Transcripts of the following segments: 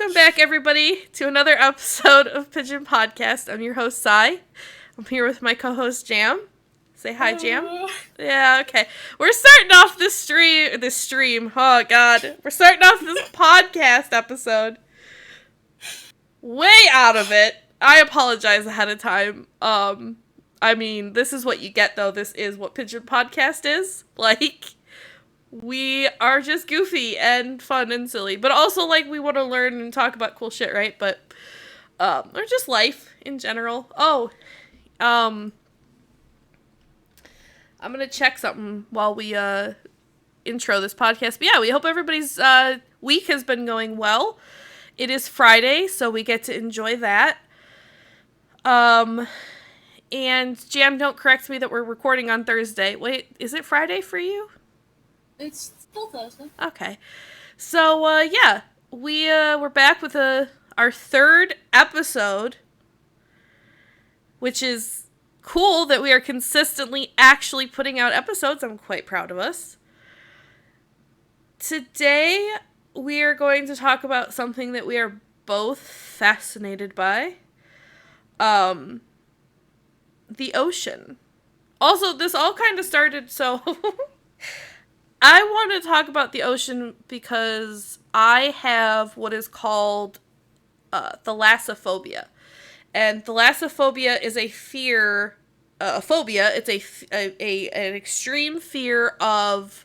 Welcome back, everybody, to another episode of Pigeon Podcast. I'm your host, Sai. I'm here with my co-host, Jam. Say hi, Jam. Yeah, okay. We're starting off this stream. Oh, God. We're starting off this podcast episode way out of it. I apologize ahead of time. I mean, this is what you get, though. This is what Pigeon Podcast is. Like, we are just goofy and fun and silly. But also, like, we want to learn and talk about cool shit, right? But, or just life in general. Oh, I'm gonna check something while we, intro this podcast. But yeah, we hope everybody's, week has been going well. It is Friday, so we get to enjoy that. And Jam, don't correct me that we're recording on Thursday. Wait, is it Friday for you? It's still Thursday. Okay. So, yeah, we're back with, our third episode, which is cool that we are consistently actually putting out episodes. I'm quite proud of us. Today, we are going to talk about something that we are both fascinated by. The ocean. Also, this all kind of started, so I want to talk about the ocean because I have what is called thalassophobia. And thalassophobia is a fear, a phobia. It's an extreme fear of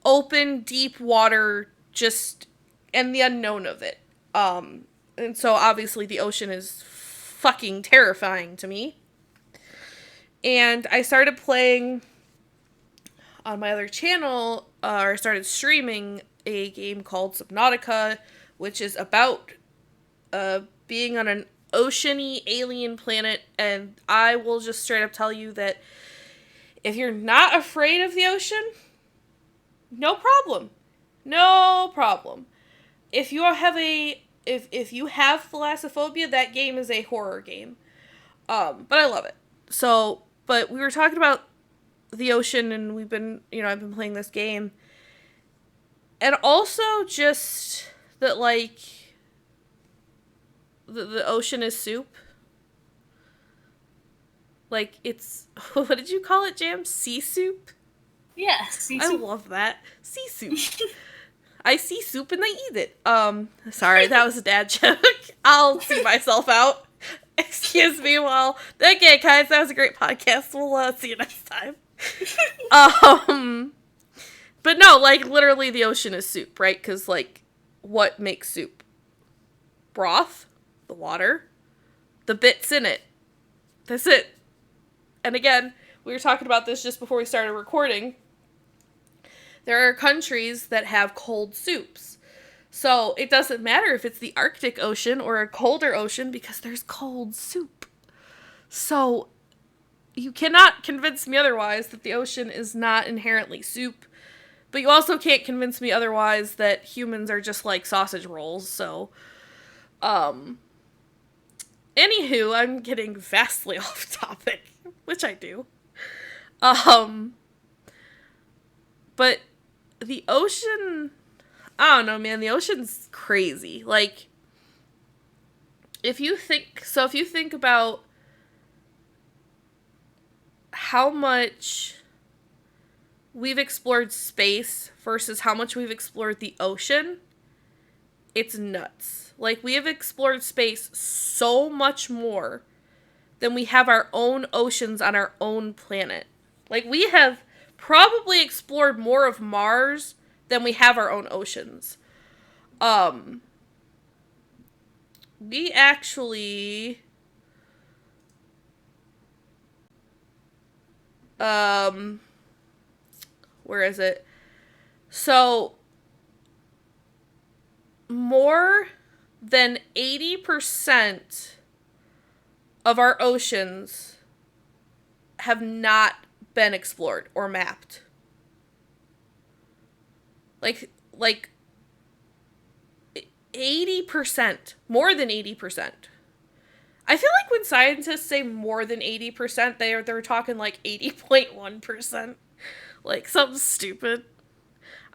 open, deep water, and the unknown of it. And so obviously the ocean is fucking terrifying to me. And I started playing on my other channel, or I started streaming a game called Subnautica, which is about being on an oceany alien planet. And I will just straight up tell you that if you're not afraid of the ocean, no problem. No problem. If you have if you have thalassophobia, that game is a horror game. But I love it. So, but we were talking about the ocean, and I've been playing this game. And also just that, like, the ocean is soup. Like, it's, what did you call it, Jam? Sea soup? Yeah, sea soup. I love that. Sea soup. I see soup and I eat it. Sorry, that was a dad joke. I'll see myself out. Excuse me, well, okay, guys, that was a great podcast. We'll, see you next time. But no, like, literally the ocean is soup, right? Because, like, what makes soup? Broth, the water, the bits in it. That's it. And again, we were talking about this just before we started recording. There are countries that have cold soups. So it doesn't matter if it's the Arctic Ocean or a colder ocean because there's cold soup. So you cannot convince me otherwise that the ocean is not inherently soup. But you also can't convince me otherwise that humans are just like sausage rolls. So, anywho, I'm getting vastly off topic, which I do. But the ocean, I don't know, man, the ocean's crazy. Like, if you think about how much we've explored space versus how much we've explored the ocean, it's nuts. Like, we have explored space so much more than we have our own oceans on our own planet. Like, we have probably explored more of Mars than we have our own oceans. We actually, where is it? So, more than 80% of our oceans have not been explored or mapped. Like 80%, more than 80%. I feel like when scientists say more than 80%, they're talking like 80.1%. Like something stupid.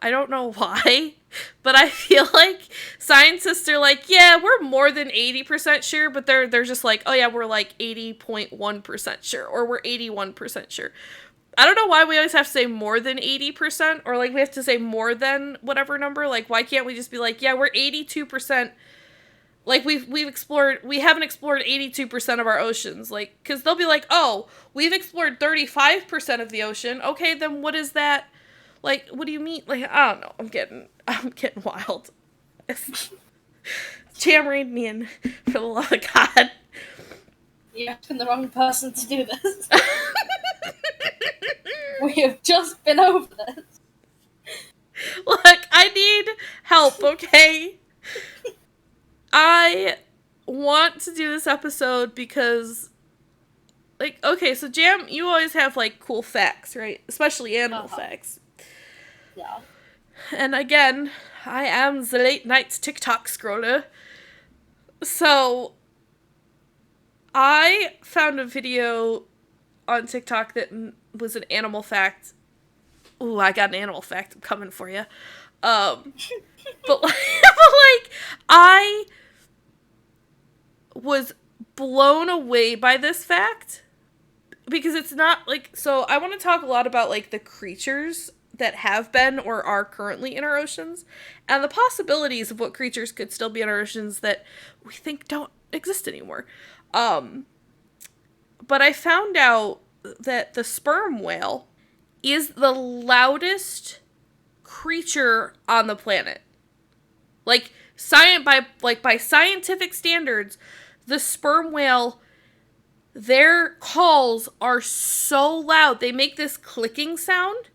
I don't know why, but I feel like scientists are like, yeah, we're more than 80% sure, but they're just like, oh yeah, we're like 80.1% sure, or we're 81% sure. I don't know why we always have to say more than 80%, or like we have to say more than whatever number. Like, why can't we just be like, yeah, we're 82%. Like, we haven't explored 82% of our oceans. Like, because they'll be like, oh, we've explored 35% of the ocean. Okay, then what is that? Like, what do you mean? Like, I don't know. I'm getting wild. Tamarind me in, for the love of God. You're asking the wrong person to do this. We have just been over this. Look, I need help, okay? I want to do this episode because, like, okay, so Jam, you always have, like, cool facts, right? Especially animal facts. Yeah. And again, I am the late nights TikTok scroller. So, I found a video on TikTok that was an animal fact. Ooh, I got an animal fact. I'm coming for you. But like, I was blown away by this fact because it's not like, so I want to talk a lot about like the creatures that have been or are currently in our oceans and the possibilities of what creatures could still be in our oceans that we think don't exist anymore. But I found out that the sperm whale is the loudest creature on the planet. Like, by scientific standards, the sperm whale, their calls are so loud. They make this clicking sound,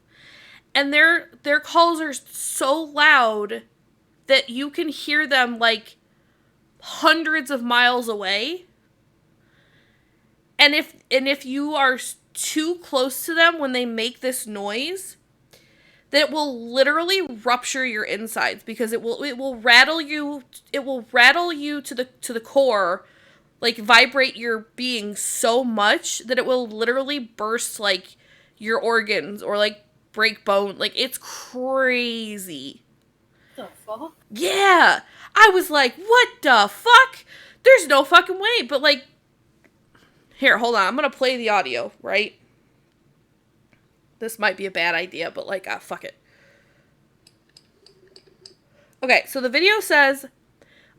and their calls are so loud that you can hear them, like, hundreds of miles away. And if you are too close to them when they make this noise, that will literally rupture your insides because it will rattle you to the core, like vibrate your being so much that it will literally burst like your organs or like break bone. Like, it's crazy. The fuck? Yeah. I was like, what the fuck? There's no fucking way. But like, here, hold on. I'm going to play the audio, right? This might be a bad idea, but like, fuck it. Okay, so the video says,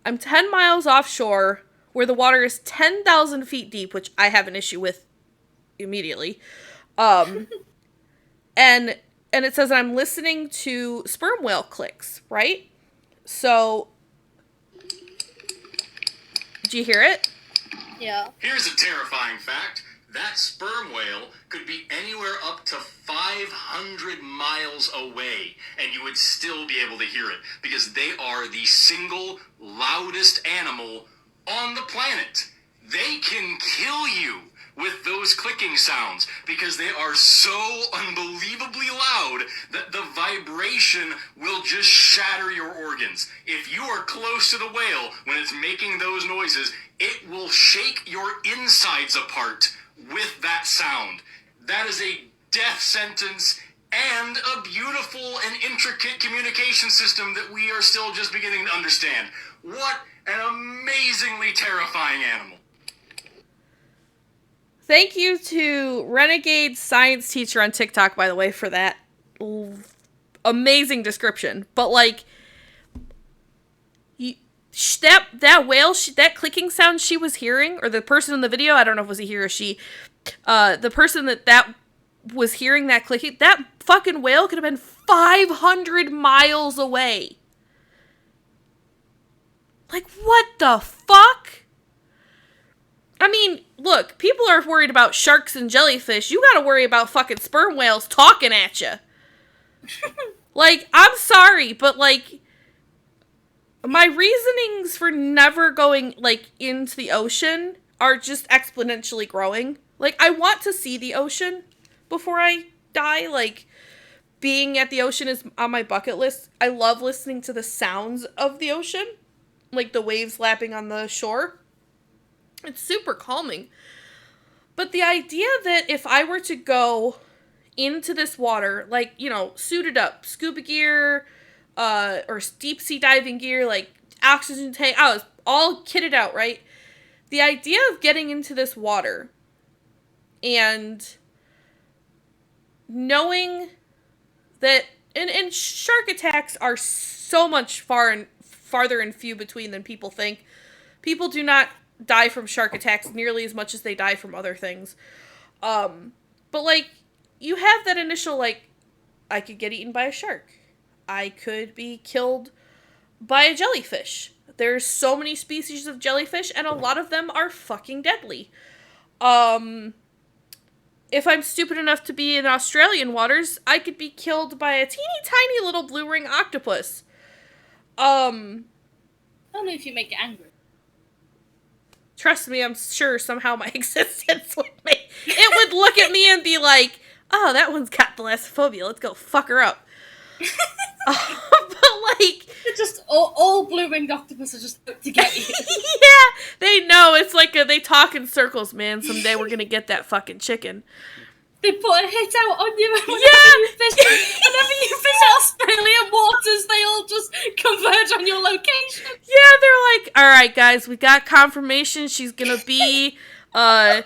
I'm 10 miles offshore where the water is 10,000 feet deep, which I have an issue with immediately. And it says I'm listening to sperm whale clicks, right? So, do you hear it? Yeah. Here's a terrifying fact. That sperm whale could be anywhere up to 500 miles away, and you would still be able to hear it, because they are the single loudest animal on the planet. They can kill you with those clicking sounds, because they are so unbelievably loud that the vibration will just shatter your organs. If you are close to the whale when it's making those noises, it will shake your insides apart with that sound. That is a death sentence and a beautiful and intricate communication system that we are still just beginning to understand. What an amazingly terrifying animal. Thank you to Renegade Science Teacher on TikTok, by the way, for that amazing description. But like, that whale, that clicking sound she was hearing, or the person in the video, I don't know if it was a he or she, the person that was hearing that clicking, that fucking whale could have been 500 miles away. Like, what the fuck? I mean, look, people are worried about sharks and jellyfish. You gotta worry about fucking sperm whales talking at you. Like, I'm sorry, but like, my reasonings for never going, like, into the ocean are just exponentially growing. Like, I want to see the ocean before I die. Like, being at the ocean is on my bucket list. I love listening to the sounds of the ocean. Like, the waves lapping on the shore. It's super calming. But the idea that if I were to go into this water, like, suited up, scuba gear, or deep sea diving gear, like oxygen tank. I was all kitted out, right? The idea of getting into this water and knowing that, and shark attacks are so much farther and few between than people think. People do not die from shark attacks nearly as much as they die from other things. But like, you have that initial, like, I could get eaten by a shark. I could be killed by a jellyfish. There's so many species of jellyfish, and a lot of them are fucking deadly. If I'm stupid enough to be in Australian waters, I could be killed by a teeny tiny little blue ring octopus. Only if you make it angry. Trust me, I'm sure somehow my existence would it would look at me and be like, oh, that one's got thalassophobia, let's go fuck her up. But like, It's just all blue-winged octopus are just out to get you. yeah, they know. It's like they talk in circles, man. Someday we're gonna get that fucking chicken. They put a hit out on you whenever Yeah. you fish Australian waters, they all just converge on your location. Yeah, they're like, all right, guys, we got confirmation she's gonna be at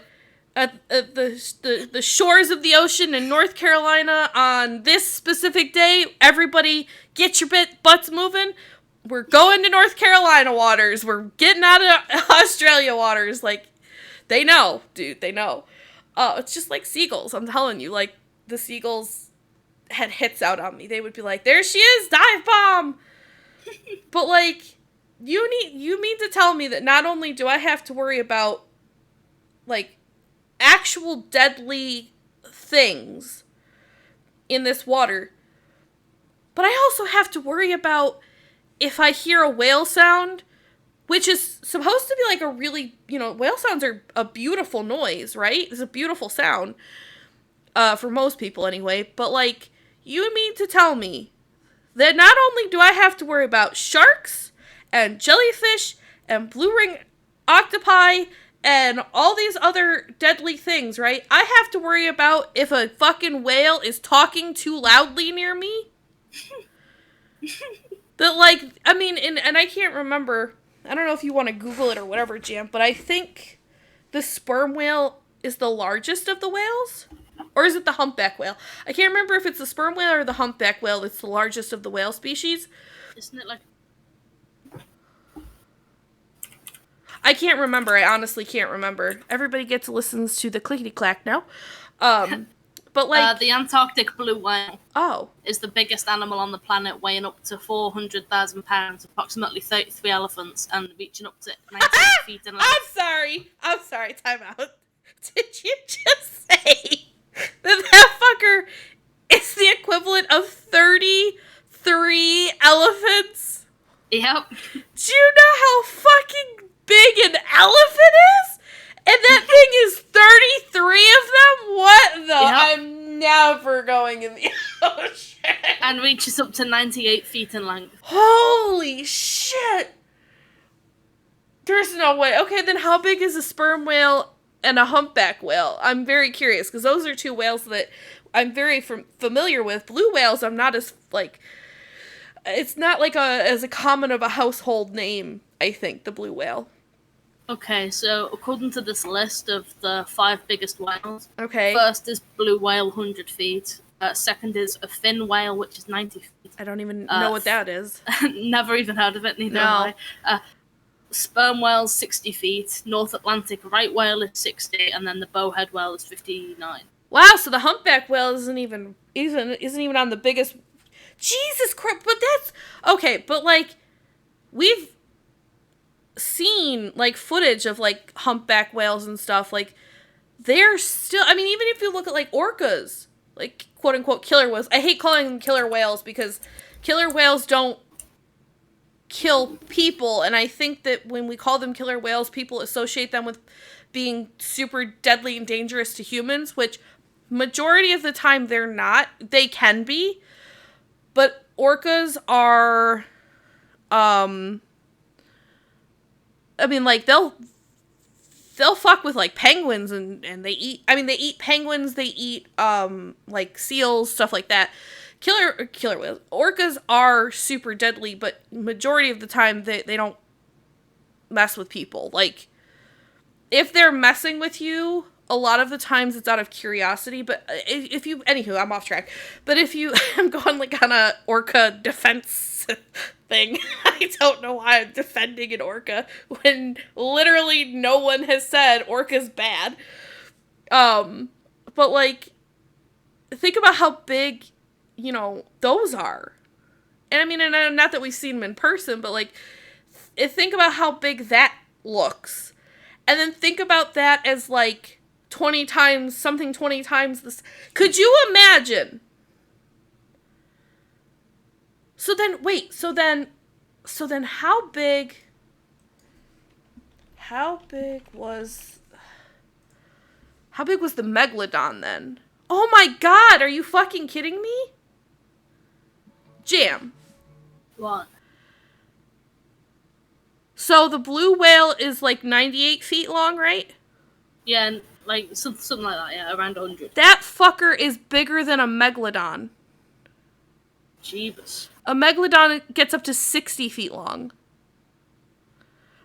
the shores of the ocean in North Carolina on this specific day. Everybody, get your butts moving. We're going to North Carolina waters. We're getting out of Australia waters. Like, they know, dude. They know. It's just like seagulls. I'm telling you, like, the seagulls had hits out on me. They would be like, there she is, dive bomb. But like, you mean to tell me that not only do I have to worry about, like, actual deadly things in this water, but I also have to worry about if I hear a whale sound, which is supposed to be like a really, whale sounds are a beautiful noise, right? It's a beautiful sound, for most people anyway, but like, you mean to tell me that not only do I have to worry about sharks and jellyfish and blue ring octopi and all these other deadly things, right? I have to worry about if a fucking whale is talking too loudly near me? That, like, I mean, and I can't remember, I don't know if you want to Google it or whatever, Jam, but I think the sperm whale is the largest of the whales? Or is it the humpback whale? I can't remember if it's the sperm whale or the humpback whale that's the largest of the whale species. Isn't it like... I can't remember. I honestly can't remember. Everybody listens to the clickety-clack now. But like... the Antarctic blue whale Oh. is the biggest animal on the planet, weighing up to 400,000 pounds, approximately 33 elephants, and reaching up to 19 feet in length. I'm sorry. Time out. Did you just say that fucker is the equivalent of 33 elephants? Yep. Do you know how fucking big an elephant is? And that thing is 33 of them? What the? Yep. I'm never going in the ocean. And reaches up to 98 feet in length. Holy shit. There's no way. Okay, then how big is a sperm whale and a humpback whale? I'm very curious, because those are two whales that I'm very familiar with. Blue whales, I'm not as, like... It's not like as a common of a household name, I think, the blue whale. Okay, so according to this list of the 5 biggest whales, Okay. first is blue whale, 100 feet. Second is a fin whale, which is 90 feet. I don't even know what that is. Never even heard of it, neither No. have I. Sperm whale, 60 feet. North Atlantic right whale is 60, and then the bowhead whale is 59. Wow, so the humpback whale isn't even on the biggest... Jesus Christ, but that's... Okay, but like, we've seen, like, footage of, like, humpback whales and stuff, like, they're still... I mean, even if you look at, like, orcas, like, quote-unquote killer whales... I hate calling them killer whales, because killer whales don't kill people, and I think that when we call them killer whales, people associate them with being super deadly and dangerous to humans, which majority of the time they're not. They can be, but orcas are, I mean, like, they'll they'll fuck with, like, penguins, and they eat penguins, they eat, like, seals, stuff like that. Killer whales. Orcas are super deadly, but majority of the time, they don't mess with people. Like, if they're messing with you, a lot of the times it's out of curiosity, but anywho, I'm off track. But if you, I'm going, like, on a orca defense thing. I don't know why I'm defending an orca when literally no one has said orca's bad. But, like, think about how big, those are. And I mean, and not that we've seen them in person, but, like, think about how big that looks. And then think about that as, like, 20 times this. Could you imagine? So then how big was the megalodon then? Oh my god, are you fucking kidding me? Jam. What? So the blue whale is like 98 feet long, right? Yeah, and like something like that, yeah, around 100. That fucker is bigger than a megalodon. Jeebus. A megalodon gets up to 60 feet long.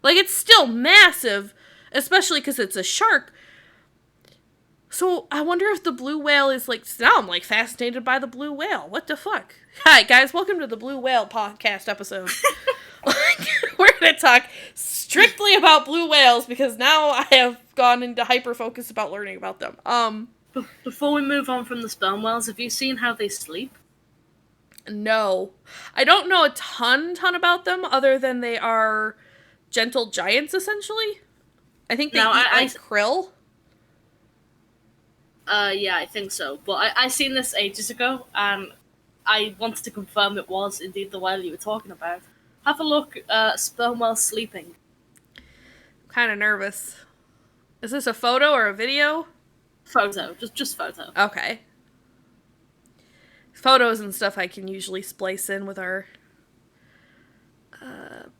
Like, it's still massive, especially because it's a shark. So, I wonder if the blue whale is, like, now I'm, like, fascinated by the blue whale. What the fuck? Hi, guys, welcome to the Blue Whale podcast episode. We're going to talk strictly about blue whales, because now I have gone into hyper-focus about learning about them. Before we move on from the sperm whales, have you seen how they sleep? No. I don't know a ton about them, other than they are gentle giants, essentially. I think they eat krill. Yeah, I think so. But I seen this ages ago, and I wanted to confirm it was indeed the whale you were talking about. Have a look at sperm whale sleeping. I'm kind of nervous. Is this a photo or a video? Photo. Just photo. Okay. Photos and stuff I can usually splice in with our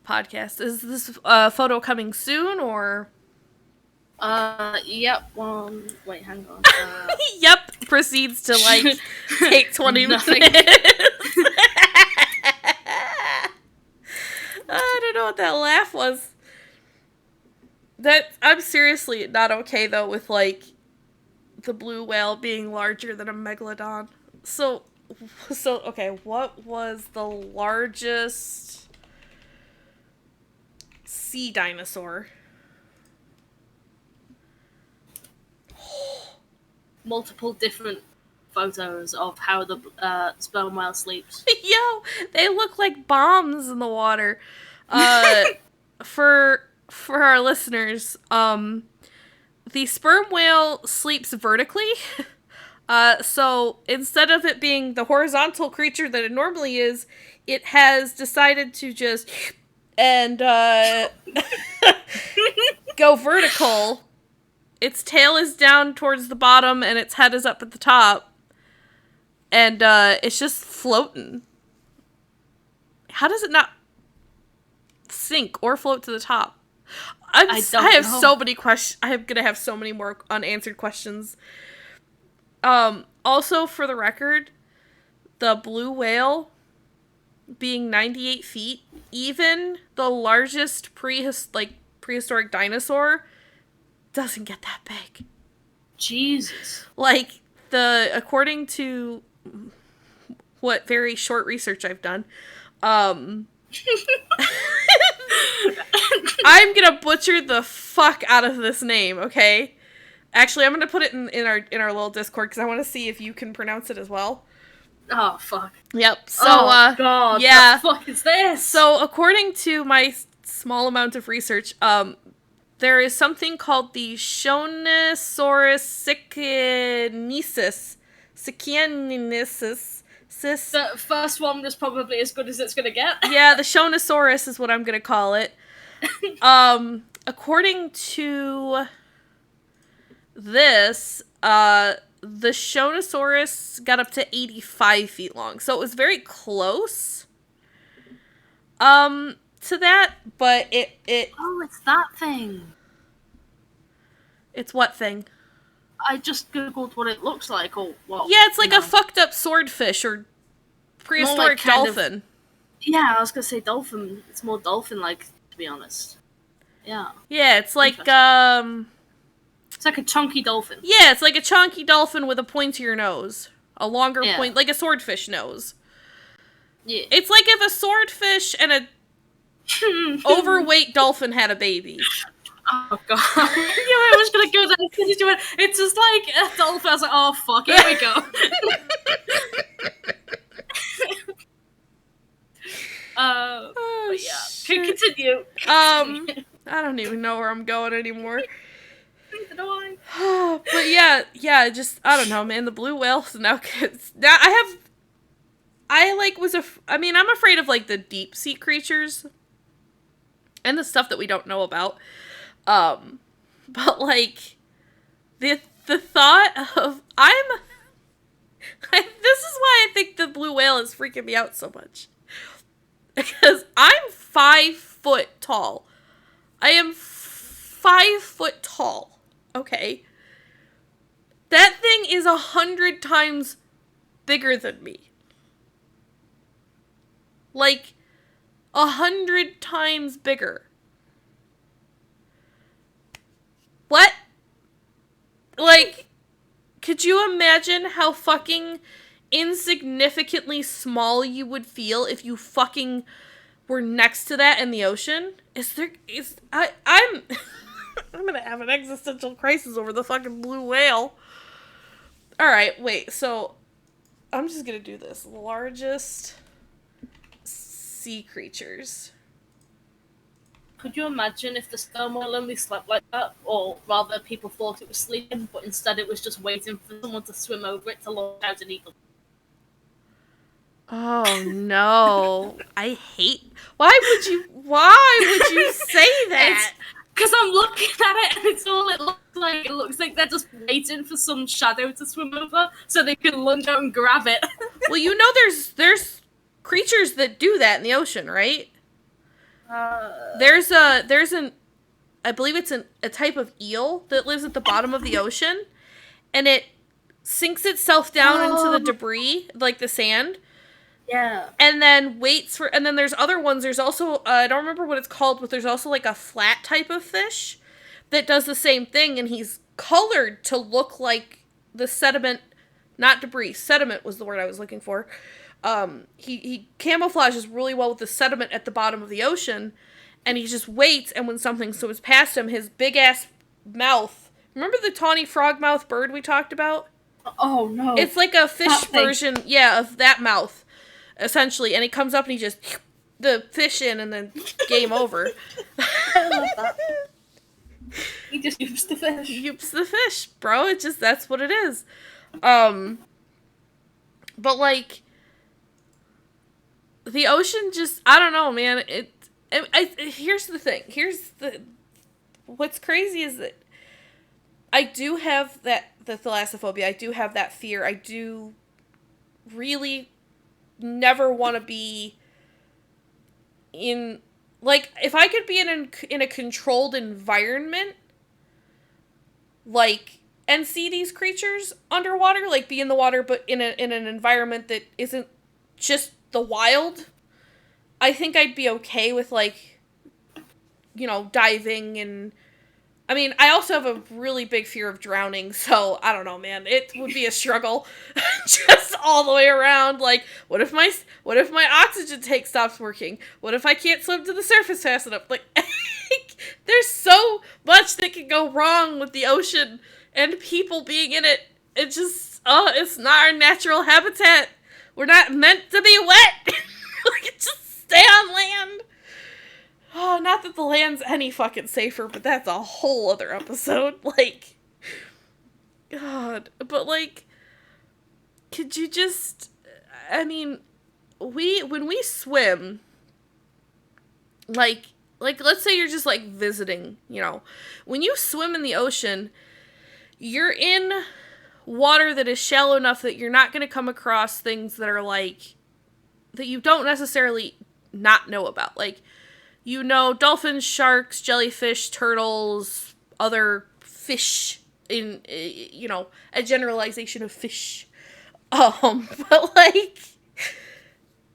podcast. Is this photo coming soon, or? Yep. Wait, hang on. Yep. Proceeds to, like, take 20 minutes. I don't know what that laugh was. I'm seriously not okay, though, with, like, the blue whale being larger than a megalodon. So, okay, what was the largest sea dinosaur? Multiple different photos of how the sperm whale sleeps. Yo, they look like bombs in the water. For our listeners, the sperm whale sleeps vertically. So instead of it being the horizontal creature that it normally is, it has decided to just go vertical. Its tail is down towards the bottom and its head is up at the top. And it's just floating. How does it not sink or float to the top? I have so many questions. I am gonna have so many more unanswered questions. Also, for the record, the blue whale being 98 feet, even the largest prehistoric dinosaur doesn't get that big. Jesus. Like, according to what very short research I've done, I'm gonna butcher the fuck out of this name, okay? Actually, I'm gonna put it in our little Discord, because I want to see if you can pronounce it as well. Oh, fuck. Yep. So, God, yeah. What the fuck is this? So, according to my small amount of research, there is something called the Shonosaurus sikiensis. The first one was probably as good as it's gonna get. Yeah, the Shonosaurus is what I'm gonna call it. According to this, the Shonosaurus got up to 85 feet long, so it was very close to that, but it Oh, it's that thing. It's what thing? I just googled what it looks like, or what. Yeah, it's like a fucked up swordfish or prehistoric dolphin. Yeah, I was gonna say dolphin. It's more dolphin-like, to be honest. Yeah. Yeah, it's like It's like a chunky dolphin. Yeah, it's like a chunky dolphin with a pointier nose, a longer point, like a swordfish nose. Yeah. It's like if a swordfish and a overweight dolphin had a baby. Oh god. I was gonna go there. It's just like a dolphin. I was like, oh fuck, here we go. But yeah. Continue. I don't even know where I'm going anymore. Neither do I. But yeah, just, I don't know, man, the blue whales now, I'm afraid of, like, the deep sea creatures and the stuff that we don't know about. But, like, the thought of, this is why I think the blue whale is freaking me out so much. Because I'm 5 foot tall. I am 5 foot tall. Okay? That thing is 100 times bigger than me. Like, 100 times bigger. What? Like, could you imagine how fucking insignificantly small you would feel if you fucking were next to that in the ocean? I'm I'm gonna have an existential crisis over the fucking blue whale. Alright, wait, so I'm just gonna do this. Largest sea creatures. Could you imagine if the sperm whale only slept like that? Or rather, people thought it was sleeping, but instead it was just waiting for someone to swim over it to launch out and eat them. Oh no. Why would you say that? Because I'm looking at it and it's all it looks like. It looks like they're just waiting for some shadow to swim over so they can lunge out and grab it. Well, you know there's creatures that do that in the ocean, right? There's I believe it's a type of eel that lives at the bottom of the ocean, and it sinks itself down into the debris, like the sand. Yeah. And then and then there's other ones. There's also, I don't remember what it's called, but there's also like a flat type of fish that does the same thing, and he's colored to look like the sediment, not debris, sediment was the word I was looking for. He camouflages really well with the sediment at the bottom of the ocean, and he just waits, and when something swims past him, his big-ass mouth, remember the tawny frog-mouth bird we talked about? Oh, no. It's like a fish version, of that mouth. Essentially, and he comes up and he just the fish in and then game over. I love that. He just yoops the fish. Yoops the fish, bro. That's what it is. But like the ocean just, I don't know, man. Here's the thing. What's crazy is that I do have the thalassophobia. I do have that fear. I do really never want to be in, like, if I could be in a controlled environment, like, and see these creatures underwater, like, be in the water, but in an environment that isn't just the wild, I think I'd be okay with, like, diving and, I mean, I also have a really big fear of drowning, so I don't know, man. It would be a struggle, just all the way around. Like, what if my oxygen tank stops working? What if I can't swim to the surface fast enough? Like, there's so much that can go wrong with the ocean and people being in it. It just, it's not our natural habitat. We're not meant to be wet. Just stay on land. Oh, not that the land's any fucking safer, but that's a whole other episode. Like, God. But, like, could you just, I mean, when we swim, like, let's say you're just, like, visiting, when you swim in the ocean, you're in water that is shallow enough that you're not going to come across things that are, like, that you don't necessarily not know about. Like, dolphins, sharks, jellyfish, turtles, other fish in, a generalization of fish. But like,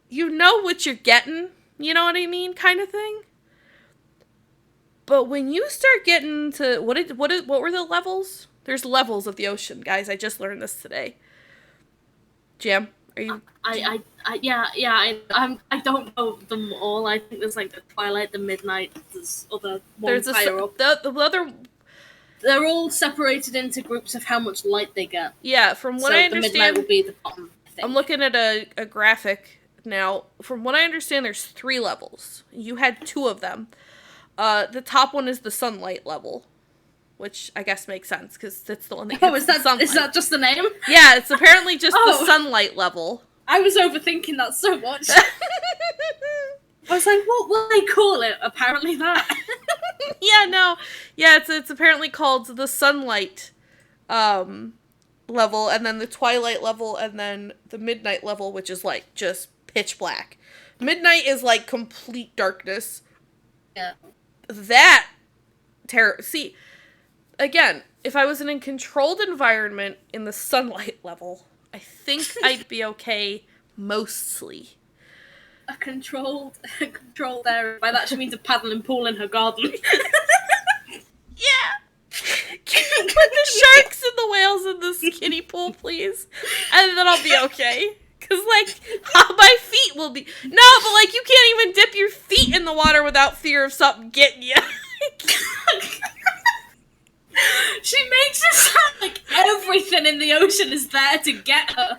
you know what you're getting, you know what I mean, kind of thing. But when you start getting to what were the levels? There's levels of the ocean, guys. I just learned this today. Jam, are you? I don't know them all. I think there's like the twilight, the midnight. There's other ones higher up. The other. They're all separated into groups of how much light they get. Yeah, from what I understand, the midnight will be the bottom. I think. I'm looking at a graphic now. From what I understand, there's 3 levels. You had 2 of them. The top one is the sunlight level, which I guess makes sense because it's the one that gets the sunlight. Is that just the name? Yeah, it's apparently just the sunlight level. I was overthinking that so much. I was like, what will they call it? Apparently that. It's apparently called the sunlight level, and then the twilight level, and then the midnight level, which is like just pitch black. Midnight is like complete darkness. Yeah. See, again, if I was in a controlled environment in the sunlight level, I think I'd be okay mostly. A controlled area. By that she means a paddling pool in her garden. Yeah! Can you put the sharks and the whales in this kiddie pool, please? And then I'll be okay. Because, like, my feet will be... No, but, like, you can't even dip your feet in the water without fear of something getting you. She makes it sound like everything in the ocean is there to get her.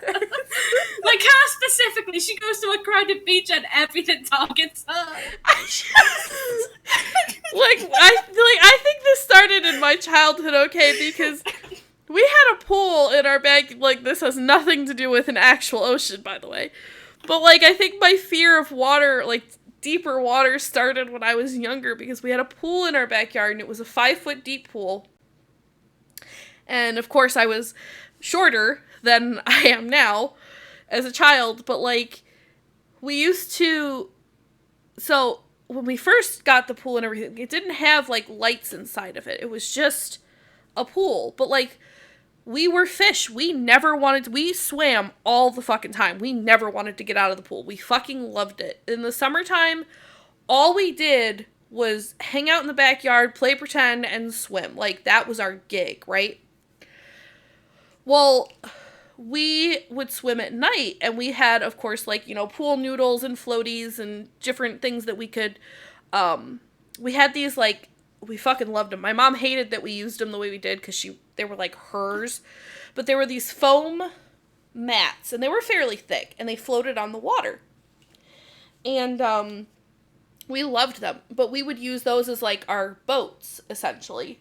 Like her specifically, she goes to a crowded beach and everything targets her. I think this started in my childhood, okay, because we had a pool in our bag. Like, this has nothing to do with an actual ocean, by the way. But, like, I think my fear of water, like, deeper water started when I was younger because we had a pool in our backyard and it was a 5-foot deep pool. And, of course, I was shorter than I am now as a child, but, like, we used to... So, when we first got the pool and everything, it didn't have, like, lights inside of it. It was just a pool. But, like, we were fish. We swam all the fucking time. We never wanted to get out of the pool. We fucking loved it. In the summertime, all we did was hang out in the backyard, play pretend, and swim. Like, that was our gig, right? Well, we would swim at night, and we had, of course, like, pool noodles and floaties and different things that we could, we had these, like, we fucking loved them. My mom hated that we used them the way we did, because they were, like, hers, but there were these foam mats, and they were fairly thick, and they floated on the water, and, we loved them, but we would use those as, like, our boats, essentially,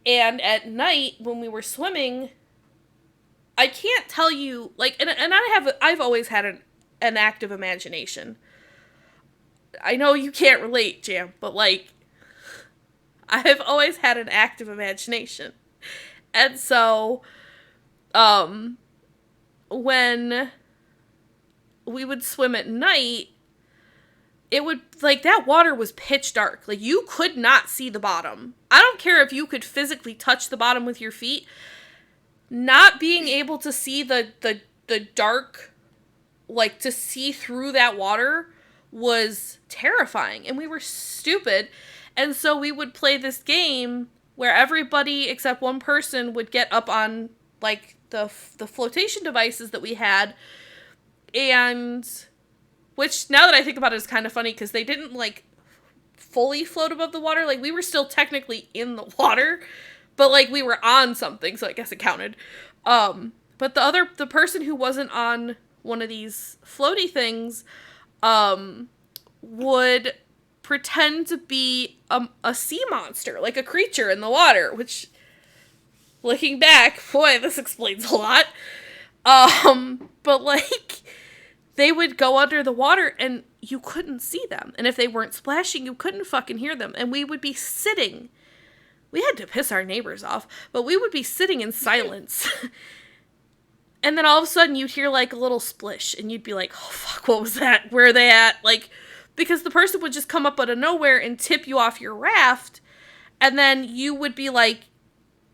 and at night, when we were swimming... I can't tell you, like, and I've always had an active imagination. I know you can't relate, Jam, but, like, I've always had an active imagination. And so, when we would swim at night, it would, like, that water was pitch dark. Like, you could not see the bottom. I don't care if you could physically touch the bottom with your feet. Not being able to see the dark, like, to see through that water was terrifying. And we were stupid. And so we would play this game where everybody except one person would get up on, like, the flotation devices that we had. And, which, now that I think about it, is kind of funny because they didn't, like, fully float above the water. Like, we were still technically in the water. But, like, we were on something, so I guess it counted. But the person who wasn't on one of these floaty things, would pretend to be a sea monster, like a creature in the water, which, looking back, boy, this explains a lot. But, like, they would go under the water, and you couldn't see them. And if they weren't splashing, you couldn't fucking hear them. And we would be sitting... We had to piss our neighbors off, but we would be sitting in silence. And then all of a sudden you'd hear, like, a little splish, and you'd be like, oh, fuck, what was that? Where are they at? Like, because the person would just come up out of nowhere and tip you off your raft, and then you would be, like,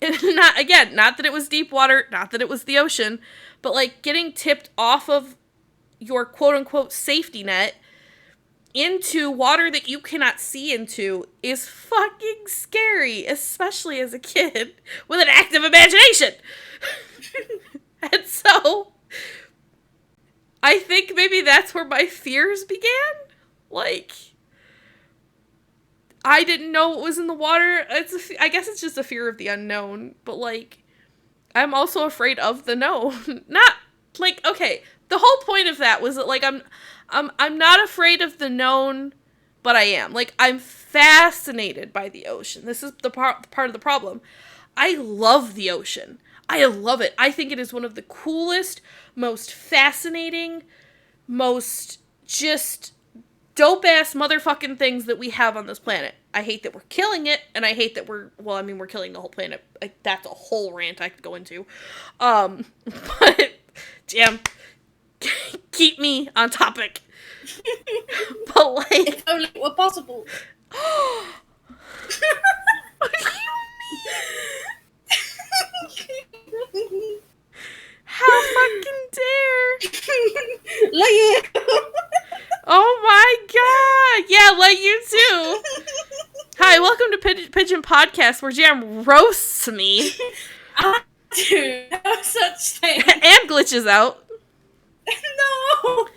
not that it was deep water, not that it was the ocean, but like getting tipped off of your quote unquote safety net into water that you cannot see into is fucking scary, especially as a kid with an active imagination. And so I think maybe that's where my fears began. Like, I didn't know what was in the water. I guess it's just a fear of the unknown, but like, I'm also afraid of the known. Not like, okay, the whole point of that was that like I'm not afraid of the known, but I am. Like, I'm fascinated by the ocean. This is the part of the problem. I love the ocean. I love it. I think it is one of the coolest, most fascinating, most just dope-ass motherfucking things that we have on this planet. I hate that we're killing it, and I hate that we're killing the whole planet. Like, that's a whole rant I could go into. But, damn, keep me on topic. But, like... If only it were possible. What do you mean? How fucking dare! Like you. Oh my god! Yeah, like you too! Hi, welcome to Pigeon Podcast, where Jam roasts me. Dude, no such thing. And glitches out. No!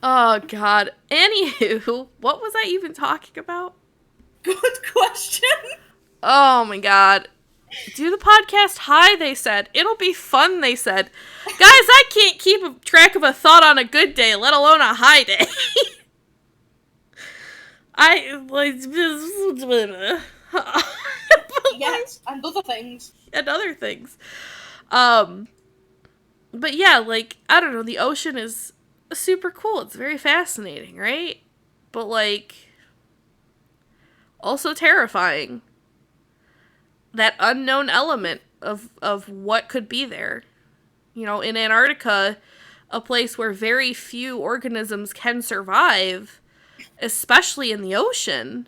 Oh god. Anywho, what was I even talking about? Good question. Oh my god. Do the podcast high, they said. It'll be fun, they said. Guys, I can't keep a track of a thought on a good day, let alone a high day. Yes, and other things. And other things. But yeah, like, I don't know, the ocean is super cool. It's very fascinating, right? But, like, also terrifying. That unknown element of what could be there. You know, in Antarctica, a place where very few organisms can survive, especially in the ocean,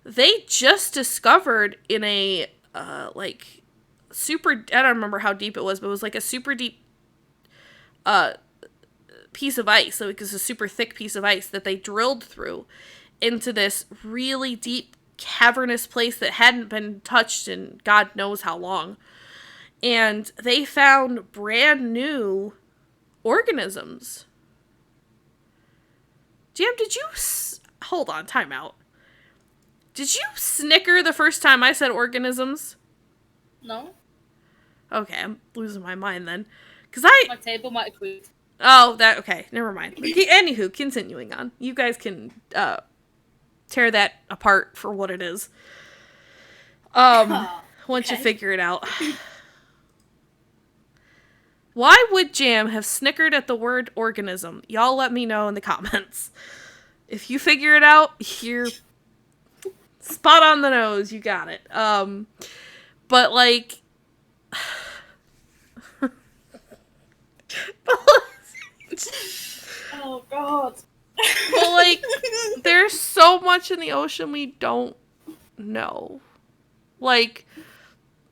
they just discovered in a, like, super, I don't remember how deep it was, but it was like a super deep, piece of ice. So it was a super thick piece of ice that they drilled through into this really deep cavernous place that hadn't been touched in God knows how long. And they found brand new organisms. Jam, did you... Hold on, time out. Did you snicker the first time I said organisms? No. Okay, I'm losing my mind then. My table might have tweaked. Oh, okay, never mind. Anywho, continuing on. You guys can, tear that apart for what it is. Once you figure it out. Why would Jam have snickered at the word organism? Y'all let me know in the comments. If you figure it out, you're spot on the nose. You got it. But like... Oh, God. But, like, there's so much in the ocean we don't know. Like,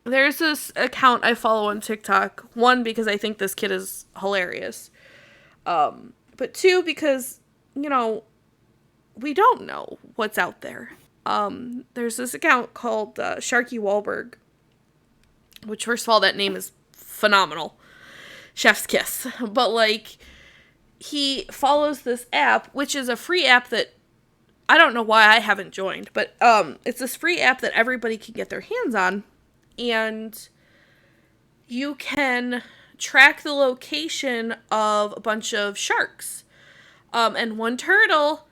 there's this account I follow on TikTok. One, because I think this kid is hilarious. But two, because, you know, we don't know what's out there. There's this account called Sharky Wahlberg. Which, first of all, that name is phenomenal. Chef's kiss. But, like... He follows this app, which is a free app that I don't know why I haven't joined, but it's this free app that everybody can get their hands on, and you can track the location of a bunch of sharks and one turtle.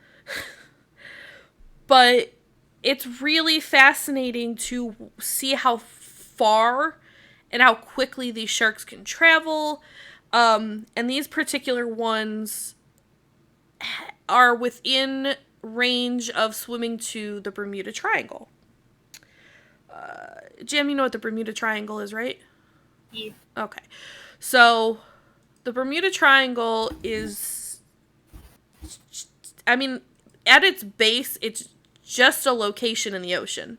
But it's really fascinating to see how far and how quickly these sharks can travel. And these particular ones are within range of swimming to the Bermuda Triangle. Jim, you know what the Bermuda Triangle is, right? Yeah. Okay. So, the Bermuda Triangle is... I mean, at its base, it's just a location in the ocean.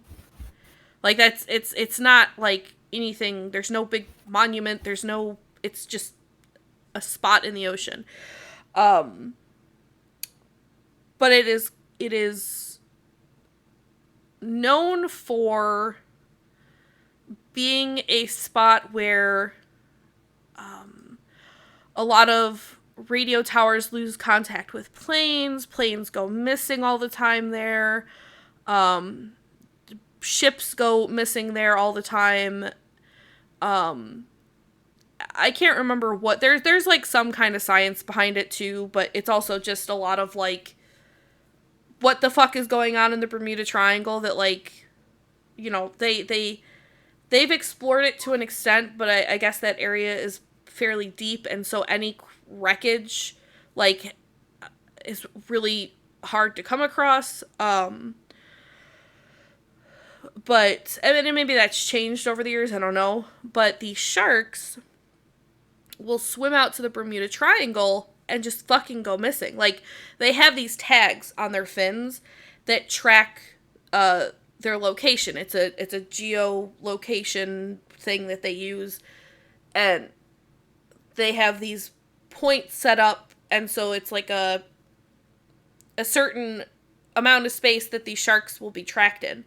Like, it's not, like, anything. There's no big monument. It's just a spot in the ocean. But it is known for being a spot where a lot of radio towers lose contact with planes. Planes go missing all the time there. Ships go missing there all the time. I can't remember what there's like some kind of science behind it too, but it's also just a lot of like what the fuck is going on in the Bermuda Triangle that like, you know, they've explored it to an extent, but I guess that area is fairly deep, and so any wreckage like is really hard to come across. But I mean, maybe that's changed over the years, I don't know. But the sharks will swim out to the Bermuda Triangle and just fucking go missing. Like, they have these tags on their fins that track their location. It's a geolocation thing that they use, and they have these points set up, and so it's like a certain amount of space that these sharks will be tracked in.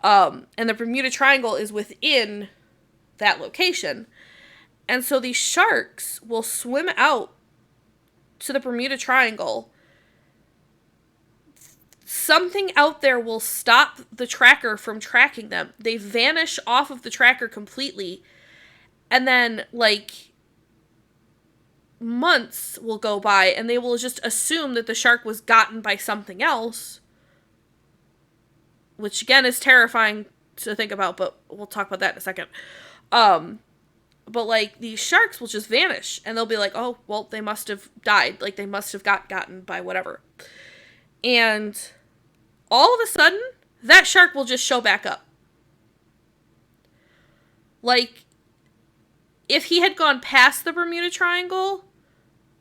And the Bermuda Triangle is within that location. And so these sharks will swim out to the Bermuda Triangle. Something out there will stop the tracker from tracking them. They vanish off of the tracker completely. And then, like, months will go by, and they will just assume that the shark was gotten by something else. Which, again, is terrifying to think about, but we'll talk about that in a second. But, like, these sharks will just vanish, and they'll be like, oh, well, they must have died. Like, they must have gotten by whatever. And all of a sudden, that shark will just show back up. Like, if he had gone past the Bermuda Triangle,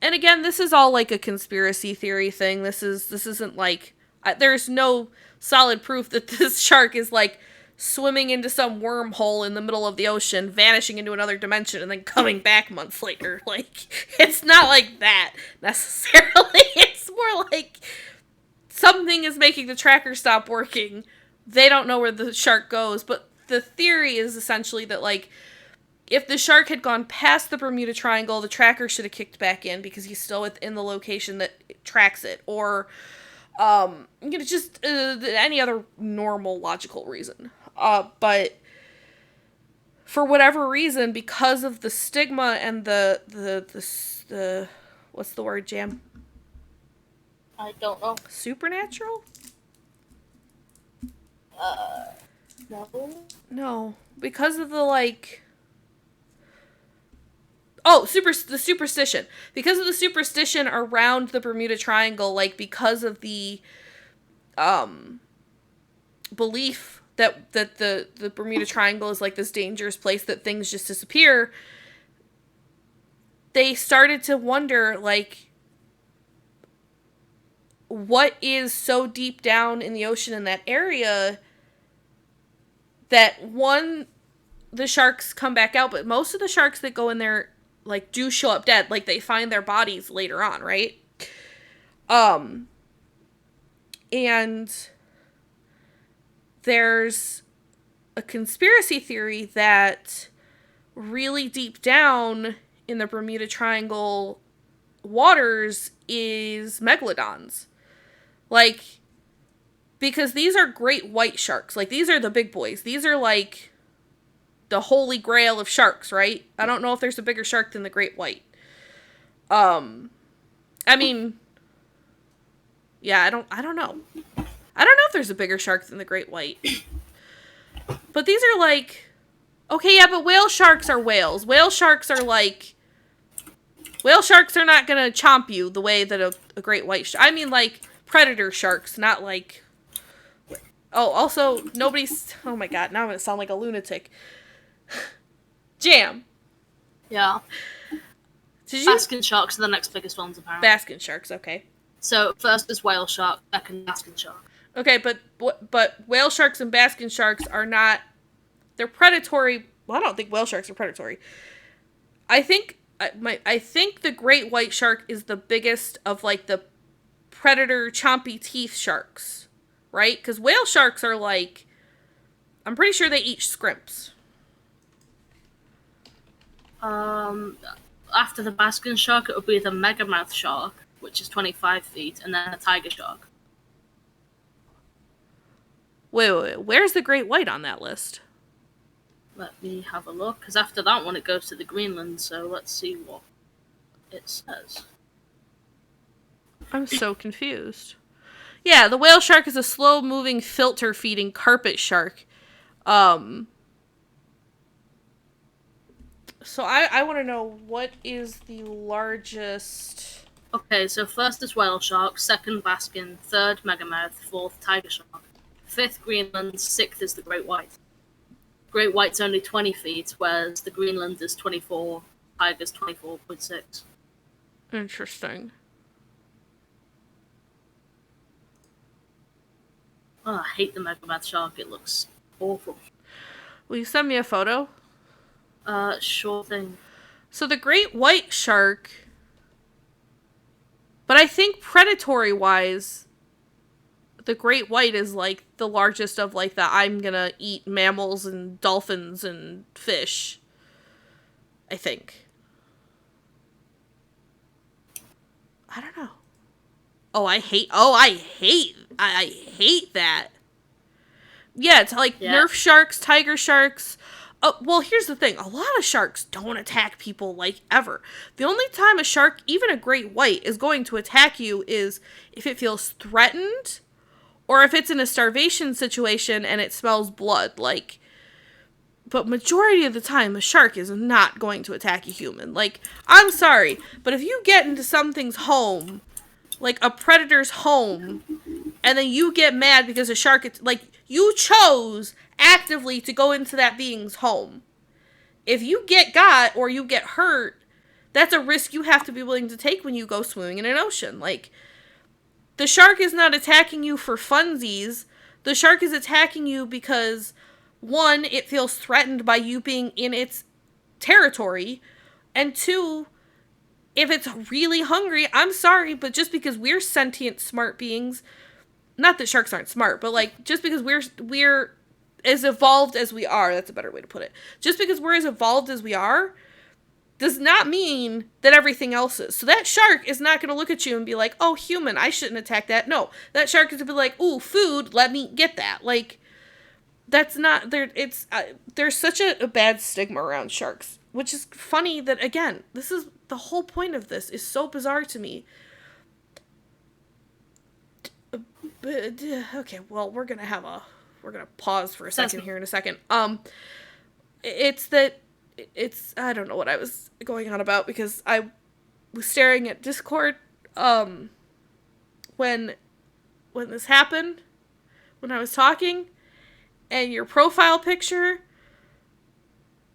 and again, this is all, like, a conspiracy theory thing. This isn't, like, there's no solid proof that this shark is, like, swimming into some wormhole in the middle of the ocean, vanishing into another dimension, and then coming back months later. Like, it's not like that, necessarily. It's more like something is making the tracker stop working. They don't know where the shark goes, but the theory is essentially that, like, if the shark had gone past the Bermuda Triangle, the tracker should have kicked back in because he's still within the location that tracks it, or just any other normal logical reason. But for whatever reason, because of the stigma and the what's the word, Jam? I don't know. Supernatural? No. No, because of the, like, the superstition. Because of the superstition around the Bermuda Triangle, like, because of the belief that the Bermuda Triangle is, like, this dangerous place that things just disappear, they started to wonder, like, what is so deep down in the ocean in that area that, one, the sharks come back out, but most of the sharks that go in there, like, do show up dead. Like, they find their bodies later on, right? And there's a conspiracy theory that really deep down in the Bermuda Triangle waters is megalodons. Like, because these are great white sharks. Like, these are the big boys. These are, like, the holy grail of sharks, right? I don't know if there's a bigger shark than the great white. I mean, yeah, I don't know. I don't know if there's a bigger shark than the great white. But these are, like, okay, yeah, but whale sharks are whales. Whale sharks are, like, whale sharks are not gonna chomp you the way that a great white shark. I mean, like, predator sharks, not, like... Oh, also, nobody's... Oh my god, now I'm gonna sound like a lunatic. Jam. Yeah. Baskin sharks are the next biggest ones, apparently. Baskin sharks, okay. So, first is whale shark, second Baskin shark. Okay, but whale sharks and Baskin sharks are not... They're predatory I don't think whale sharks are predatory. I think the great white shark is the biggest of like the predator chompy teeth sharks, right? Because whale sharks are like, I'm pretty sure they eat scrimps. After the basking shark, it would be the megamouth shark, which is 25 feet, and then a tiger shark. Wait. Where's the great white on that list? Let me have a look, because after that one it goes to the Greenland, so let's see what it says. I'm so confused. Yeah, the whale shark is a slow-moving, filter-feeding carpet shark. So I want to know, what is the largest... Okay, so first is whale shark, second basking, third megamouth, fourth tiger shark, fifth Greenland, sixth is the great white. Great white's only 20 feet, whereas the Greenland is 24, tiger's 24.6. Interesting. Oh, I hate the megamouth shark, it looks awful. Will you send me a photo? Sure thing. So the great white shark... But I think predatory-wise, the great white is, like, the largest of, like, the I'm gonna eat mammals and dolphins and fish. I think. I don't know. I hate that. Yeah, it's like Nerf sharks, tiger sharks. Oh, well, here's the thing. A lot of sharks don't attack people, like, ever. The only time a shark, even a great white, is going to attack you is if it feels threatened or if it's in a starvation situation and it smells blood. Like, but majority of the time, a shark is not going to attack a human. Like, I'm sorry, but if you get into something's home, like a predator's home, and then you get mad because a shark, like, you chose actively to go into that being's home. If you get got or you get hurt, that's a risk you have to be willing to take when you go swimming in an ocean. Like, the shark is not attacking you for funsies. The shark is attacking you because, one, it feels threatened by you being in its territory, and two, if it's really hungry, I'm sorry, but just because we're sentient, smart beings, not that sharks aren't smart, but, like, just because we're as evolved as we are, that's a better way to put it. Just because we're as evolved as we are, does not mean that everything else is. So that shark is not going to look at you and be like, oh, human, I shouldn't attack that. No, that shark is going to be like, ooh, food, let me get that. Like, that's not, there's such a bad stigma around sharks, which is funny that, again, this is, the whole point of this is so bizarre to me. Okay, well, we're gonna pause for a second here in a second. I don't know what I was going on about because I was staring at Discord, when this happened, when I was talking, and your profile picture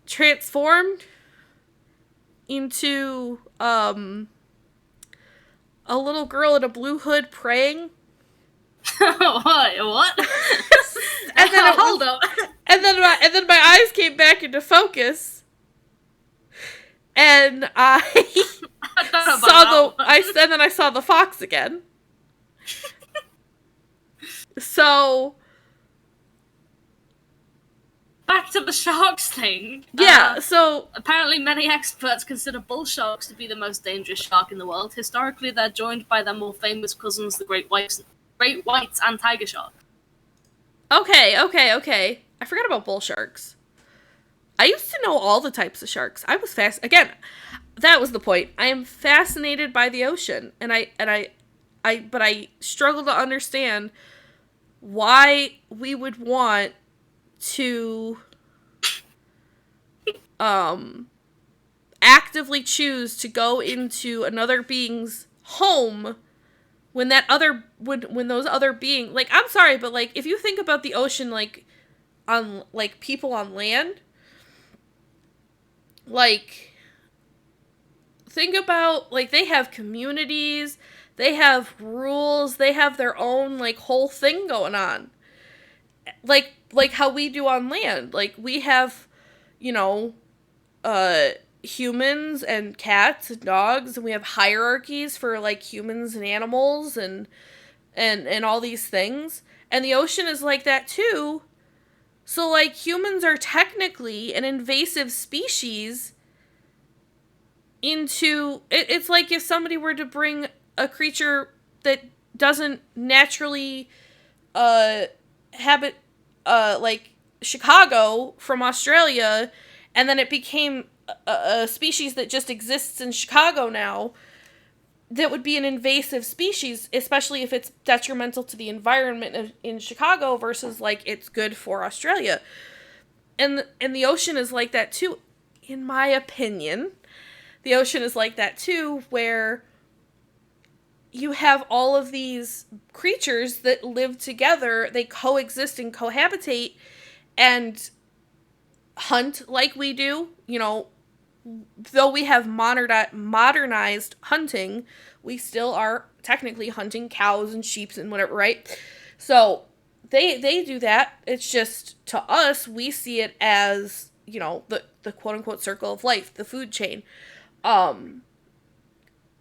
transformed into, a little girl in a blue hood praying. What? And then hold up. And then my eyes came back into focus, and I saw the fox again. So back to the sharks thing. Yeah, so apparently many experts consider bull sharks to be the most dangerous shark in the world. Historically, they're joined by their more famous cousins, the great whites and tiger shark. Okay. I forgot about bull sharks. I used to know all the types of sharks. I was again, that was the point. I am fascinated by the ocean, but I struggle to understand why we would want to actively choose to go into another being's home when those other being, like, I'm sorry, but, like, if you think about the ocean, like, on, like, people on land, like, think about, like, they have communities, they have rules, they have their own, like, whole thing going on. Like how we do on land. Like, we have, you know, humans and cats and dogs, and we have hierarchies for like humans and animals and all these things. And the ocean is like that too. So like humans are technically an invasive species into it's like if somebody were to bring a creature that doesn't naturally habit like Chicago from Australia, and then it became a species that just exists in Chicago now, that would be an invasive species, especially if it's detrimental to the environment in Chicago versus like it's good for Australia. And the ocean is like that too, in my opinion. The ocean is like that too, where you have all of these creatures that live together, they coexist and cohabitate and hunt like we do. You know, though we have modernized hunting, we still are technically hunting cows and sheep and whatever, right? So they do that. It's just, to us, we see it as, you know, the quote-unquote circle of life, the food chain.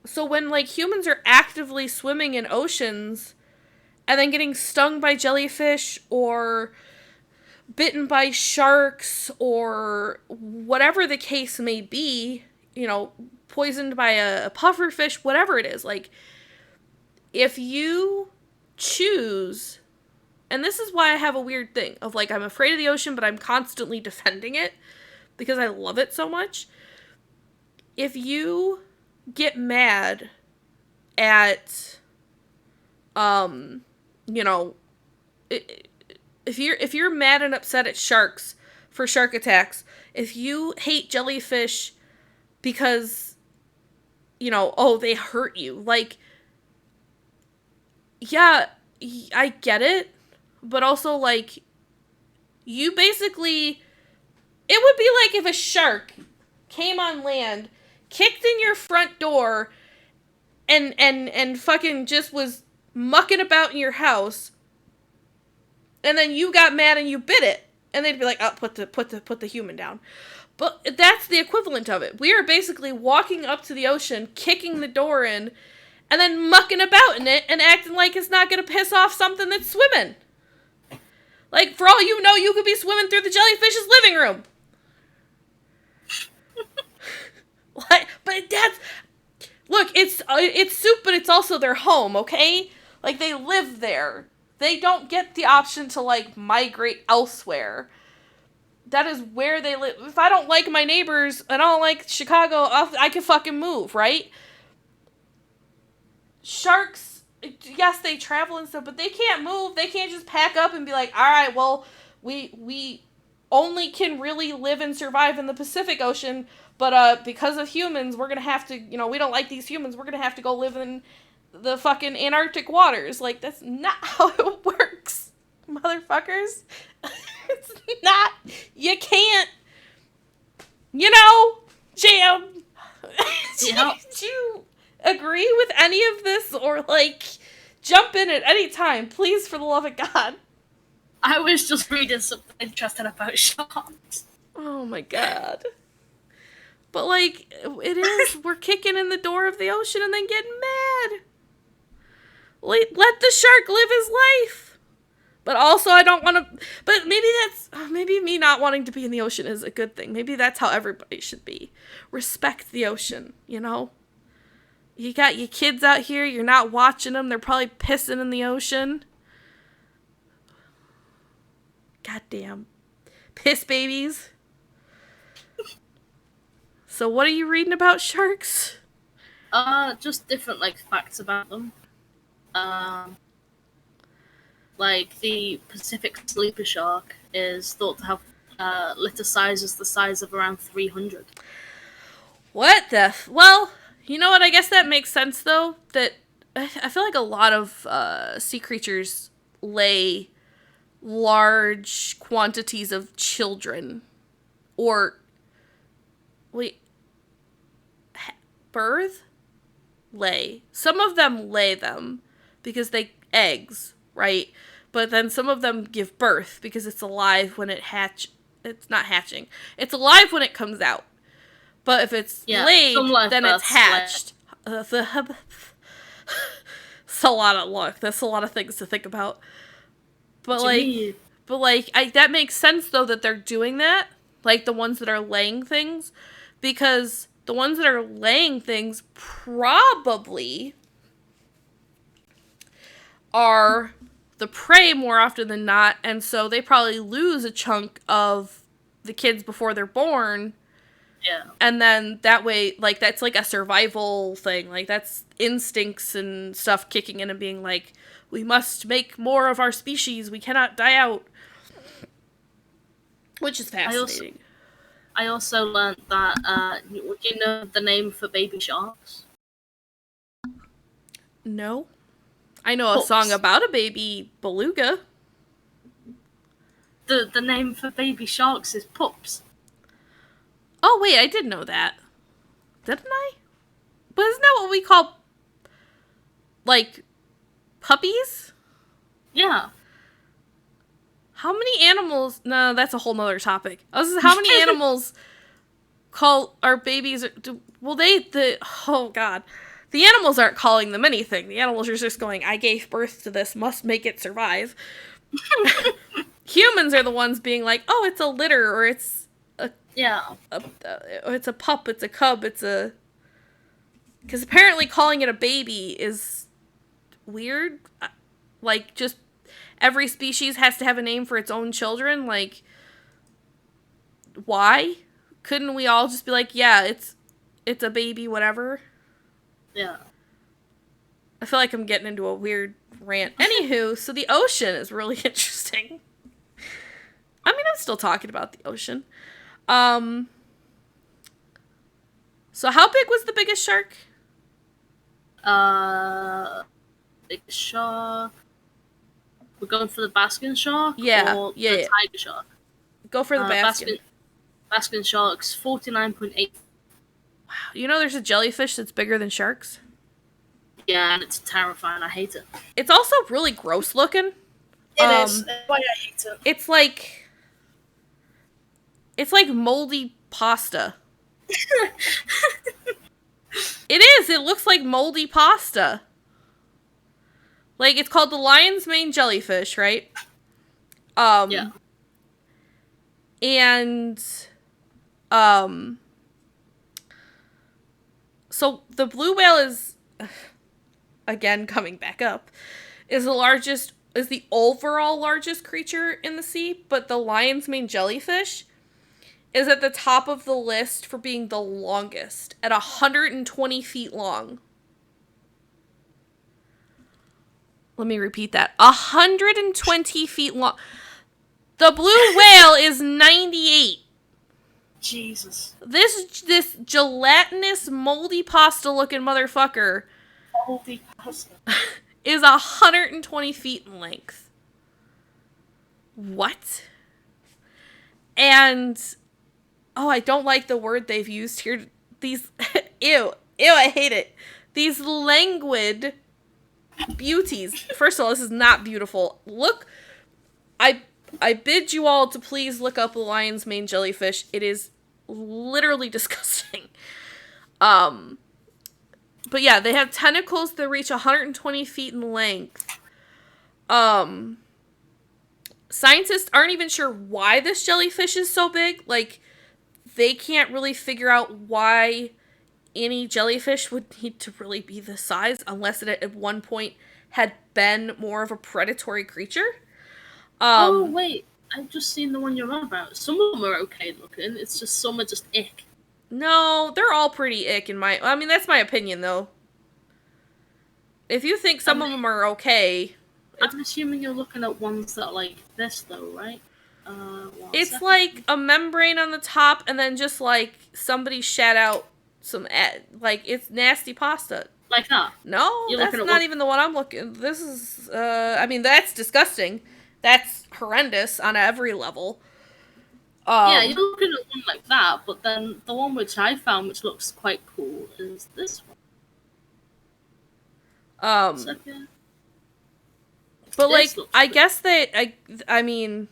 So when, like, humans are actively swimming in oceans and then getting stung by jellyfish or bitten by sharks or whatever the case may be, you know, poisoned by a puffer fish, whatever it is, like, if you choose, and this is why I have a weird thing of, like, I'm afraid of the ocean, but I'm constantly defending it because I love it so much. If you get mad at, you know, if you're mad and upset at sharks for shark attacks, if you hate jellyfish because, you know, oh, they hurt you, like, yeah, I get it, but also, like, you basically, it would be like if a shark came on land, kicked in your front door, and fucking just was mucking about in your house, and then you got mad and you bit it, and they'd be like, oh, put the human down. But that's the equivalent of it. We are basically walking up to the ocean, kicking the door in, and then mucking about in it and acting like it's not gonna piss off something that's swimming. Like, for all you know, you could be swimming through the jellyfish's living room. Like, but that's, look, it's soup, but it's also their home, okay? Like, they live there. They don't get the option to, like, migrate elsewhere. That is where they live. If I don't like my neighbors and I don't like Chicago, I can fucking move, right? Sharks, yes, they travel and stuff, but they can't move. They can't just pack up and be like, all right, well, we only can really live and survive in the Pacific Ocean, but because of humans, we're gonna have to, you know, we don't like these humans, we're gonna have to go live in the fucking Antarctic waters. Like, that's not how it works, motherfuckers. It's not. You can't. You know, Jam. Yep. Did you agree with any of this, or, like, jump in at any time, please, for the love of God? I was just reading something interesting about sharks. Oh my God. But, like, it is, we're kicking in the door of the ocean and then getting mad. Let the shark live his life. But also, I don't want to, but maybe me not wanting to be in the ocean is a good thing. Maybe that's how everybody should be. Respect the ocean, you know? You got your kids out here, you're not watching them, they're probably pissing in the ocean. Goddamn. Piss babies. So what are you reading about sharks? Just different, like, facts about them. Like, the Pacific sleeper shark is thought to have litter sizes the size of around 300. What the well, you know what, I guess that makes sense, though, that I feel like a lot of sea creatures lay large quantities of children. Or, wait, birth? Lay. Some of them lay them because they eggs, right? But then some of them give birth because it's alive when it it's not hatching. It's alive when it comes out. But if it's laid, then it's hatched. It's a lot of luck. That's a lot of things to think about. But that makes sense though that they're doing that. Like the ones that are laying things, because the ones that are laying things probably are the prey more often than not, and so they probably lose a chunk of the kids before they're born. Yeah. And then that way, like, that's like a survival thing. Like, that's instincts and stuff kicking in and being like, we must make more of our species. We cannot die out. Which is fascinating. I also learned that, would you know the name for baby sharks? No. I know a song about a baby beluga. The name for baby sharks is pups. Oh, wait, I did know that. Didn't I? But isn't that what we call, like, puppies? Yeah. How many animals... No, that's a whole nother topic. How many animals call our babies... Oh, God. The animals aren't calling them anything. The animals are just going, I gave birth to this, must make it survive. Humans are the ones being like, oh, it's a litter, or it's... it's a pup, it's a cub, because apparently calling it a baby is weird. Like, just every species has to have a name for its own children. Like, why? Couldn't we all just be like, yeah, it's a baby, whatever? Yeah. I feel like I'm getting into a weird rant. Anywho, so the ocean is really interesting. I mean, I'm still talking about the ocean. So how big was the biggest shark? Biggest shark. We're going for the basking shark? Yeah, or yeah. the tiger shark? Go for the basking. Basking shark's 49.8. Wow. You know there's a jellyfish that's bigger than sharks? Yeah, and it's terrifying. I hate it. It's also really gross looking. It is. That's why I hate it. It's like moldy pasta. It is. It looks like moldy pasta. Like, it's called the lion's mane jellyfish, right? Yeah. And, so the blue whale is, again, coming back up, is the overall largest creature in the sea, but the lion's mane jellyfish is at the top of the list for being the longest, at 120 feet long. Let me repeat that. 120 feet long. The blue whale is 98. Jesus. This gelatinous, moldy pasta-looking motherfucker Moldy pasta. is 120 feet in length. What? And... oh, I don't like the word they've used here. These... ew, I hate it. These languid beauties. First of all, this is not beautiful. Look, I bid you all to please look up the lion's mane jellyfish. It is literally disgusting. But yeah, they have tentacles that reach 120 feet in length. Scientists aren't even sure why this jellyfish is so big. Like, they can't really figure out why any jellyfish would need to really be this size unless it at one point had been more of a predatory creature. Oh, wait. I've just seen the one you're on about. Some of them are okay looking. It's just some are just ick. No, they're all pretty ick I mean, that's my opinion, though. If you think some of them are okay... I'm assuming you're looking at ones that are like this, though, right? It's like a membrane on the top, and then just like somebody shat out some like it's nasty pasta. Like that? No, that's not even the one I'm looking. This is I mean, that's disgusting. That's horrendous on every level. Yeah, you're looking at one like that, but then the one which I found, which looks quite cool, is this one. But like, I guess that I mean,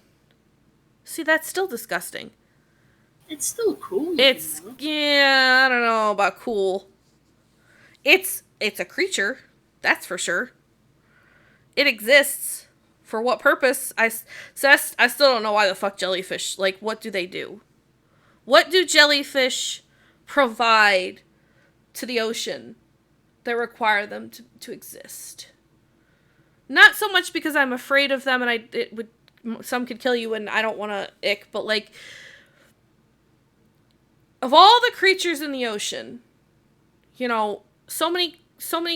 See, that's still disgusting. It's still cool. It's, you know? yeah, I don't know about cool. It's a creature, that's for sure. It exists. For what purpose? I still don't know why the fuck jellyfish, like, what do they do? What do jellyfish provide to the ocean that require them to exist? Not so much because I'm afraid of them and some could kill you and I don't want to ick, but like, of all the creatures in the ocean, you know, so many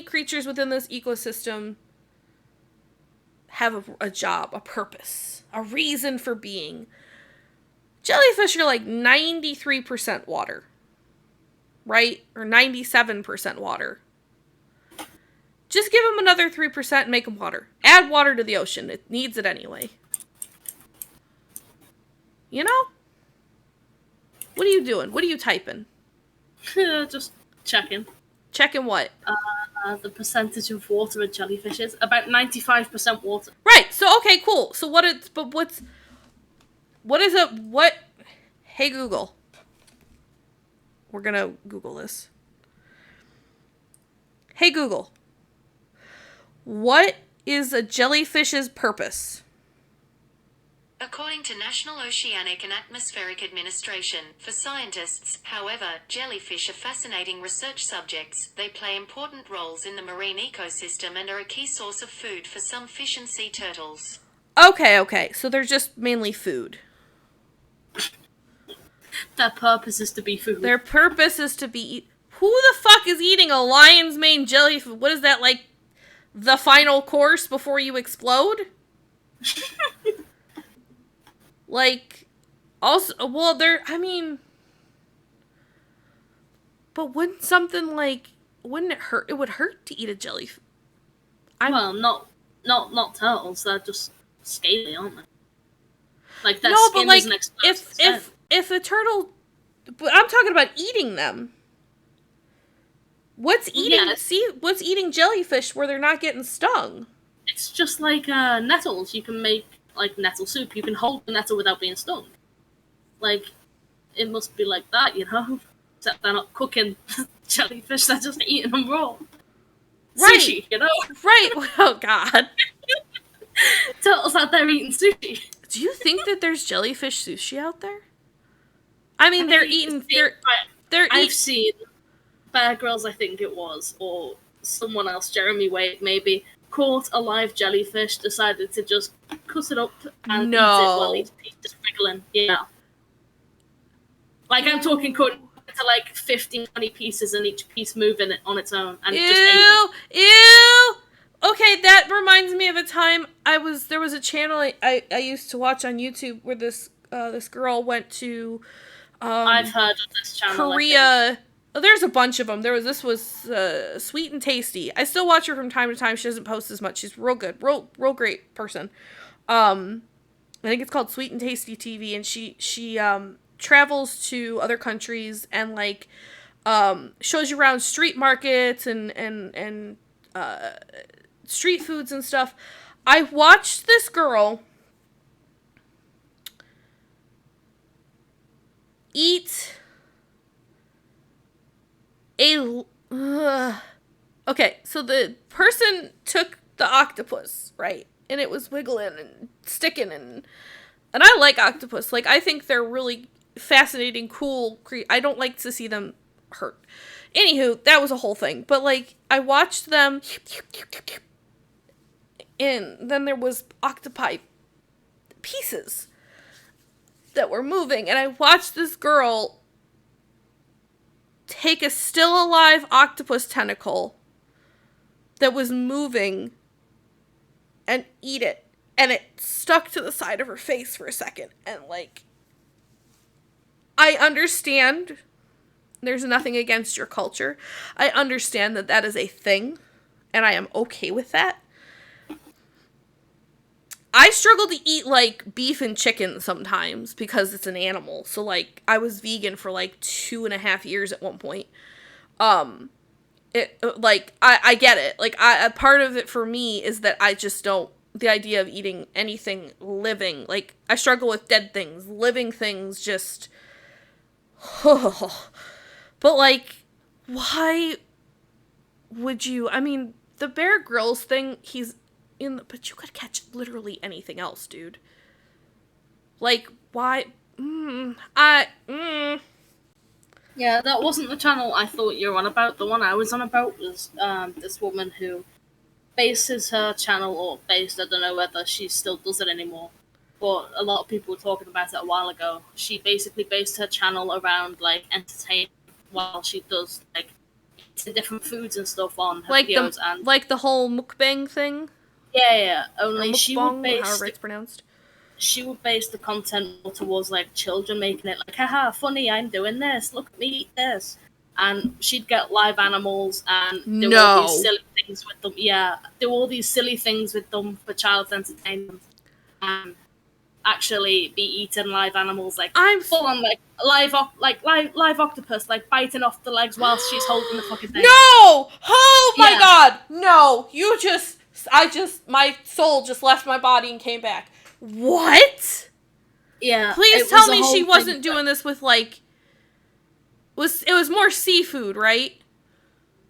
creatures within this ecosystem have a job, a purpose, a reason for being. Jellyfish are like 93% water, right? Or 97% water. Just give them another 3% and make them water. Add water to the ocean. It needs it anyway. You know? What are you doing? What are you typing? Just checking. Checking what? The percentage of water a jellyfish is. About 95% water. Right. So, okay, cool. So what is it? Hey, Google. We're gonna Google this. Hey, Google. What is a jellyfish's purpose? According to National Oceanic and Atmospheric Administration, for scientists, however, jellyfish are fascinating research subjects. They play important roles in the marine ecosystem and are a key source of food for some fish and sea turtles. Okay. So they're just mainly food. Their purpose is to be food. Their purpose is to be... Who the fuck is eating a lion's mane jellyfish? What is that, like, the final course before you explode? Like, also, well, but wouldn't something like, wouldn't it hurt? It would hurt to eat a jellyfish. Well, not turtles. They're just scaly, aren't they? Like their No, skin but like, isn't exposed. if a turtle, but I'm talking about eating them. What's eating jellyfish where they're not getting stung? It's just like nettles. You can make like nettle soup. You can hold the nettle without being stung. Like, it must be like that, you know? Except they're not cooking jellyfish, they're just eating them raw. Right. Sushi, you know? Right. Oh, God. Turtles out there eating sushi. Do you think that there's jellyfish sushi out there? I mean, they're eating... I've seen Bear Grylls, I think it was, or someone else, Jeremy Wade, maybe, caught a live jellyfish, decided to just cut it up and eat it while he's just wriggling. Yeah. Like, I'm talking cut to like 15, 20 pieces and each piece moving on its own. And just ate it. Ew! Okay, that reminds me of a time there was a channel I used to watch on YouTube where this girl went to I've heard of this channel. Korea. Oh, there's a bunch of them. This was Sweet and Tasty. I still watch her from time to time. She doesn't post as much. She's real good, real great person. I think it's called Sweet and Tasty TV, and she travels to other countries and like shows you around street markets and street foods and stuff. I watched this girl eat okay, so the person took the octopus, right? And it was wiggling and sticking and I like octopus. Like, I think they're really fascinating, cool. I don't like to see them hurt. Anywho, that was a whole thing. But, like, I watched them, and then there was octopi pieces that were moving, and I watched this girl take a still alive octopus tentacle that was moving and eat it. And it stuck to the side of her face for a second. And, like, I understand there's nothing against your culture. I understand that that is a thing. And I am okay with that. I struggle to eat, like, beef and chicken sometimes because it's an animal. So, like, I was vegan for, like, 2.5 years at one point. I get it. Like, a part of it for me is that I just don't the idea of eating anything living. Like, I struggle with dead things. Living things just... But, like, why would you... I mean, the Bear Grylls thing, he's in the... But you could catch literally anything else, dude. Like, why... Yeah, that wasn't the channel I thought you were on about. The one I was on about was this woman who bases her channel, or based, I don't know whether she still does it anymore, but a lot of people were talking about it a while ago. She basically based her channel around, like, entertainment while she does, like, eating different foods and stuff on her like videos. And like the whole mukbang thing? yeah. Or Only mukbang, however it's pronounced. she would base the content more towards, like, children making it, like, haha, funny, I'm doing this, look at me eat this. And she'd get live animals and do all these silly things with them. Yeah, do all these silly things with them for child's entertainment. And actually be eating live animals, like, I'm full on, like, live octopus, like, biting off the legs whilst she's holding the fucking thing. No! Oh my Yeah. god! No! My soul just left my body and came back. What? Yeah. Please tell me she wasn't doing this with, like... It was more seafood, right?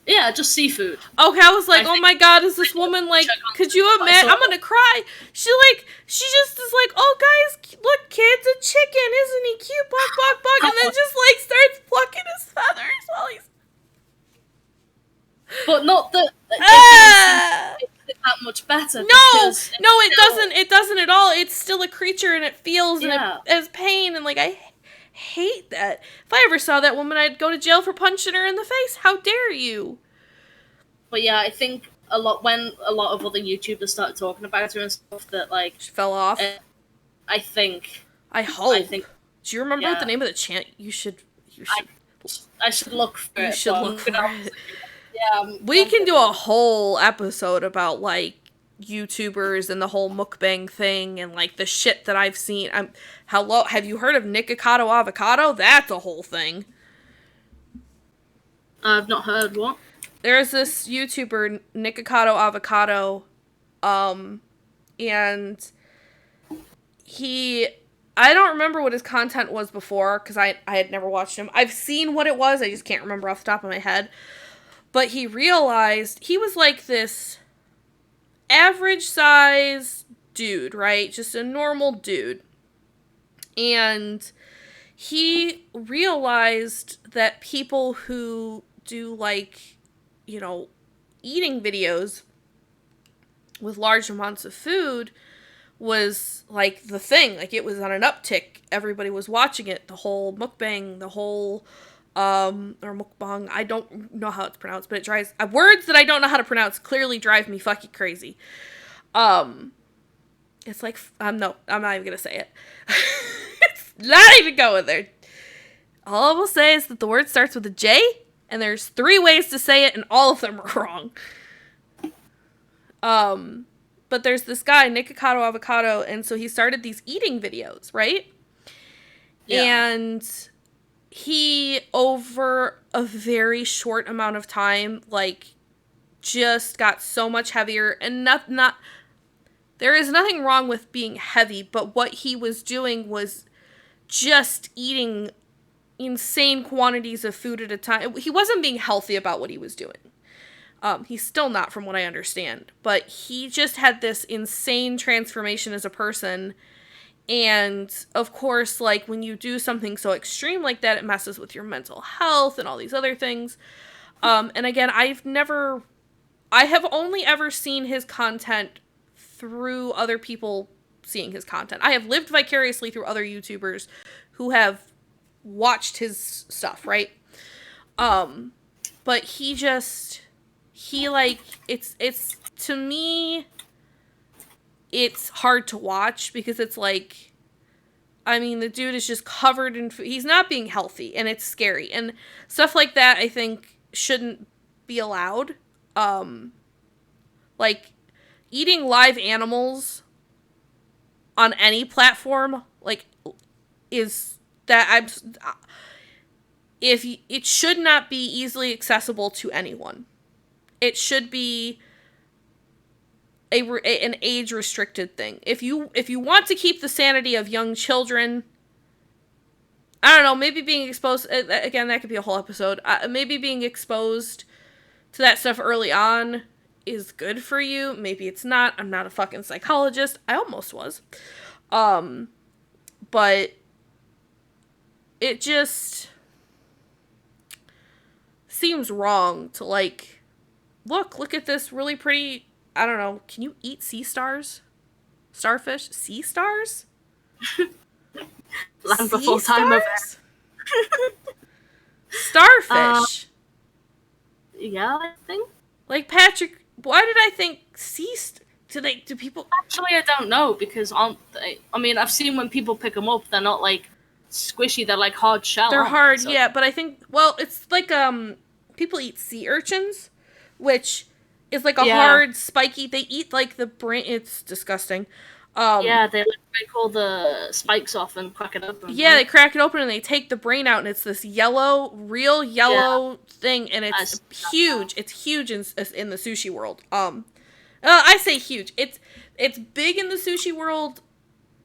Yeah, just seafood. Okay, I was like, oh my god, is this woman, like, could you imagine? I'm gonna cry. She just is like, oh guys, look, kid's a chicken, isn't he cute? Buck, buck, buck. And then just, like, starts plucking his feathers while he's... But not that... Ah! It's that much better. No, it doesn't at all. It's still a creature and it feels and Yeah. it has pain, and, like, I hate that. If I ever saw that woman, I'd go to jail for punching her in the face. How dare you? But yeah, I think when a lot of other YouTubers started talking about her and stuff, that, like, She fell off. I think Do you remember what yeah. the name of the chant? You should I should look for it. You should look for it. Yeah, We can do a whole episode about, like, YouTubers and the whole mukbang thing and, like, the shit that I've seen. Have you heard of Nikocado Avocado? That's a whole thing. I've not heard what. There's this YouTuber, Nikocado Avocado, and I don't remember what his content was before, because I had never watched him. I've seen what it was, I just can't remember off the top of my head. But he realized he was like this average size dude, right? Just a normal dude. And he realized that people who do, like, you know, eating videos with large amounts of food was, like, the thing. Like, it was on an uptick. Everybody was watching it. The whole mukbang, the whole... or mukbang, I don't know how it's pronounced, but it drives... words that I don't know how to pronounce clearly drive me fucking crazy. It's like... no, I'm not even gonna say it. It's not even going there. All I will say is that the word starts with a J, and there's 3 ways to say it, and all of them are wrong. But there's this guy, Nikocado Avocado, and so he started these eating videos, right? Yeah. And... he, over a very short amount of time, like, just got so much heavier, and there is nothing wrong with being heavy, but what he was doing was just eating insane quantities of food at a time. He wasn't being healthy about what he was doing. He's still not, from what I understand, but he just had this insane transformation as a person. And, of course, like, when you do something so extreme like that, it messes with your mental health and all these other things. And again, I have only ever seen his content through other people seeing his content. I have lived vicariously through other YouTubers who have watched his stuff, right? But it's, to me... it's hard to watch because it's like, I mean, the dude is just covered in food. He's not being healthy, and it's scary. And stuff like that, I think, shouldn't be allowed. Like, eating live animals on any platform, like, it should not be easily accessible to anyone. It should be an age restricted thing. If you want to keep the sanity of young children, I don't know, maybe being exposed, again, that could be a whole episode, maybe being exposed to that stuff early on is good for you. Maybe it's not. I'm not a fucking psychologist. I almost was. But it just seems wrong to, like, look at this really pretty, I don't know, can you eat sea stars? Starfish? Sea stars? Land before time of Starfish. Yeah, I think. Like, Patrick, why did I think do people... Actually, I don't know, because aren't they... I mean, I've seen when people pick them up, they're not, like, squishy, they're, like, hard shell. They're hard, so. yeah, but I think, well, it's like, people eat sea urchins, which is like a hard, spiky, they eat, like, the brain, it's disgusting. Yeah, they break all the spikes off and crack it open. Yeah, right? They crack it open and they take the brain out, and it's this real yellow thing, and it's huge. It's huge in the sushi world. I say huge. It's big in the sushi world,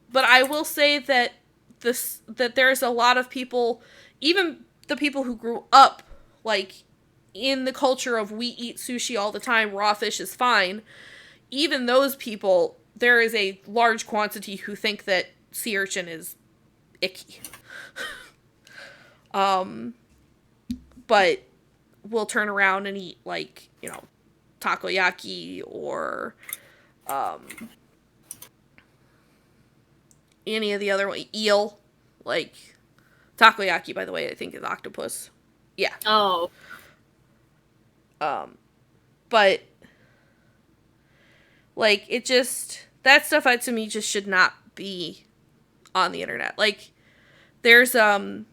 but I will say that there's a lot of people, even the people who grew up, like, in the culture of we eat sushi all the time, raw fish is fine, even those people, there is a large quantity who think that sea urchin is icky. But we'll turn around and eat, like, you know, takoyaki or any of the other one, eel. Like, takoyaki, by the way, I think is octopus. Yeah. Oh. But, like, it just, that stuff to me just should not be on the internet. Like, there's the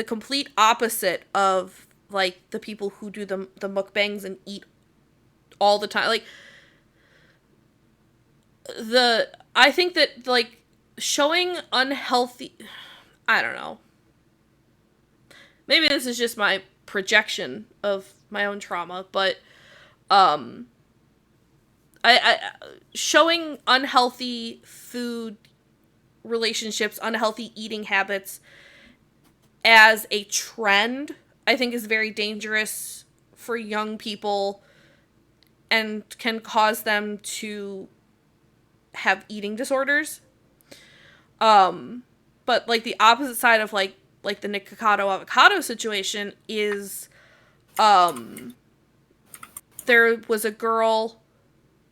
complete opposite of, like, the people who do the mukbangs and eat all the time. Like, I think that, like, showing unhealthy, I don't know. Maybe this is just my projection of my own trauma, but I showing unhealthy food relationships, unhealthy eating habits as a trend, I think is very dangerous for young people and can cause them to have eating disorders. But, like, the opposite side of, like the Nikocado avocado situation is, there was a girl,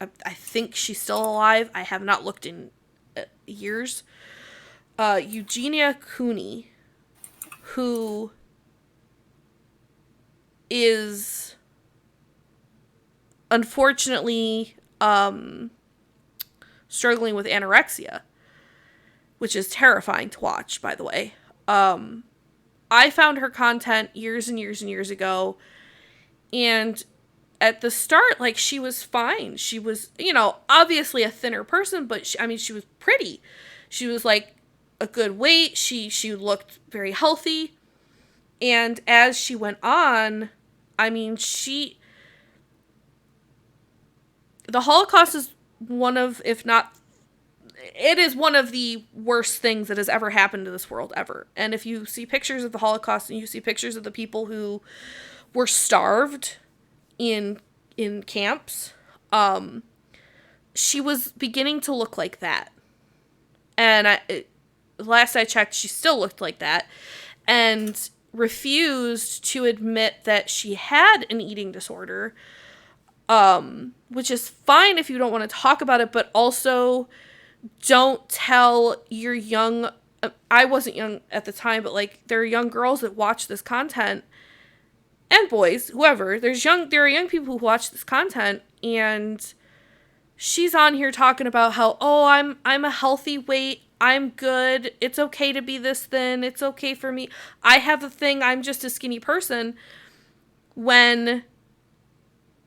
I think she's still alive, I have not looked in years, Eugenia Cooney, who is unfortunately struggling with anorexia, which is terrifying to watch, by the way. I found her content years and years and years ago, and at the start, like, she was fine. She was, you know, obviously a thinner person, but she was pretty. She was, like, a good weight. She looked very healthy. And as she went on, I mean, the Holocaust is one of, if not, it is one of the worst things that has ever happened to this world ever. And if you see pictures of the Holocaust and you see pictures of the people who were starved in camps, she was beginning to look like that. And last I checked, she still looked like that, and refused to admit that she had an eating disorder, which is fine if you don't want to talk about it, but also don't tell your young, I wasn't young at the time, but, like, there are young girls that watch this content, and boys, whoever, there are young people who watch this content, and she's on here talking about how, oh, I'm a healthy weight, I'm good, it's okay to be this thin, it's okay for me, I have a thing, I'm just a skinny person, when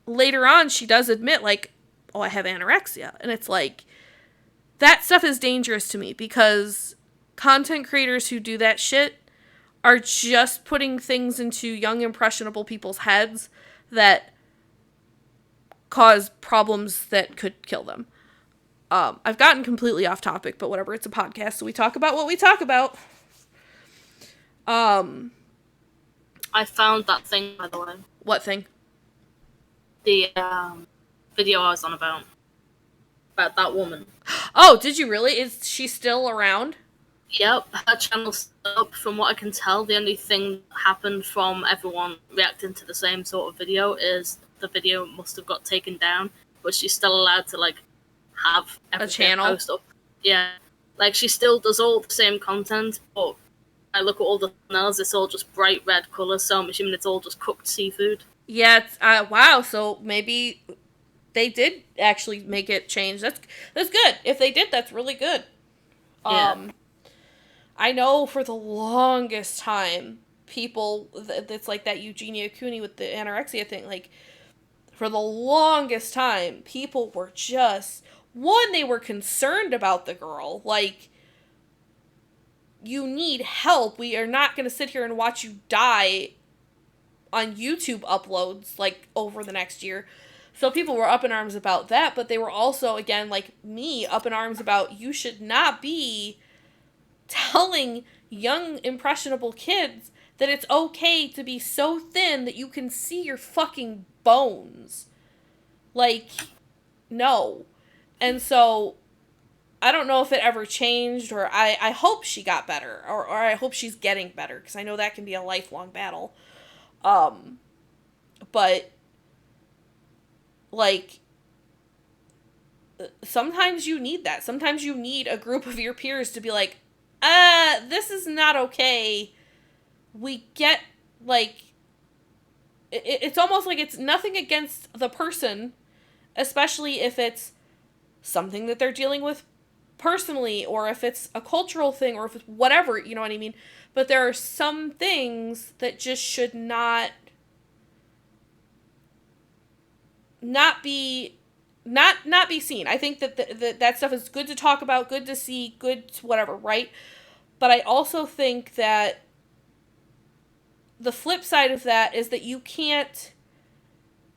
later on she does admit, like, oh, I have anorexia, and it's like, that stuff is dangerous to me, because content creators who do that shit are just putting things into young, impressionable people's heads that cause problems that could kill them. I've gotten completely off topic, but whatever, it's a podcast, so we talk about what we talk about. I found that thing, by the way. What thing? The video I was on about that woman. Oh, did you really? Is she still around? Yep, her channel's up. From what I can tell, the only thing that happened from everyone reacting to the same sort of video is the video must have got taken down, but she's still allowed to, like, have a channel post up. Yeah, like, she still does all the same content, but I look at all the thumbnails, it's all just bright red colours, so I'm assuming it's all just cooked seafood. Yeah, it's, wow, so maybe they did actually make it change. That's good. If they did, that's really good. Yeah. I know for the longest time, people, it's like that Eugenia Cooney with the anorexia thing, like, for the longest time, people were just, one, they were concerned about the girl, like, you need help, we are not going to sit here and watch you die on YouTube uploads, like, over the next year. So people were up in arms about that, but they were also, again, like me, up in arms about you should not be telling young, impressionable kids that it's okay to be so thin that you can see your fucking bones. Like, no. And so, I don't know if it ever changed, or I hope she got better, or I hope she's getting better, because I know that can be a lifelong battle. But, like, sometimes you need that. Sometimes you need a group of your peers to be like, this is not okay. We get, like, it's almost like it's nothing against the person, especially if it's something that they're dealing with personally, or if it's a cultural thing, or if it's whatever, you know what I mean? But there are some things that just should not be seen. I think that that stuff is good to talk about, good to see, good to whatever, right? But I also think that the flip side of that is that you can't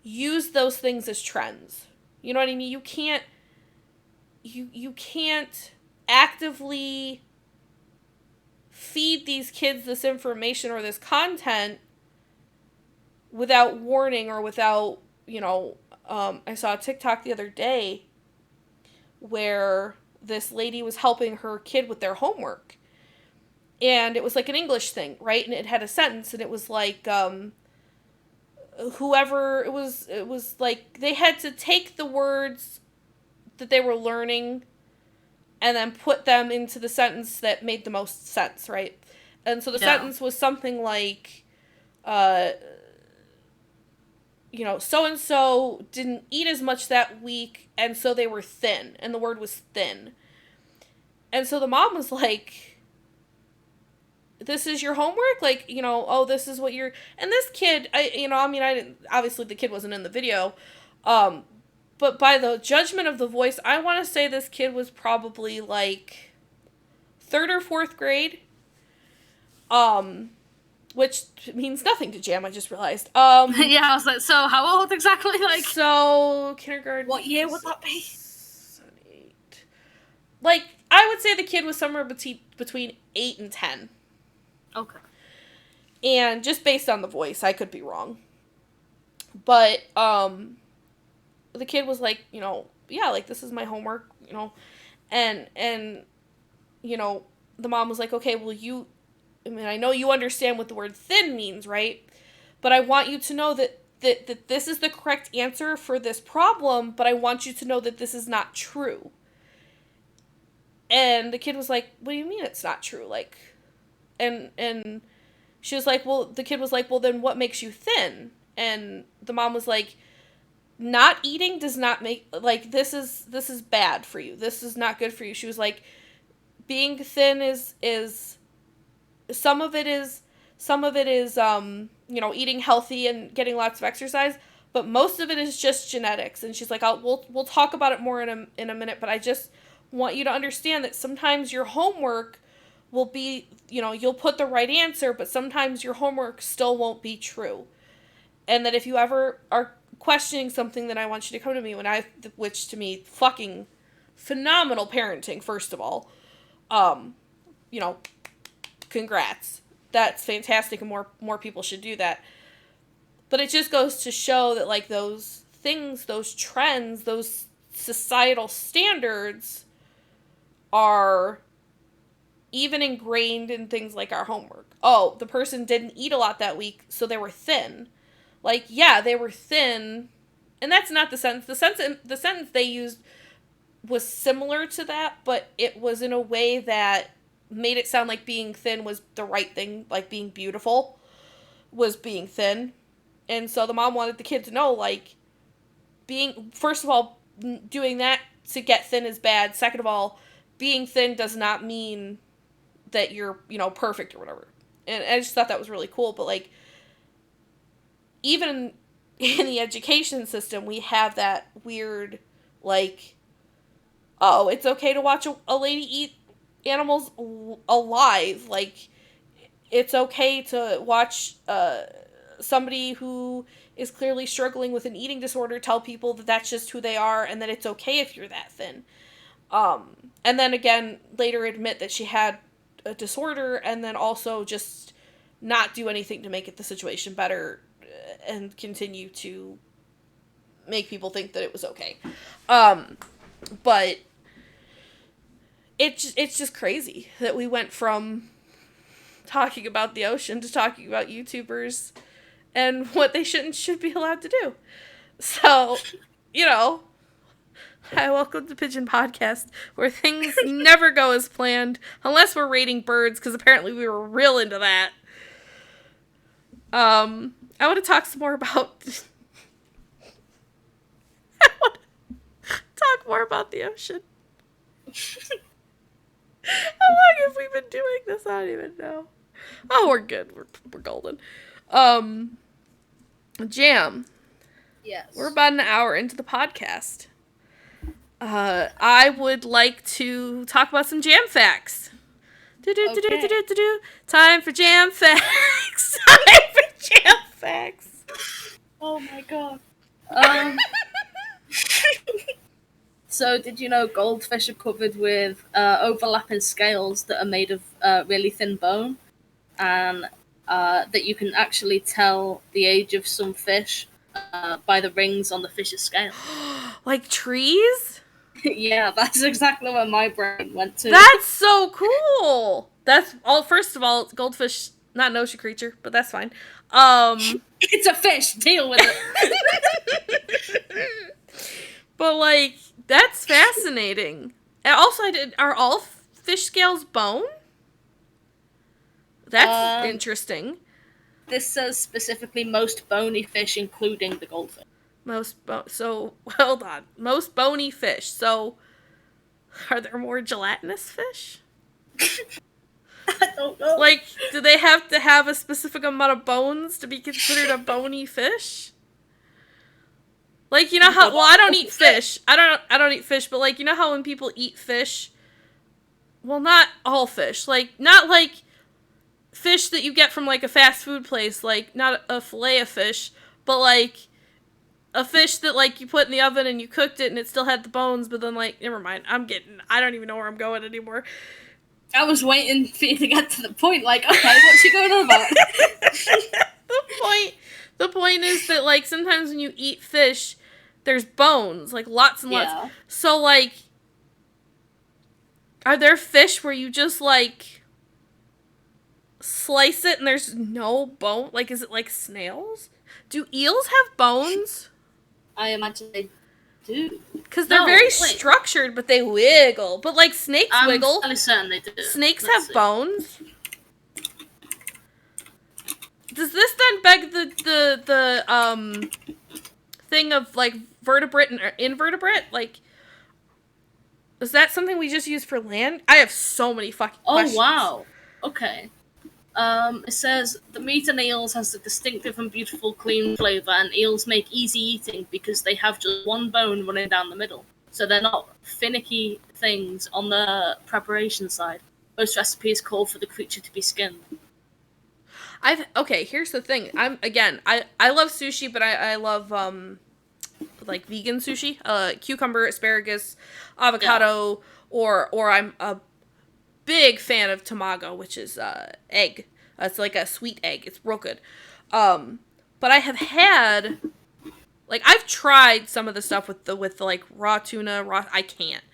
use those things as trends. You know what I mean? You can't actively feed these kids this information or this content without warning, or without, you know, I saw a TikTok the other day where this lady was helping her kid with their homework. And it was like an English thing, right? And it had a sentence, and it was like, whoever, it was like, they had to take the words that they were learning and then put them into the sentence that made the most sense, right? And so the sentence was something like, you know, so-and-so didn't eat as much that week, and so they were thin, and the word was thin. And so the mom was like, this is your homework? Like, you know, oh, this is what you're... And this kid, I didn't... Obviously, the kid wasn't in the video. But by the judgment of the voice, I want to say this kid was probably, like, 3rd or 4th grade. Which means nothing to Jam, I just realized. Yeah, I was like, so how old exactly? Like, so, kindergarten... what year would that be? 7, 8... Like, I would say the kid was somewhere between 8 and 10. Okay. And just based on the voice, I could be wrong. But, the kid was like, you know, yeah, like, this is my homework, you know, and, you know, the mom was like, okay, well, I know you understand what the word thin means, right? But I want you to know that this is the correct answer for this problem, but I want you to know that this is not true. And the kid was like, what do you mean it's not true? Like, and she was like, well, the kid was like, well, then what makes you thin? And the mom was like, not eating does not make, like, this is bad for you. This is not good for you. She was like, being thin is some of it is, you know, eating healthy and getting lots of exercise, but most of it is just genetics. And she's like, we'll talk about it more in a minute, but I just want you to understand that sometimes your homework will be, you know, you'll put the right answer, but sometimes your homework still won't be true. And that if you ever are questioning something, then I want you to come to me which to me, fucking phenomenal parenting, first of all. You know, congrats. That's fantastic, and more people should do that. But it just goes to show that, like, those things, those trends, those societal standards are even ingrained in things like our homework. Oh, the person didn't eat a lot that week, so they were thin. Like, yeah, they were thin, and that's not the sentence. The sentence they used was similar to that, but it was in a way that made it sound like being thin was the right thing, like being beautiful was being thin. And so the mom wanted the kid to know, like, first of all, doing that to get thin is bad. Second of all, being thin does not mean that you're, you know, perfect or whatever. And I just thought that was really cool. But, like, even in the education system, we have that weird, like, oh, it's okay to watch a lady eat animals alive. Like, it's okay to watch somebody who is clearly struggling with an eating disorder tell people that that's just who they are and that it's okay if you're that thin. And then again, later admit that she had a disorder and then also just not do anything to make the situation better and continue to make people think that it was okay. But it's just crazy that we went from talking about the ocean to talking about YouTubers and what they should be allowed to do. So, you know, hi, welcome to Pigeon Podcast, where things never go as planned, unless we're rating birds, because apparently we were real into that. I want to talk some more about... I want to talk more about the ocean. How long have we been doing this? I don't even know. Oh, we're good. We're golden. Jam. Yes. We're about an hour into the podcast. I would like to talk about some jam facts. Okay. Time for jam facts. Time for jam facts. Oh my god. So, did you know goldfish are covered with overlapping scales that are made of really thin bone? And that you can actually tell the age of some fish by the rings on the fish's scale. Like trees? Yeah, that's exactly where my brain went to. That's so cool. That's all. First of all, goldfish, not an ocean creature, but that's fine. It's a fish. Deal with it. But, like, that's fascinating. And also, are all fish scales bone? That's interesting. This says specifically most bony fish, including the goldfish. So, hold on. Most bony fish. So, are there more gelatinous fish? I don't know. Like, do they have to have a specific amount of bones to be considered a bony fish? Like, you know how, well, I don't eat fish. I don't eat fish, but, like, you know how when people eat fish, well, not all fish. Like, not like fish that you get from, like, a fast food place, like, not a fillet of fish, but, like, a fish that, like, you put in the oven and you cooked it and it still had the bones, but then, like, never mind. I don't even know where I'm going anymore. I was waiting for you to get to the point, like, okay, what's you going on about? The point is that, like, sometimes when you eat fish, there's bones, like, lots and lots. Yeah. So, like, are there fish where you just, like, slice it and there's no bone? Like, is it like snails? Do eels have bones? I imagine they do. Because they're very structured, but they wiggle. But, like, snakes wiggle. I'm fairly certain they do. Snakes have bones. Does this then beg the thing of, like, vertebrate and invertebrate? Like, is that something we just use for land? I have so many fucking questions. Oh, wow. Okay. It says, the meat in eels has a distinctive and beautiful clean flavour, and eels make easy eating because they have just one bone running down the middle. So they're not finicky things on the preparation side. Most recipes call for the creature to be skinned. Okay, here's the thing. I love sushi, but I love like vegan sushi, cucumber, asparagus, avocado, or I'm a big fan of tamago, which is egg. It's like a sweet egg. It's real good. But I have had, like, I've tried some of the stuff with the like raw tuna. I can't.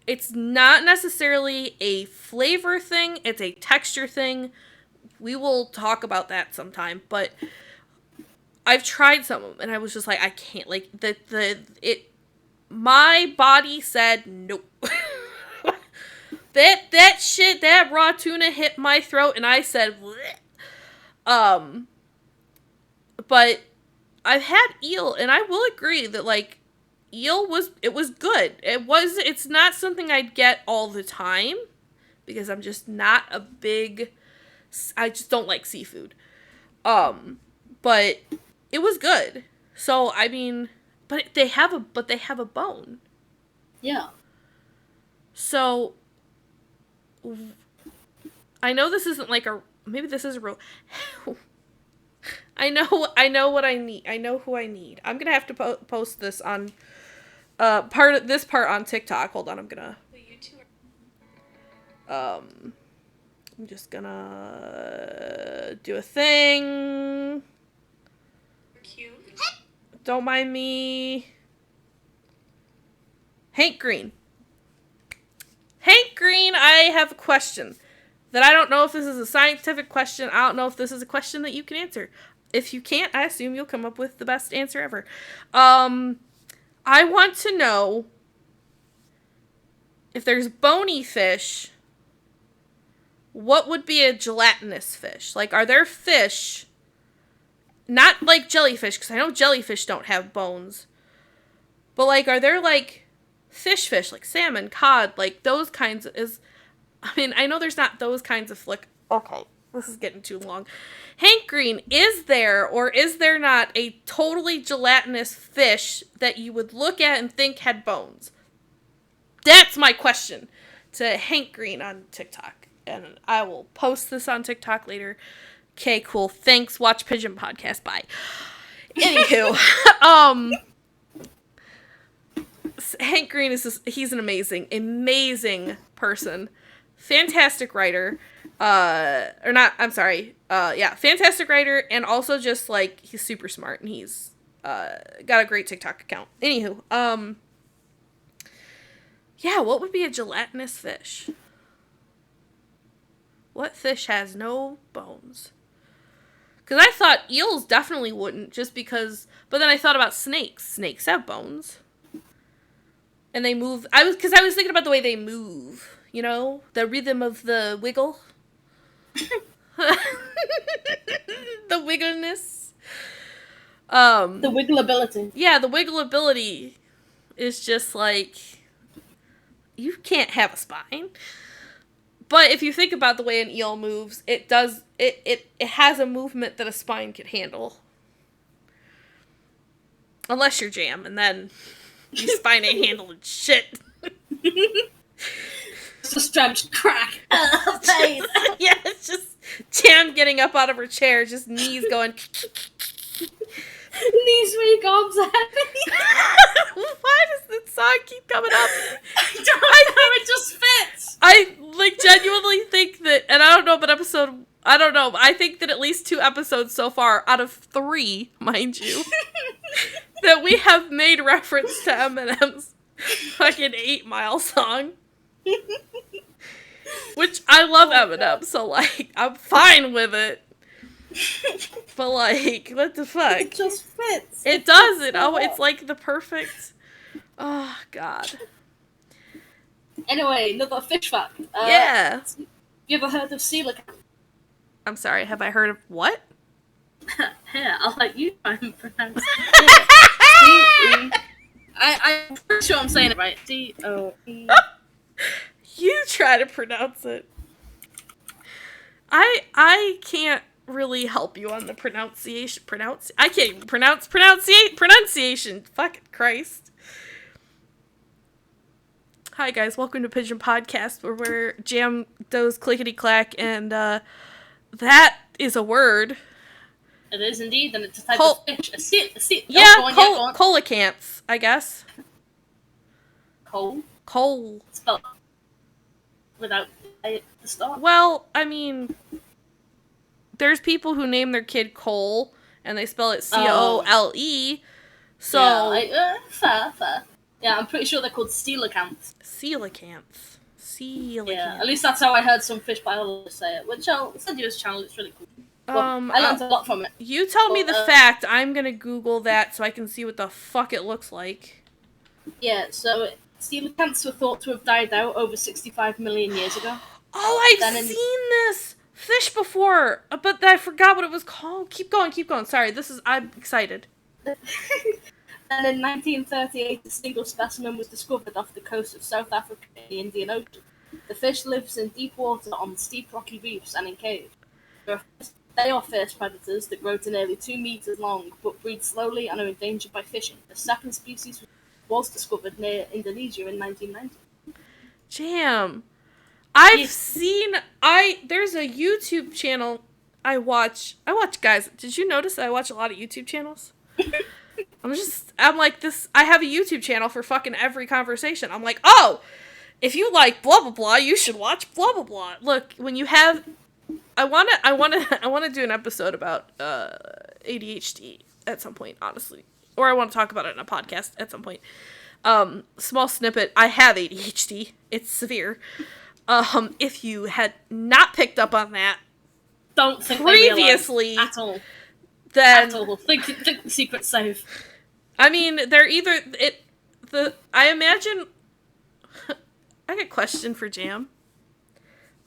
It's not necessarily a flavor thing. It's a texture thing. We will talk about that sometime. But I've tried some of them, and I was just like, I can't. Like, my body said nope. that shit, that raw tuna hit my throat, and I said, bleh. But I've had eel, and I will agree that, like, eel was good. It's not something I'd get all the time, because I'm just not I just don't like seafood. But it was good. So, I mean, but they have a bone. Yeah. So, I know this isn't like maybe this is a real, I know what I need. I know who I need. I'm gonna have to post this on, part on TikTok. Hold on, I'm just gonna do a thing. Cute. Don't mind me. Hank Green, I have a question that I don't know if this is a scientific question. I don't know if this is a question that you can answer. If you can't, I assume you'll come up with the best answer ever. I want to know if there's bony fish, what would be a gelatinous fish? Like, are there fish, not like jellyfish, because I know jellyfish don't have bones, but, like, are there, like, fish, like salmon, cod, like, those kinds I know there's not those kinds of okay, this is getting too long. Hank Green, is there or is there not a totally gelatinous fish that you would look at and think had bones? That's my question to Hank Green on TikTok. And I will post this on TikTok later. Okay, cool. Thanks. Watch Pigeon Podcast. Bye. Anywho, Hank Green he's an amazing person. Fantastic writer. Fantastic writer, and also just, like, he's super smart, and he's got a great TikTok account. Anywho, what would be a gelatinous fish? What fish has no bones? Because I thought eels definitely wouldn't, just because, but then I thought about snakes. Snakes have bones. And they move, I was thinking about the way they move, you know? The rhythm of the wiggle. The wiggleness. The wiggleability. Yeah, the wiggleability is just like, you can't have a spine. But if you think about the way an eel moves, it has a movement that a spine could handle. Unless you're Jam, and then your spine ain't handling shit. It's a stretched crack. Yeah, it's just Jam getting up out of her chair, just knees going. Knees weak, arms heavy. Why does this song keep coming up? I don't know, it just fits. I, like, genuinely think that, and I don't know, but I think that at least 2 episodes so far, out of 3, mind you, that we have made reference to Eminem's fucking 8 Mile song. Which, I love Eminem, so, like, I'm fine with it. But, like, what the fuck? It just fits. It does. It's like the perfect. Oh, God. Anyway, another fish fact. Yeah. You ever heard of coelacanth? I'm sorry, have I heard of what? Here, I'll let you try and pronounce it. I'm pretty sure I'm saying it right. D-O-E. You try to pronounce it. I can't really help you on the pronunciation. I can't even pronounce pronunciation. Fucking Christ. Hi guys, welcome to Pigeon Podcast, where Jam does clickety clack, and that is a word. It is indeed, and it's a type of fish. A seal. Yeah, Go on. coelacanths, I guess. Coal? Coal. Spelled without the start. Well, I mean, there's people who name their kid Cole, and they spell it Cole. So... Yeah, fair. Yeah, I'm pretty sure they're called coelacanths. Coelacanths. Yeah, at least that's how I heard some fish biologists say it, which I'll send you his channel, it's really cool. Well, I learned a lot from it. You tell me the fact, I'm gonna Google that so I can see what the fuck it looks like. Yeah, so coelacanths were thought to have died out over 65 million years ago. Oh, I've seen this fish before, but I forgot what it was called. Keep going. Sorry, I'm excited. And in 1938, a single specimen was discovered off the coast of South Africa in the Indian Ocean. The fish lives in deep water on steep rocky reefs and in caves. They are fierce predators that grow to nearly 2 meters long, but breed slowly and are endangered by fishing. The second species was discovered near Indonesia in 1990. Damn. There's a YouTube channel I watch, guys, did you notice that I watch a lot of YouTube channels? I'm like this, I have a YouTube channel for fucking every conversation. I'm like, oh, if you like blah blah blah, you should watch blah blah blah. Look, when you have, I wanna do an episode about ADHD at some point, honestly, or I want to talk about it in a podcast at some point. Small snippet: I have ADHD. It's severe. If you had not picked up on that, don't think previously at all. Then at all. Think the secret's safe. I mean, they're either I imagine. I got a question for Jam.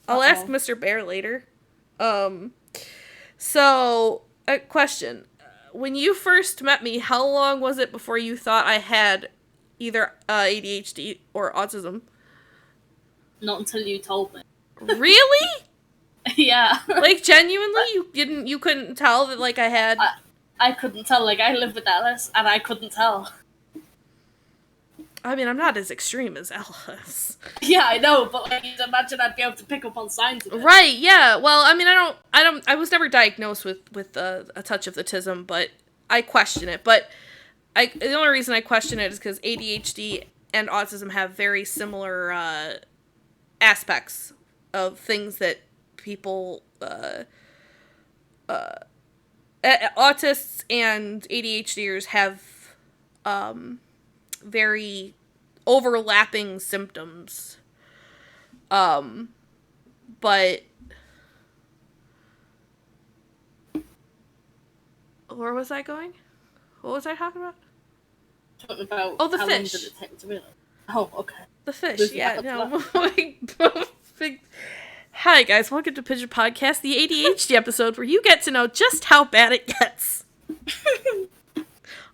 I'll ask Mr. Bear later. So a question: when you first met me, how long was it before you thought I had either ADHD or autism? Not until you told me. Really? Yeah. Like, genuinely, you couldn't tell that, like, I had... I couldn't tell. Like, I live with Ellis, and I couldn't tell. I mean, I'm not as extreme as Ellis. Yeah, I know, but, like, you'd imagine I'd be able to pick up on signs of it. Right, yeah. Well, I mean, I was never diagnosed with a touch of autism, but I question it. But the only reason I question it is because ADHD and autism have very similar aspects of things that people autists and ADHDers have very overlapping symptoms, but where was I going? What was I talking about? Talking about the how fish. Long did it take to realize? Oh, okay. The fish, yeah, no. Hi guys, welcome to Pigeon Podcast, the ADHD episode where you get to know just how bad it gets.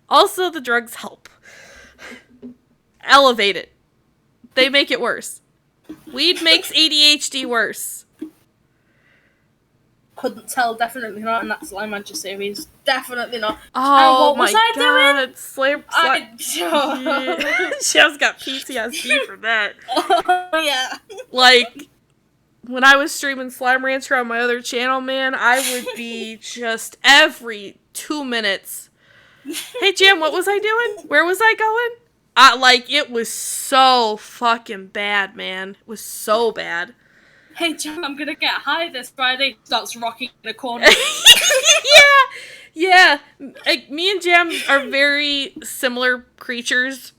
Also, the drugs help. Elevate it. They make it worse. Weed makes ADHD worse. Couldn't tell, definitely not in that Slime Mantis series. Definitely not. Oh, what was my I God. Shev's got PTSD from that. Oh, yeah. Like, when I was streaming Slime Rancher on my other channel, man, I would be just every 2 minutes. Hey, Jam, what was I doing? Where was I going? It was so fucking bad, man. It was so bad. Hey, Jam, I'm gonna get high this Friday. Starts rocking in a corner. Yeah. Like, me and Jam are very similar creatures.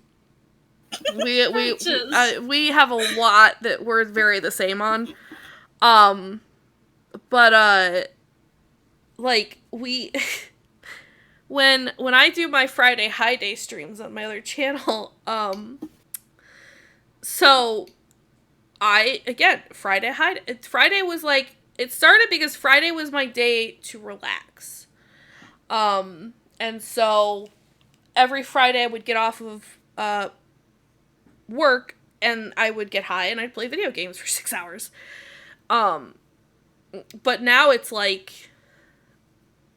We have a lot that we're very the same on. But like, we... When I do my Friday high day streams on my other channel, so Friday was like, it started because Friday was my day to relax. And so every Friday I would get off of work and I would get high and I'd play video games for 6 hours. But now it's like,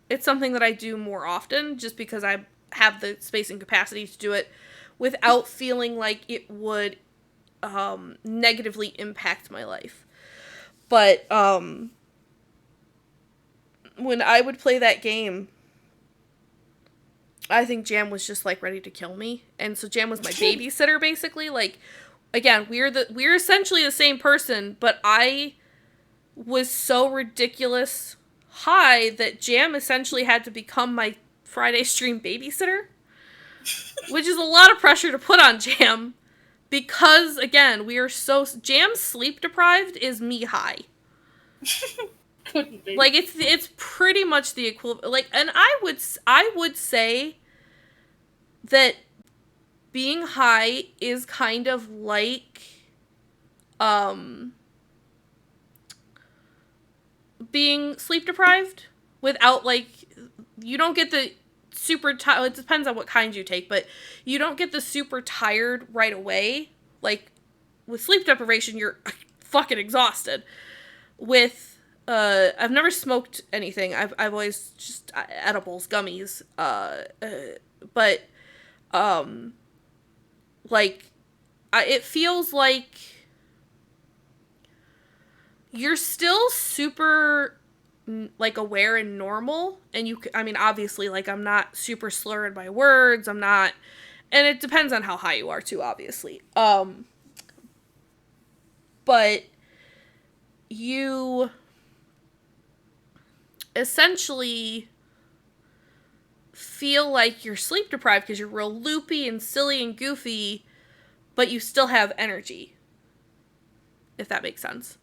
it's something that I do more often just because I have the space and capacity to do it without feeling like it would negatively impact my life. But when I would play that game, I think Jam was just, like, ready to kill me. And so Jam was my babysitter, basically. Like, again, we're essentially the same person, but I was so ridiculous high that Jam essentially had to become my Friday stream babysitter. Which is a lot of pressure to put on Jam. Because, again, we are so... Jam's sleep deprived is me high. Couldn't be. Like, it's pretty much the equivalent. Like, and I would say that being high is kind of like, being sleep deprived without, like, you don't get the super tired. It depends on what kind you take, but you don't get the super tired right away. Like, with sleep deprivation, you're fucking exhausted. With I've never smoked anything. I've always just edibles, gummies. But like, it feels like you're still super, like, aware and normal, and I mean, obviously, like, I'm not super slurred my words. I'm not, and it depends on how high you are too, obviously. But you essentially feel like you're sleep deprived because you're real loopy and silly and goofy, but you still have energy. If that makes sense.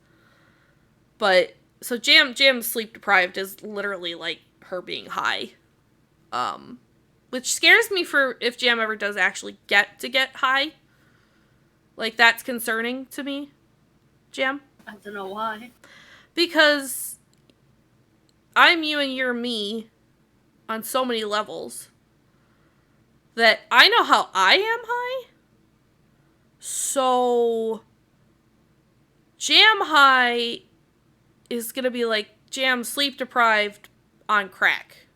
But, so Jam's sleep deprived is literally like her being high. Which scares me for if Jam ever does actually get high. Like, that's concerning to me, Jam. I don't know why. Because I'm you and you're me on so many levels that I know how I am high. So Jam high is going to be like Jam sleep deprived on crack.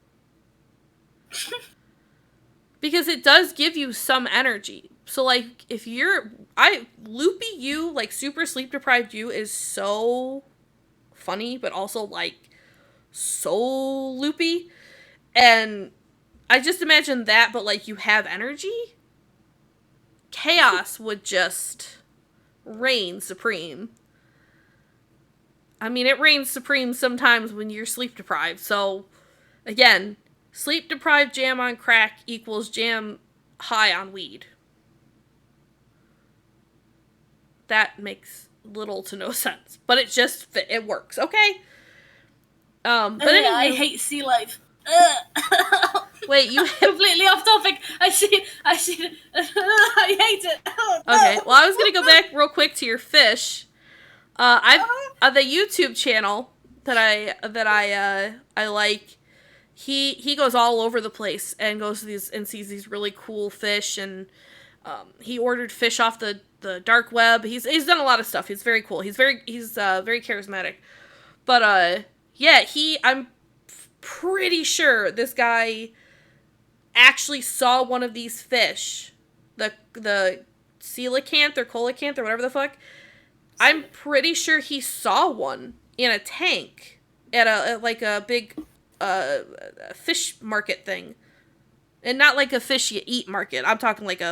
Because it does give you some energy. So, like, if loopy you, like, super sleep deprived you is so funny, but also, like, so loopy. And I just imagine that, but, like, you have energy. Chaos would just reign supreme. I mean, it reigns supreme sometimes when you're sleep deprived. So, again, sleep deprived Jam on crack equals Jam high on weed. That makes little to no sense. But it works, okay? But anyway, I hate sea life. Wait, you completely off topic. I hate it. Okay, well, I was gonna go back real quick to your fish. I've the YouTube channel that I like. He goes all over the place and goes to these and sees these really cool fish, and he ordered fish off the dark web. He's done a lot of stuff. He's very cool. He's very charismatic. But yeah, I'm pretty sure this guy actually saw one of these fish, the coelacanth or coelacanth or whatever the fuck. I'm pretty sure he saw one in a tank at a big fish market thing, and not like a fish you eat market. I'm talking like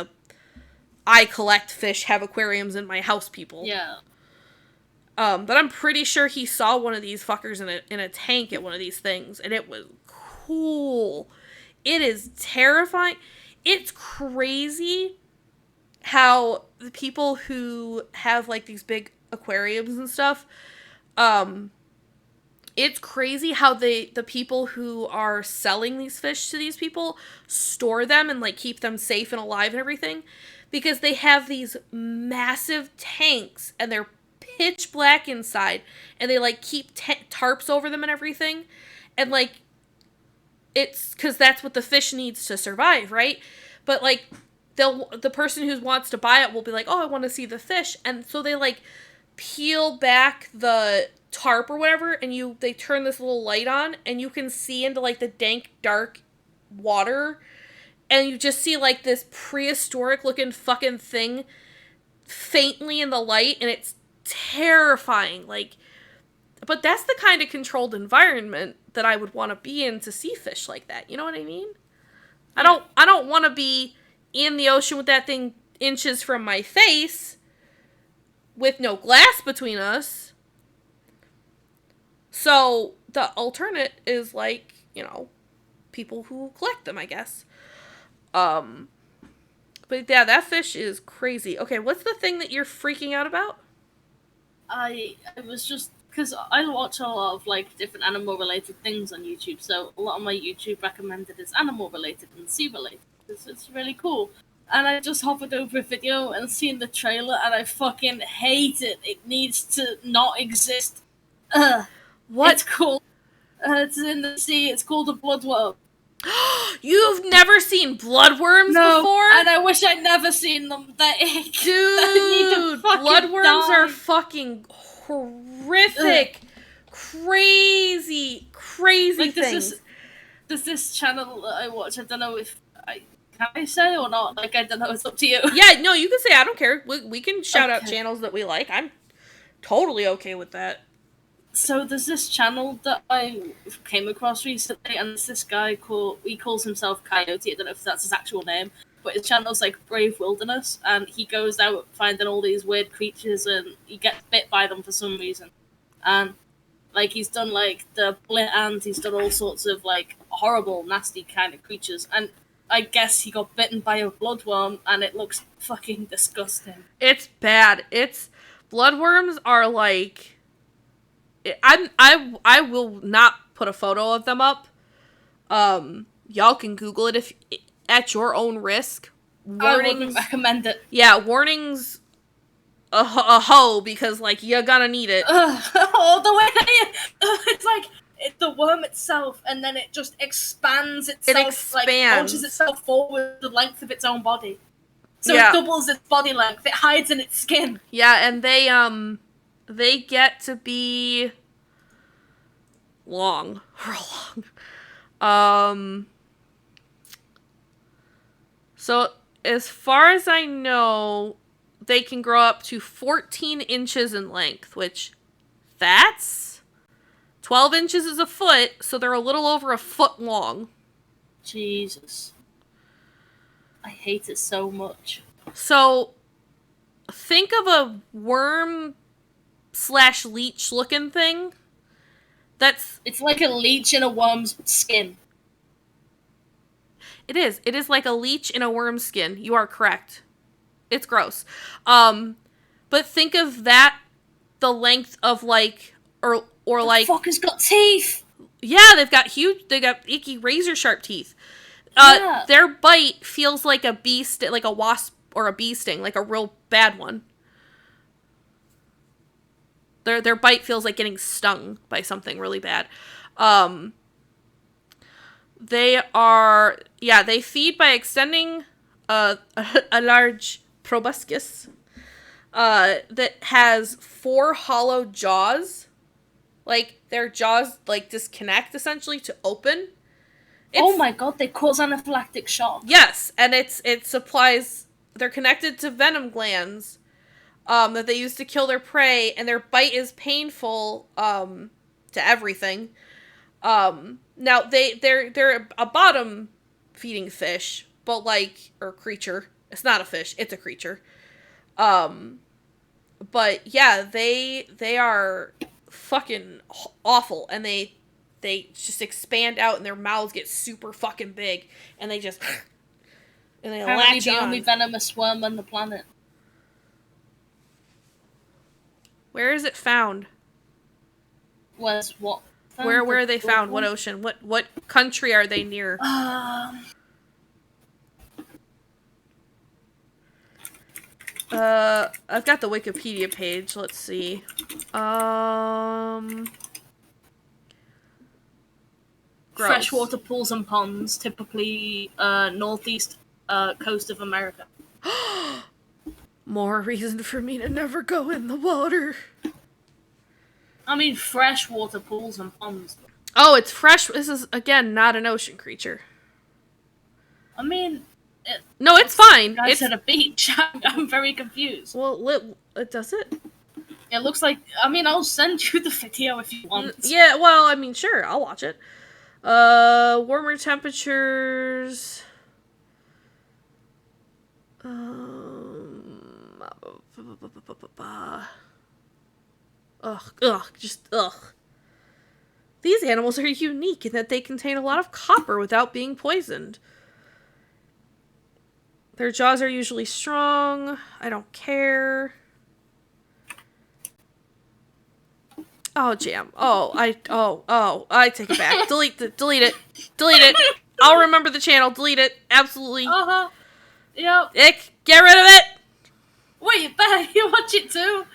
I collect fish, have aquariums in my house people. Yeah. But I'm pretty sure he saw one of these fuckers in a tank at one of these things, and it was cool. It is terrifying. It's crazy how the people who have, like, these big aquariums and stuff, it's crazy how the people who are selling these fish to these people store them and, like, keep them safe and alive and everything, because they have these massive tanks and they're pitch black inside, and they, like, keep tarps over them and everything, and, like, it's because that's what the fish needs to survive, right? But, like, the person who wants to buy it will be like, oh, I want to see the fish, and so they, like, peel back the tarp or whatever, and they turn this little light on, and you can see into, like, the dank, dark water, and you just see, like, this prehistoric looking fucking thing faintly in the light, and it's terrifying. Like, but that's the kind of controlled environment that I would want to be in to see fish like that. You know what I mean? I don't want to be in the ocean with that thing inches from my face with no glass between us. So the alternate is like, people who collect them, I guess. But yeah, that fish is crazy. Okay, what's the thing that you're freaking out about? I was just because I watch a lot of like different animal related things on YouTube, so a lot of my YouTube recommended is animal related and sea related. It's really cool. And I just hovered over a video and seen the trailer, and I fucking hate it. It needs to not exist. What? It's called. It's in the sea. It's called a bloodworm. You've never seen bloodworms before? And I wish I'd never seen them. Dude, bloodworms are fucking horrific. Crazy like, things. There's this channel that I watch. I don't know if can I say or not. Like, I don't know. It's up to you. Yeah, no, you can say. I don't care. We can shout out channels that we like. I'm totally okay with that. So there's this channel that I came across recently, and it's this guy he calls himself Coyote. I don't know if that's his actual name, but his channel's like Brave Wilderness, and he goes out finding all these weird creatures, and he gets bit by them for some reason. And like, he's done like the blit ant, he's done all sorts of like horrible, nasty kind of creatures, and I guess he got bitten by a bloodworm, and it looks fucking disgusting. It's bad. Bloodworms are like. I will not put a photo of them up. Y'all can Google it if at your own risk. Warnings. I wouldn't recommend it. Yeah, warnings. A hoe, because like you're gonna need it. All the way. It's like the worm itself, and then it just expands itself. It expands. Like launches itself forward the length of its own body. So it doubles its body length. It hides in its skin. Yeah, and they get to be long. So as far as I know, they can grow up to 14 inches in length, which that's 12 inches is a foot, so they're a little over a foot long. Jesus. I hate it so much. So think of a worm / leech looking thing. It's like a leech in a worm's skin. It is. It is like a leech in a worm's skin. You are correct. It's gross. But think of that, the length of like, or like. The fucker's got teeth. Yeah, they got icky razor sharp teeth. Their bite feels like a like a wasp or a bee sting, like a real bad one. Their bite feels like getting stung by something really bad. They feed by extending a large proboscis that has 4 hollow jaws. Like, their jaws, like, disconnect, essentially, to open. Oh my god, they cause anaphylactic shock. Yes, and it supplies... They're connected to venom glands that they use to kill their prey, and their bite is painful to everything. Now, they're a bottom-feeding fish, but or creature. It's not a fish, it's a creature. But yeah, they are fucking awful, and they just expand out, and their mouths get super fucking big, and they just and they Apparently latch the on. only venomous worm on the planet. Where is it found? Was what? Where are they found? What ocean? What country are they near? I've got the Wikipedia page. Let's see. Gross. Freshwater pools and ponds, typically northeast coast of America. More reason for me to never go in the water. I mean, freshwater pools and ponds. Oh, it's fresh. This is, again, not an ocean creature. I mean... No, it's fine. It's at a beach. I'm very confused. Well, does it? It looks like... I mean, I'll send you the video if you want. Yeah, well, I mean, sure, I'll watch it. Warmer temperatures... Ugh. These animals are unique in that they contain a lot of copper without being poisoned. Their jaws are usually strong. I don't care. Oh, Jam. I take it back. Delete it. I'll remember the channel. Delete it. Absolutely. Uh-huh. Yep. Ick, get rid of it. Wait, you better you watch it too.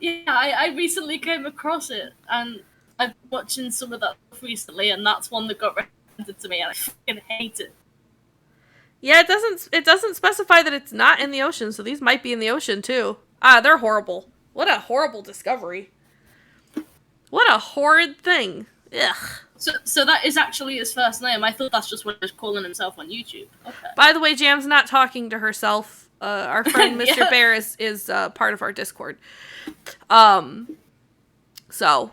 Yeah, I recently came across it, and I've been watching some of that stuff recently, and that's one that got recommended to me, and I fucking hate it. Yeah, it doesn't specify that it's not in the ocean, so these might be in the ocean too. Ah, they're horrible. What a horrible discovery. What a horrid thing. Ugh. So that is actually his first name. I thought that's just what he was calling himself on YouTube. Okay. By the way, Jam's not talking to herself. Our friend Mr. Yeah. Bear is part of our Discord. So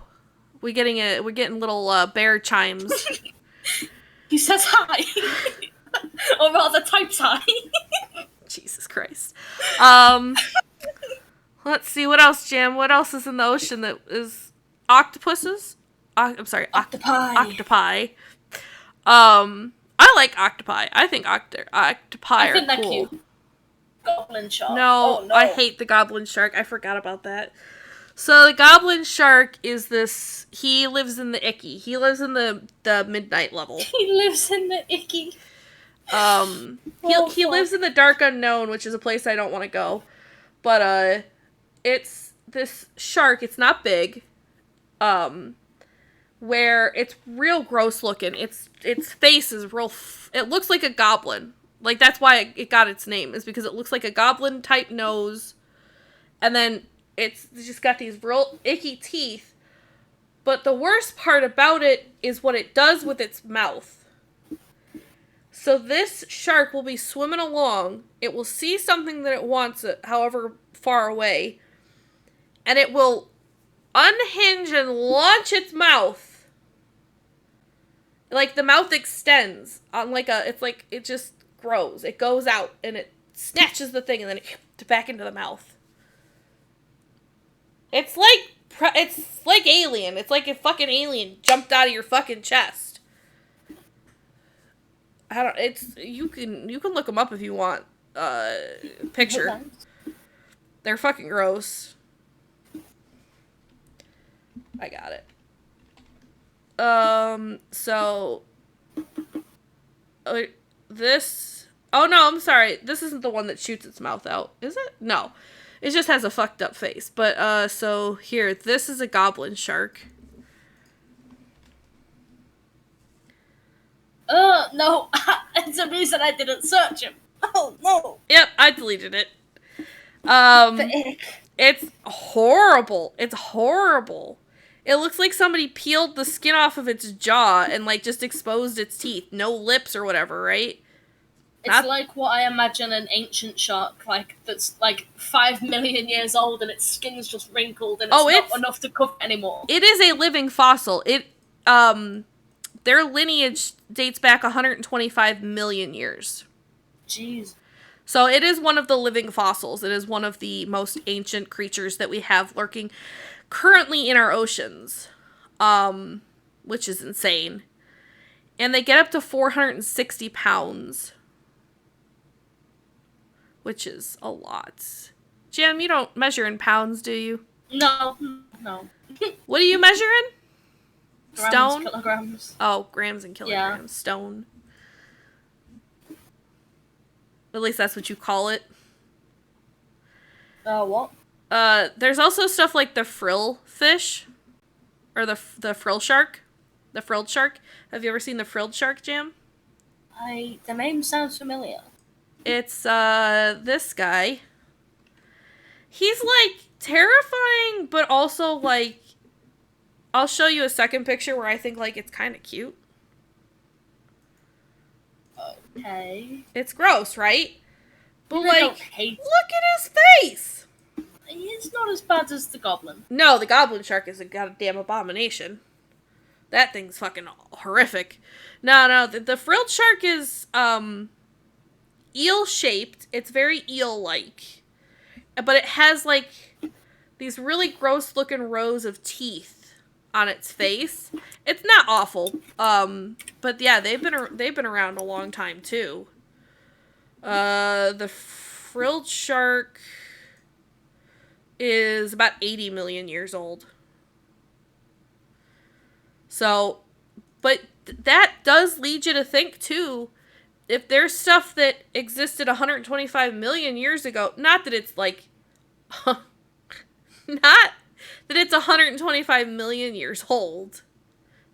we're getting little bear chimes. He says hi. Or rather types hi. Jesus Christ. Let's see, what else, Jam? What else is in the ocean that is octopuses? I'm sorry, Octopi. Octopi. I like octopi. I think octopi I are think they're cool. cute. Goblin Shark. No, Oh, no. I hate the Goblin Shark. I forgot about that. So the Goblin Shark is this. He lives in the icky. He lives in the midnight level. He lives in the icky. He lives in the dark unknown, which is a place I don't want to go. But it's this shark. It's not big. Where it's real gross looking. Its face is real. It looks like a goblin. Like, that's why it got its name, is because it looks like a goblin type nose, and then it's just got these real icky teeth. But the worst part about it is what it does with its mouth. So this shark will be swimming along. It will see something that it wants, however far away, and it will unhinge and launch its mouth. Like, the mouth extends on it just grows. It goes out and it snatches the thing and then it back into the mouth. It's like Alien. It's like a fucking alien jumped out of your fucking chest. You can look them up if you want. Picture. They're fucking gross. I got it. This... Oh, no, I'm sorry. This isn't the one that shoots its mouth out. Is it? No. It just has a fucked up face. But, so, here. This is a goblin shark. No. It's a reason I didn't search him. Oh, no. Yep, I deleted it. The ick. It's horrible. It's horrible. It looks like somebody peeled the skin off of its jaw and, like, just exposed its teeth. No lips or whatever, right? It's like what I imagine an ancient shark, like, that's, like, 5 million years old and its skin's just wrinkled and it's not enough to cover anymore. It is a living fossil. Their lineage dates back 125 million years. Jeez. So it is one of the living fossils. It is one of the most ancient creatures that we have lurking currently in our oceans, which is insane. And they get up to 460 pounds, which is a lot. Jim, you don't measure in pounds, do you? No. What do you measure in? Grams, Stone? kilograms. Oh, grams and kilograms. Yeah. Stone. At least that's what you call it. What? There's also stuff like the frill fish. Or the frill shark. The frilled shark. Have you ever seen the frilled shark, Jam? The name sounds familiar. It's, this guy. He's, like, terrifying, but also, like, I'll show you a second picture where I think, like, it's kind of cute. Okay. It's gross, right? But, I like, don't hate look at his face! It's not as bad as the goblin. No, the goblin shark is a goddamn abomination. That thing's fucking horrific. No, the frilled shark is, eel-shaped. It's very eel-like. But it has, like, these really gross-looking rows of teeth on its face. It's not awful. But yeah, they've been around a long time, too. The frilled shark is about 80 million years old. So, but that does lead you to think, too, if there's stuff that existed 125 million years ago, not that it's like, not that it's 125 million years old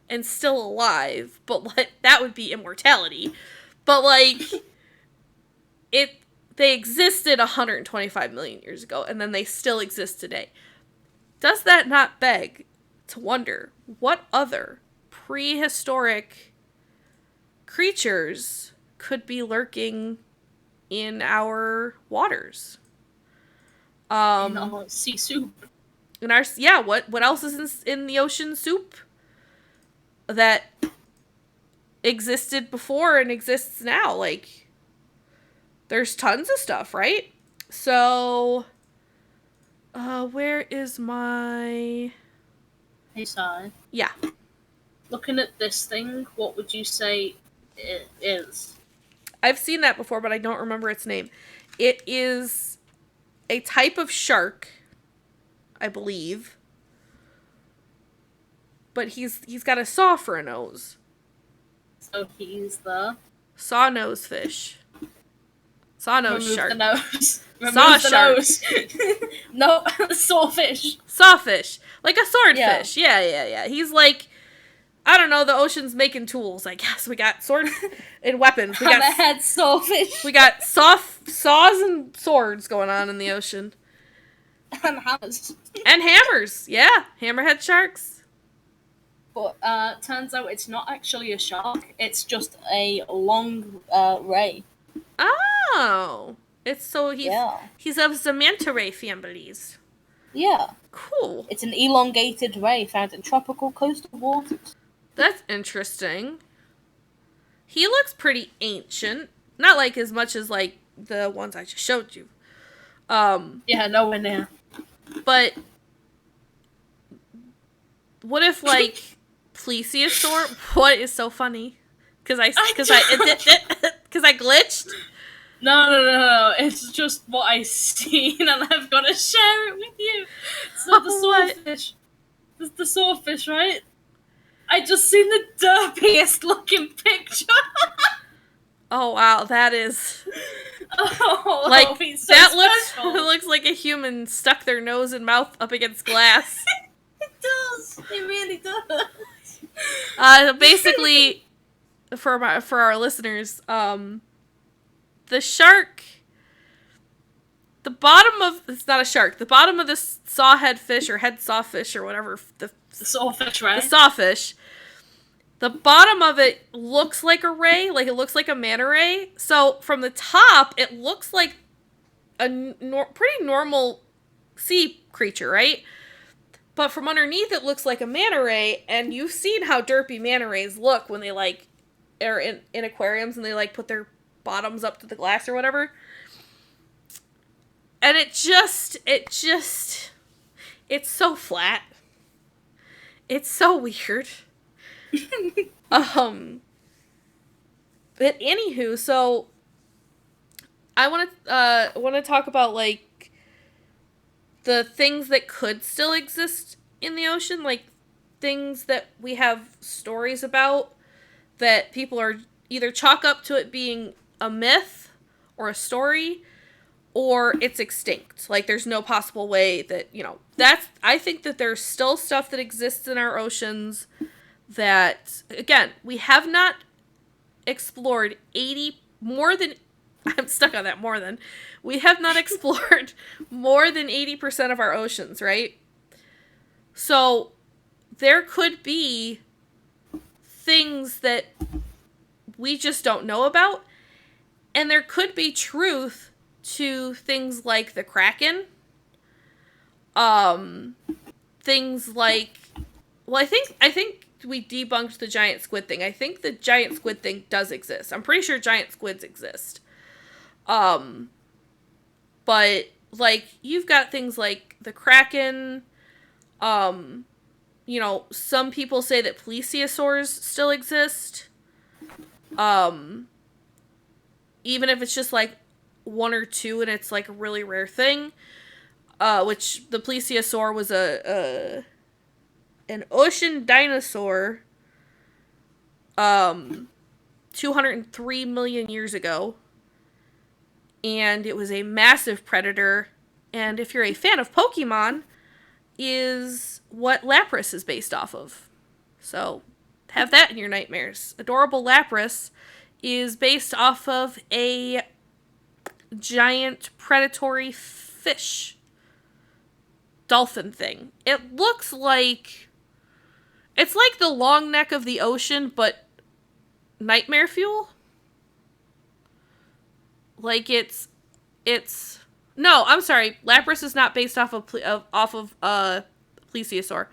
and still alive, but like, that would be immortality. But like, they existed 125 million years ago, and then they still exist today. Does that not beg to wonder what other prehistoric creatures could be lurking in our waters? In our sea soup. What else is in the ocean soup that existed before and exists now? Like, there's tons of stuff, right? So, where is my... Hey, Si. Yeah. Looking at this thing, what would you say it is? I've seen that before, but I don't remember its name. It is a type of shark, I believe. But he's got a saw for a nose. So he's the... Saw-nose fish. Saw-nose shark. The nose. Saw shark. Nose. No, sawfish. Sawfish. Like a swordfish. Yeah. Yeah. He's like, I don't know, the ocean's making tools, I guess. We got sword and weapons. We got Hammerhead sawfish. We got saws and swords going on in the ocean. And hammers. And hammers. Yeah. Hammerhead sharks. But turns out it's not actually a shark. It's just a long ray. Oh. He's of the manta ray families. Yeah. Cool. It's an elongated ray found in tropical coastal waters. That's interesting. He looks pretty ancient. Not like as much as like the ones I just showed you. Yeah, nowhere near. But what if like plesiosaur? What is so funny? Because I glitched. No. It's just what I seen, and I've got to share it with you. So the swordfish, the swordfish, right? I just seen the derpiest looking picture. Oh wow, that is like it so looks like a human stuck their nose and mouth up against glass. It does. It really does. Basically, for our listeners, the shark. The bottom of the sawhead fish or head sawfish or whatever the sawfish, right? The sawfish. The bottom of it looks like a ray, like it looks like a manta ray. So from the top, it looks like a pretty normal sea creature, right? But from underneath, it looks like a manta ray. And you've seen how derpy manta rays look when they like are in aquariums and they like put their bottoms up to the glass or whatever. And it's so flat. It's so weird. But anywho, so I want to talk about like the things that could still exist in the ocean, like things that we have stories about that people are either chalk up to it being a myth or a story, or it's extinct. Like, there's no possible way that, I think that there's still stuff that exists in our oceans that, again, we have not explored we have not explored more than 80% of our oceans, right? So, there could be things that we just don't know about, and there could be truth to things like the Kraken, things like, well, I think we debunked the giant squid thing. I think the giant squid thing does exist. I'm pretty sure giant squids exist. But, like, you've got things like the Kraken. You know, some people say that plesiosaurs still exist. Even if it's just, like, one or two and it's, like, a really rare thing. Which the plesiosaur was an ocean dinosaur 203 million years ago. And it was a massive predator. And if you're a fan of Pokemon, is what Lapras is based off of. So, have that in your nightmares. Adorable Lapras is based off of a giant predatory fish. Dolphin thing. It looks like... It's like the long neck of the ocean, but nightmare fuel? Like it's no, I'm sorry. Lapras is not based off of plesiosaur.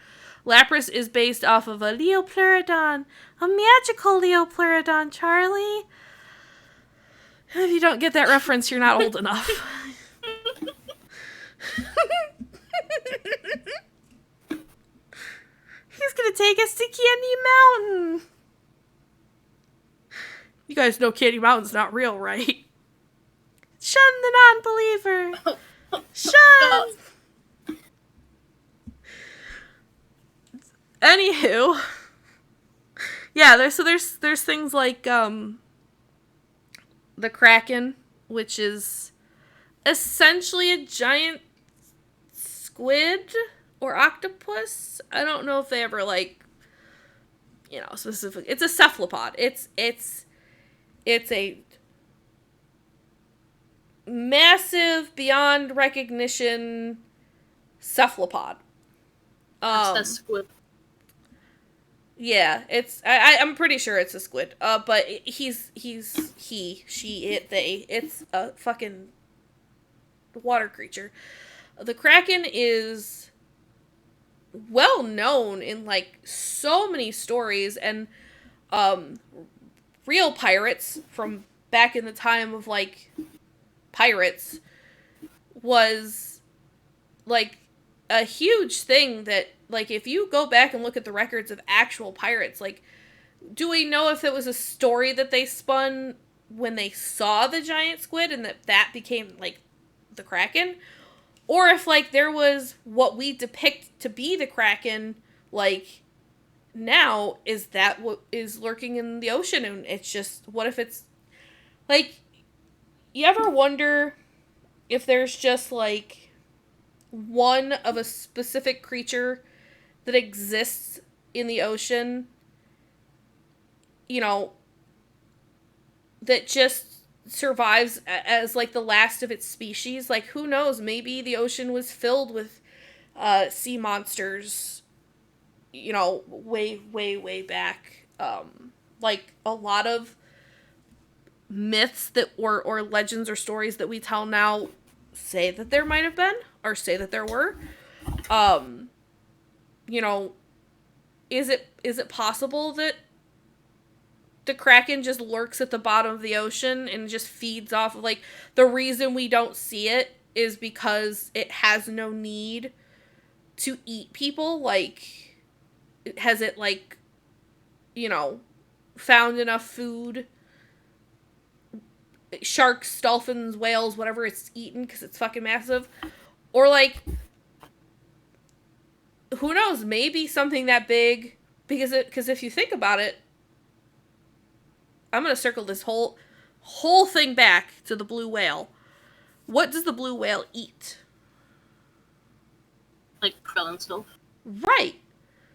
Lapras is based off of a Leopleurodon, a magical Leopleurodon, Charlie. If you don't get that reference, you're not old enough. He's gonna take us to Candy Mountain. You guys know Candy Mountain's not real, right? Shun the non-believer. Shun. Anywho, yeah. There's things like the Kraken, which is essentially a giant squid or octopus. I don't know if they ever specific. It's a cephalopod. It's a massive, beyond recognition lephalopod. That's the squid. Yeah, I'm pretty sure it's a squid. But he's he, she, it, they. It's a fucking water creature. The Kraken is well known in like so many stories, and real pirates from back in the time of like pirates was like a huge thing that, like, if you go back and look at the records of actual pirates, like, do we know if it was a story that they spun when they saw the giant squid and that became like the Kraken, or if like there was what we depict to be the Kraken like now, is that what is lurking in the ocean? And it's just, what if it's like, you ever wonder if there's just like one of a specific creature that exists in the ocean, you know, that just survives as like the last of its species? Like, who knows, maybe the ocean was filled with sea monsters, you know, way back. Like a lot of myths that or legends or stories that we tell now say that there might have been, or say that there were. You know, is it possible that the Kraken just lurks at the bottom of the ocean and just feeds off of, like, the reason we don't see it is because it has no need to eat people? Like, has it, like, you know, found enough food? Sharks, dolphins, whales, whatever it's eaten because it's fucking massive. Or, like, who knows, maybe something that big, because if you think about it, I'm going to circle this whole thing back to the blue whale. What does the blue whale eat? Like krill and stuff. Right.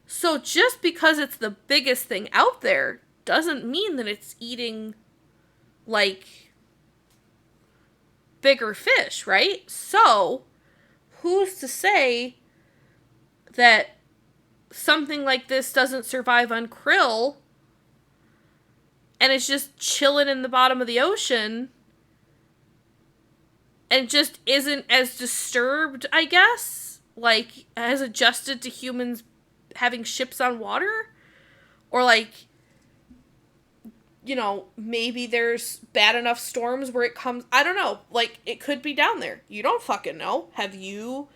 So just because it's the biggest thing out there doesn't mean that it's eating, like, bigger fish, right? So, who's to say that something like this doesn't survive on krill and it's just chilling in the bottom of the ocean and just isn't as disturbed, I guess? Like, has adjusted to humans having ships on water? Or, like, maybe there's bad enough storms where it comes, I don't know, like, it could be down there. You don't fucking know. Have you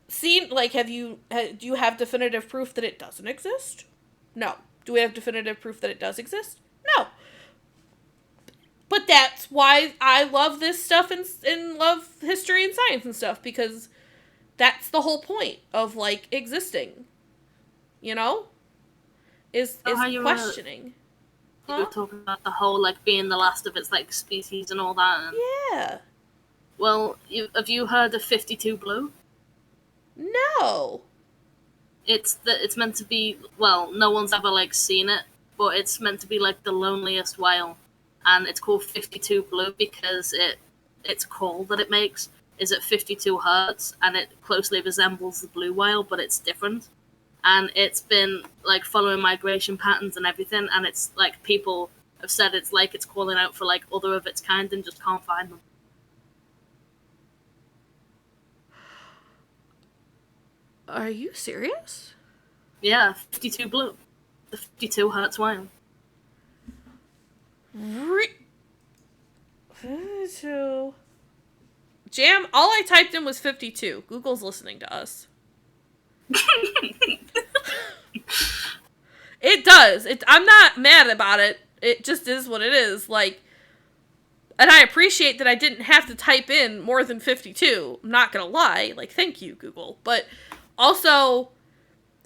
seen, like, do you have definitive proof that it doesn't exist? No. Do we have definitive proof that it does exist? No. But that's why I love this stuff and love history and science and stuff, because that's the whole point of, like, existing. Is questioning. You were talking about the whole, like, being the last of its, like, species and all that. And... Yeah. Well, have you heard of 52 Blue? No. It's meant to be, well, no one's ever, like, seen it, but it's meant to be, like, the loneliest whale. And it's called 52 Blue because its call that it makes is at 52 hertz, and it closely resembles the blue whale, but it's different. And it's been, like, following migration patterns and everything, and it's, like, people have said it's like it's calling out for, like, other of its kind and just can't find them. Are you serious? Yeah, 52 Blue. The 52 hertz whale. 52. Jam, all I typed in was 52. Google's listening to us. It does. I'm not mad about it. It just is what it is. Like, and I appreciate that I didn't have to type in more than 52. I'm not gonna lie. Like, thank you, Google. But also,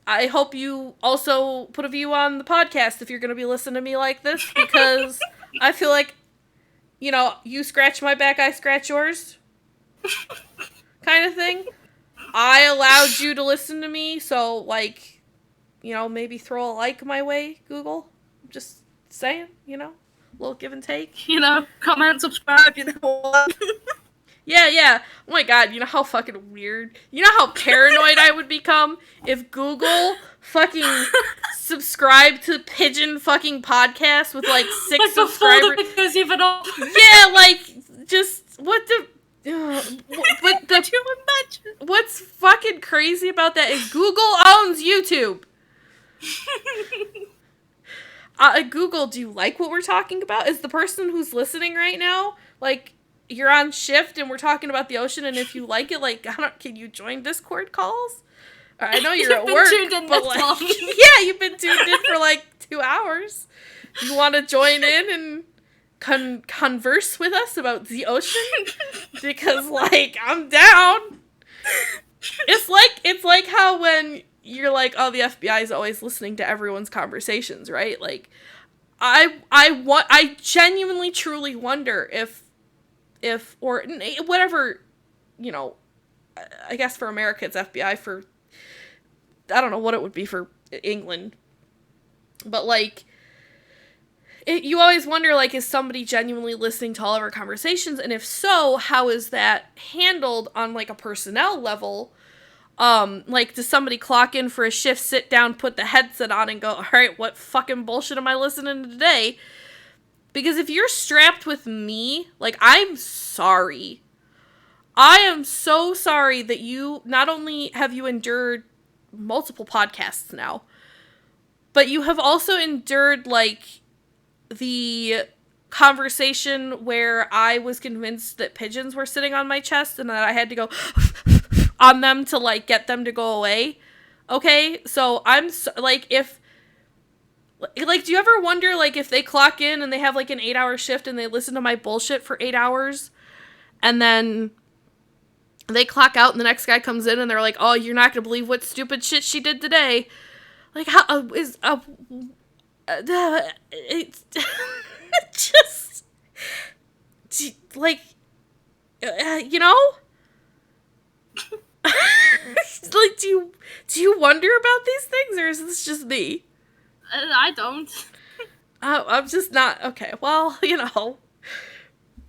I hope you also put a view on the podcast if you're gonna be listening to me like this, because I feel like, you scratch my back, I scratch yours. Kind of thing. I allowed you to listen to me, so, like, maybe throw a like my way, Google. Just saying, a little give and take. Comment, subscribe, what? Yeah. Oh my god, you know how fucking weird, how paranoid I would become if Google fucking subscribed to Pigeon fucking podcast with, like, 6 like subscribers. Because even all... Yeah, like, just, what the... but Could you imagine? What's fucking crazy about that is Google owns YouTube. Google, do you like what we're talking about? Is the person who's listening right now, like, you're on shift and we're talking about the ocean, and if you like it, like, can you join Discord calls? I know you're at work, but, like, yeah, you've been tuned in for, like, 2 hours. You want to join in and converse with us about the ocean? Because, like, I'm down. It's like how when you're like, oh, the FBI is always listening to everyone's conversations, right? Like, I genuinely, truly wonder if or whatever, I guess for America it's FBI, for, I don't know what it would be for England, but, like, you always wonder, like, is somebody genuinely listening to all of our conversations? And if so, how is that handled on, like, a personnel level? Like, does somebody clock in for a shift, sit down, put the headset on, and go, all right, what fucking bullshit am I listening to today? Because if you're strapped with me, like, I'm sorry. I am so sorry that you, not only have you endured multiple podcasts now, but you have also endured, like, the conversation where I was convinced that pigeons were sitting on my chest and that I had to go on them to, like, get them to go away. Okay? So I'm, like, if, like, do you ever wonder, like, if they clock in and they have, like, an 8-hour shift and they listen to my bullshit for 8 hours and then they clock out and the next guy comes in and they're like, oh, you're not gonna believe what stupid shit she did today. Like, how is it's just, like, like, do you wonder about these things, or is this just me? I don't. I'm just not, okay, well,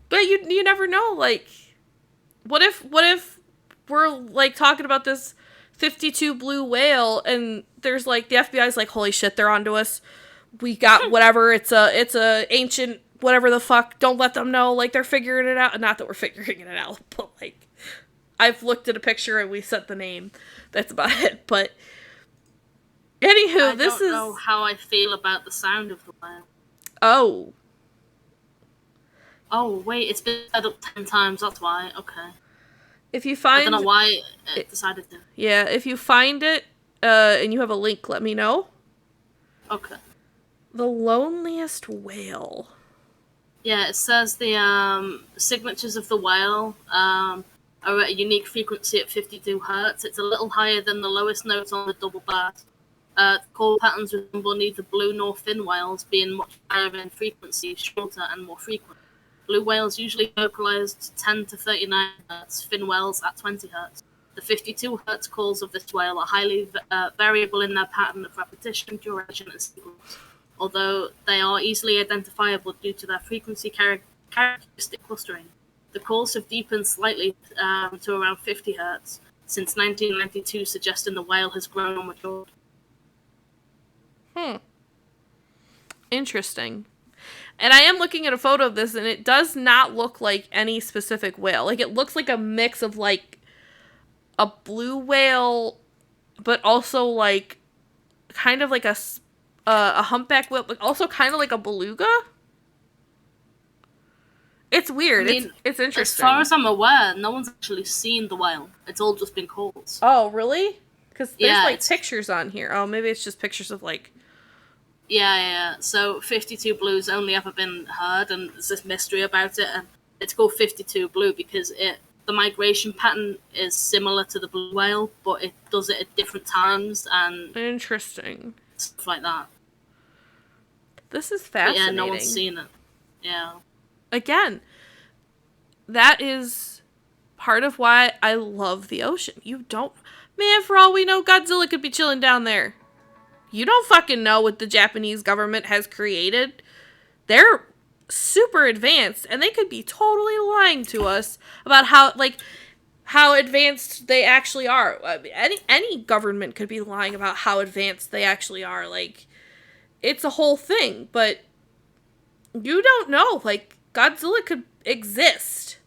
but you never know, like, what if we're, like, talking about this 52 blue whale and there's, like, the FBI's like, holy shit, they're onto us. We got whatever, it's a ancient whatever the fuck, don't let them know, like, they're figuring it out. Not that we're figuring it out, but, like, I've looked at a picture and we set the name. That's about it. But anywho, I don't know how I feel about the sound of the whale. Oh, Oh, wait, it's been fed up 10 times, that's why. Okay. If you I find... don't know why it decided to. Yeah, if you find it, and you have a link, let me know. Okay. The loneliest whale. Yeah, it says the signatures of the whale are at a unique frequency at 52 hertz. It's a little higher than the lowest note on the double bass. Call patterns resemble neither blue nor fin whales, being much higher in frequency, shorter and more frequent. Blue whales usually vocalize to 10 to 39 hertz, fin whales at 20 hertz. The 52 hertz calls of this whale are highly variable in their pattern of repetition, duration, and sequence. Although they are easily identifiable due to their frequency characteristic clustering. The calls have deepened slightly to around 50 hertz since 1992, suggesting the whale has grown or matured. Interesting. And I am looking at a photo of this, and it does not look like any specific whale. Like, it looks like a mix of, like, a blue whale, but also, like, kind of like a humpback whale, but also kind of like a beluga. It's weird. I mean, it's interesting. As far as I'm aware, no one's actually seen the whale. It's all just been calls. Oh, really? Because there's, Yeah, like, pictures on here. Oh, maybe it's just pictures of, like... Yeah. So 52 blue's only ever been heard, and there's this mystery about it, and it's called 52 blue because the migration pattern is similar to the blue whale, but it does it at different times and Interesting. stuff like that. This is But fascinating. yeah, no one's seen it. Yeah. Again, that is part of why I love the ocean. You don't... Man, for all we know, Godzilla could be chilling down there. You don't fucking know what the Japanese government has created. They're super advanced, and they could be totally lying to us about how advanced they actually are. Any government could be lying about how advanced they actually are. Like, it's a whole thing, but you don't know. Like, Godzilla could exist.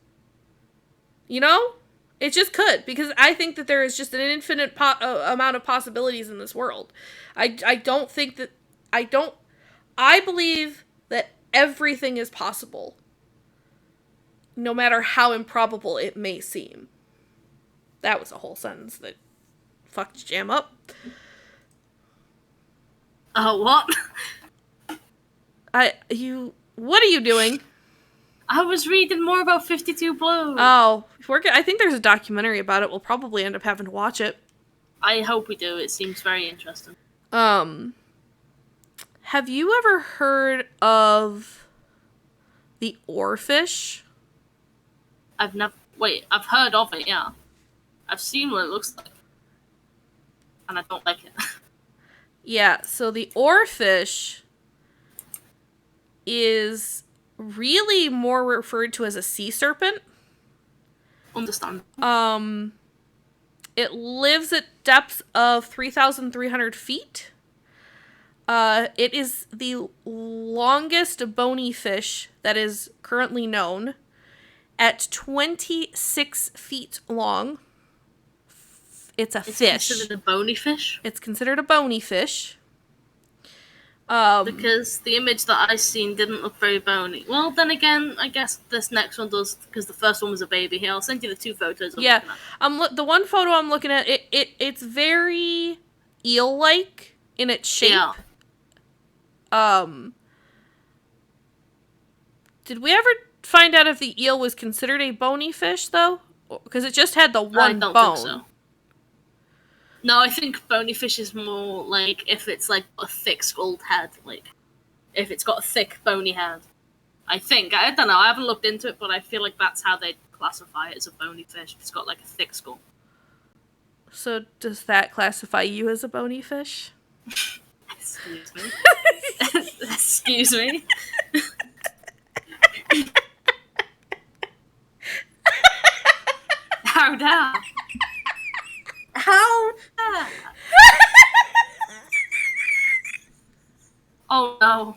You know? It just could, because I think that there is just an infinite amount of possibilities in this world. I believe that everything is possible, no matter how improbable it may seem. That was a whole sentence that fucked Jam up. What? What are you doing? I was reading more about 52 Blue. Oh, I think there's a documentary about it. We'll probably end up having to watch it. I hope we do. It seems very interesting. Have you ever heard of the oarfish? I've heard of it, yeah. I've seen what it looks like. And I don't like it. Yeah, so the oarfish is really more referred to as a sea serpent. Understand. It lives at depths of 3,300 feet. It is the longest bony fish that is currently known, at 26 feet long. It's a fish. It's considered a bony fish? It's considered a bony fish. Because the image that I seen didn't look very bony. Well, then again, I guess this next one does, because the first one was a baby. Here, I'll send you the two photos. Yeah, the one photo I'm looking at, it's very eel-like in its shape. Yeah. Did we ever find out if the eel was considered a bony fish, though? Because it just had the one bone. I don't think so. No, I think bony fish is more like if it's like a thick skulled head, like if it's got a thick bony head. I think. I don't know, I haven't looked into it, but I feel like that's how they classify it as a bony fish. It's got like a thick skull. So does that classify you as a bony fish? Excuse me. Excuse me. How dare? How dare? Oh no.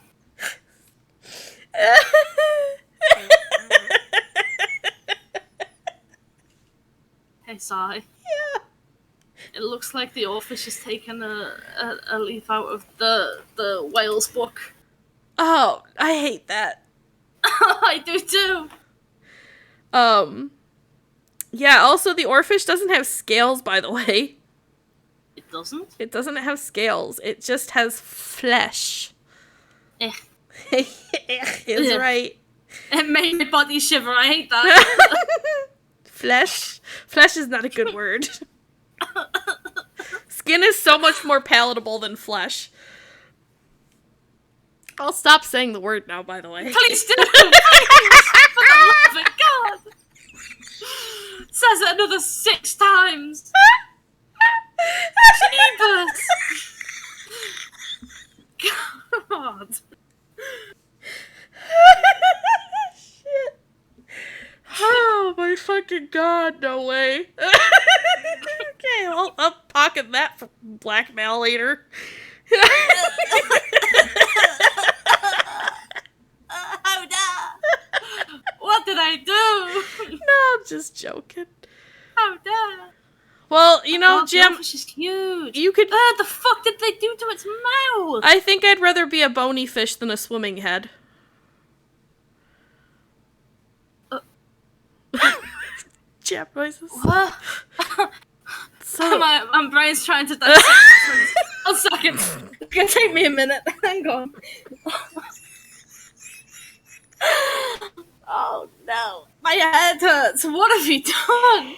Hey, Sai. Yeah. It looks like the oarfish has taken a leaf out of the whale's book. Oh, I hate that. I do too. Yeah, also the oarfish doesn't have scales, by the way. It doesn't? It doesn't have scales. It just has flesh. Eh. Is Ugh. right. It made my body shiver. I hate that. Flesh? Flesh is not a good word. Skin is so much more palatable than flesh. I'll stop saying the word now, by the way. Please do. Please. For the love of God. Says it another 6 times. Jeepers. God. Shit. Oh my fucking God, no way. Okay, I'll pocket that for blackmail later. Oh no! What did I do? No, I'm just joking. How dare! Well, you know, Oh, Jim, Jellyfish is huge. you could... The fuck did they do to its mouth? I think I'd rather be a bony fish than a swimming head. Jab noises. What? So... My brain's trying to dissect. 1 second. It's gonna take me a minute. Hang on. Oh no. My head hurts. What have you done?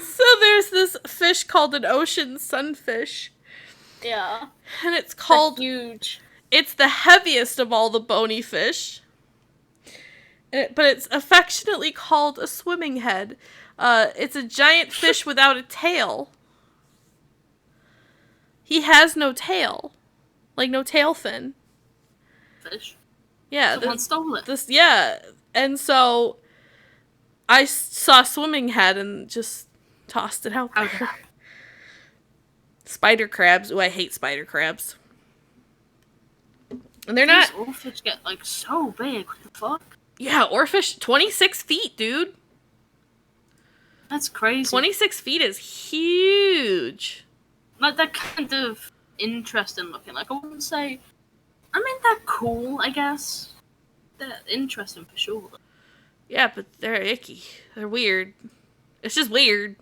So there's this fish called an ocean sunfish. Yeah. And it's called... huge. It's the heaviest of all the bony fish. But it's affectionately called a swimming head. It's a giant fish without a tail. He has no tail. Like, no tail fin. Fish. Yeah. Someone stole it. Yeah. And so, I saw swimming head and just tossed it out there. Okay. Spider crabs. Ooh, I hate spider crabs. And they're These not... oarfish get, like, so big. What the fuck? Yeah, oarfish, 26 feet, dude. That's crazy. 26 feet is huge. Like, they're kind of interesting looking. Like, I wouldn't say... I mean, they're cool, I guess. They're interesting for sure. Yeah, but they're icky. They're weird. It's just weird.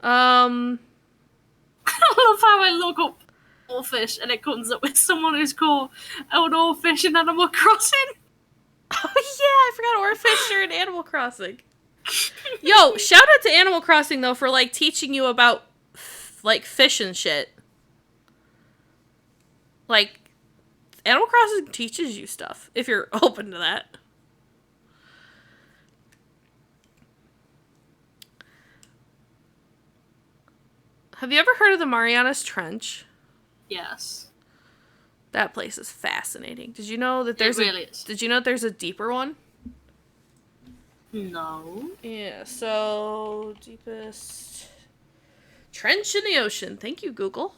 I love how I look up oarfish and it comes up with someone who's called an oarfish in Animal Crossing. Oh yeah, I forgot oarfish are in Animal Crossing. Yo, shout out to Animal Crossing though for like teaching you about like fish and shit. Like Animal Crossing teaches you stuff if you're open to that. Have you ever heard of the Marianas Trench? Yes. That place is fascinating. Did you know that there's It really is. Did you know that there's a deeper one? No. Yeah, so deepest trench in the ocean. Thank you, Google.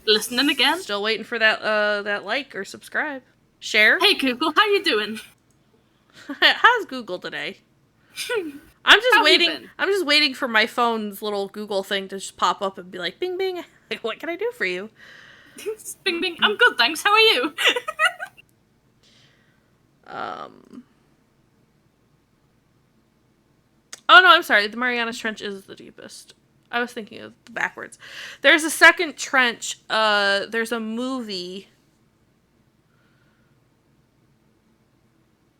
Listening again. Still waiting for that like or subscribe. Share. Hey Google, how you doing? How's Google today? I'm just How you waiting. been? I'm just waiting for my phone's little Google thing to just pop up and be like, "Bing, bing." Like, what can I do for you? Bing bing. I'm good, thanks. How are you? Oh no, I'm sorry. The Marianas Trench is the deepest. I was thinking of the backwards. There's a second trench. There's a movie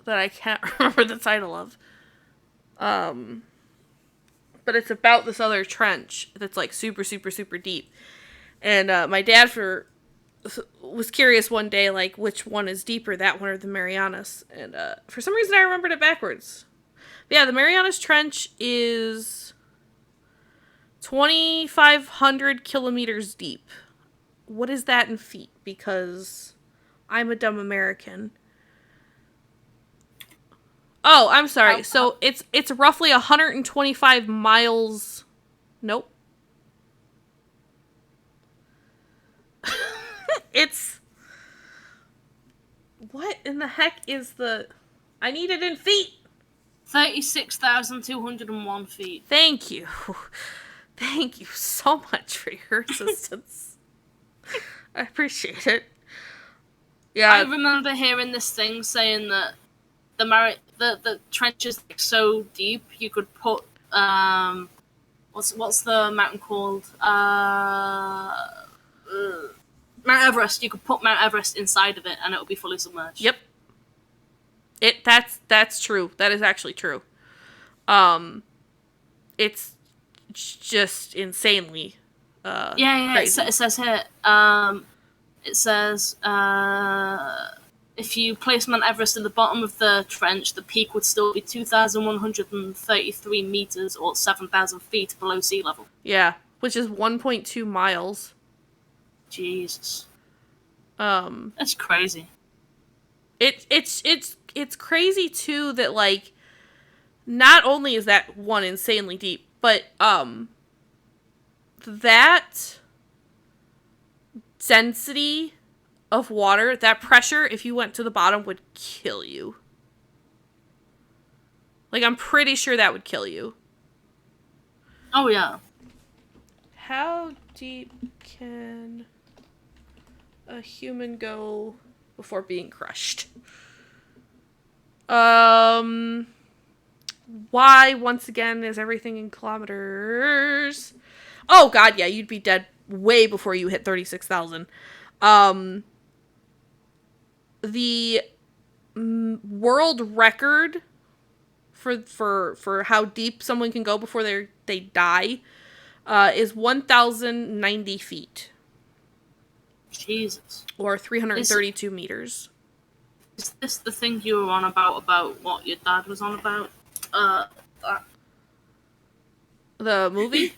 that I can't remember the title of. But it's about this other trench that's like super, super, super deep. And my dad was curious one day, like, which one is deeper, that one or the Marianas. And for some reason I remembered it backwards. But yeah, the Marianas Trench is 2,500 kilometers deep. What is that in feet? Because I'm a dumb American. Oh, I'm sorry. So it's roughly 125 miles. Nope. It's... What in the heck is the... I need it in feet. 36,201 feet. Thank you. Thank you so much for your assistance. I appreciate it. Yeah. I remember hearing this thing saying that the trench is like so deep you could put what's the mountain called? Mount Everest. You could put Mount Everest inside of it, and it would be fully submerged. Yep. That's true. That is actually true. It's just insanely crazy. It says here. It says if you place Mount Everest at the bottom of the trench, the peak would still be 2,133 meters or 7,000 feet below sea level. Yeah, which is 1.2 miles. Jesus. That's crazy. It's crazy too that like not only is that one insanely deep, but that density of water, that pressure, if you went to the bottom, would kill you. Like, I'm pretty sure that would kill you. Oh, yeah. How deep can a human go before being crushed? Why, once again, is everything in kilometers? Oh, God, yeah, you'd be dead way before you hit 36,000. The world record for how deep someone can go before they die is 1,090 feet. Jesus. Or 332 meters. Is this the thing you were on about what your dad was on about? The movie?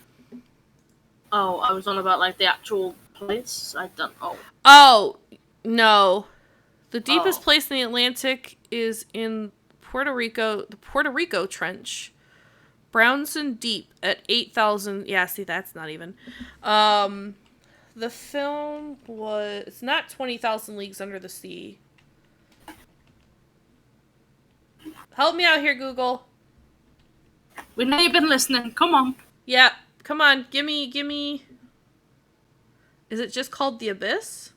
Oh, I was on about, like, the actual place? I don't know. Oh, no. The deepest place in the Atlantic is in Puerto Rico, the Puerto Rico Trench. Brownson Deep at 8,000. Yeah, see, that's not even. The film was... It's not 20,000 Leagues Under the Sea. Help me out here, Google. We know you've been listening. Come on. Yeah, come on. Give me... Is it just called The Abyss?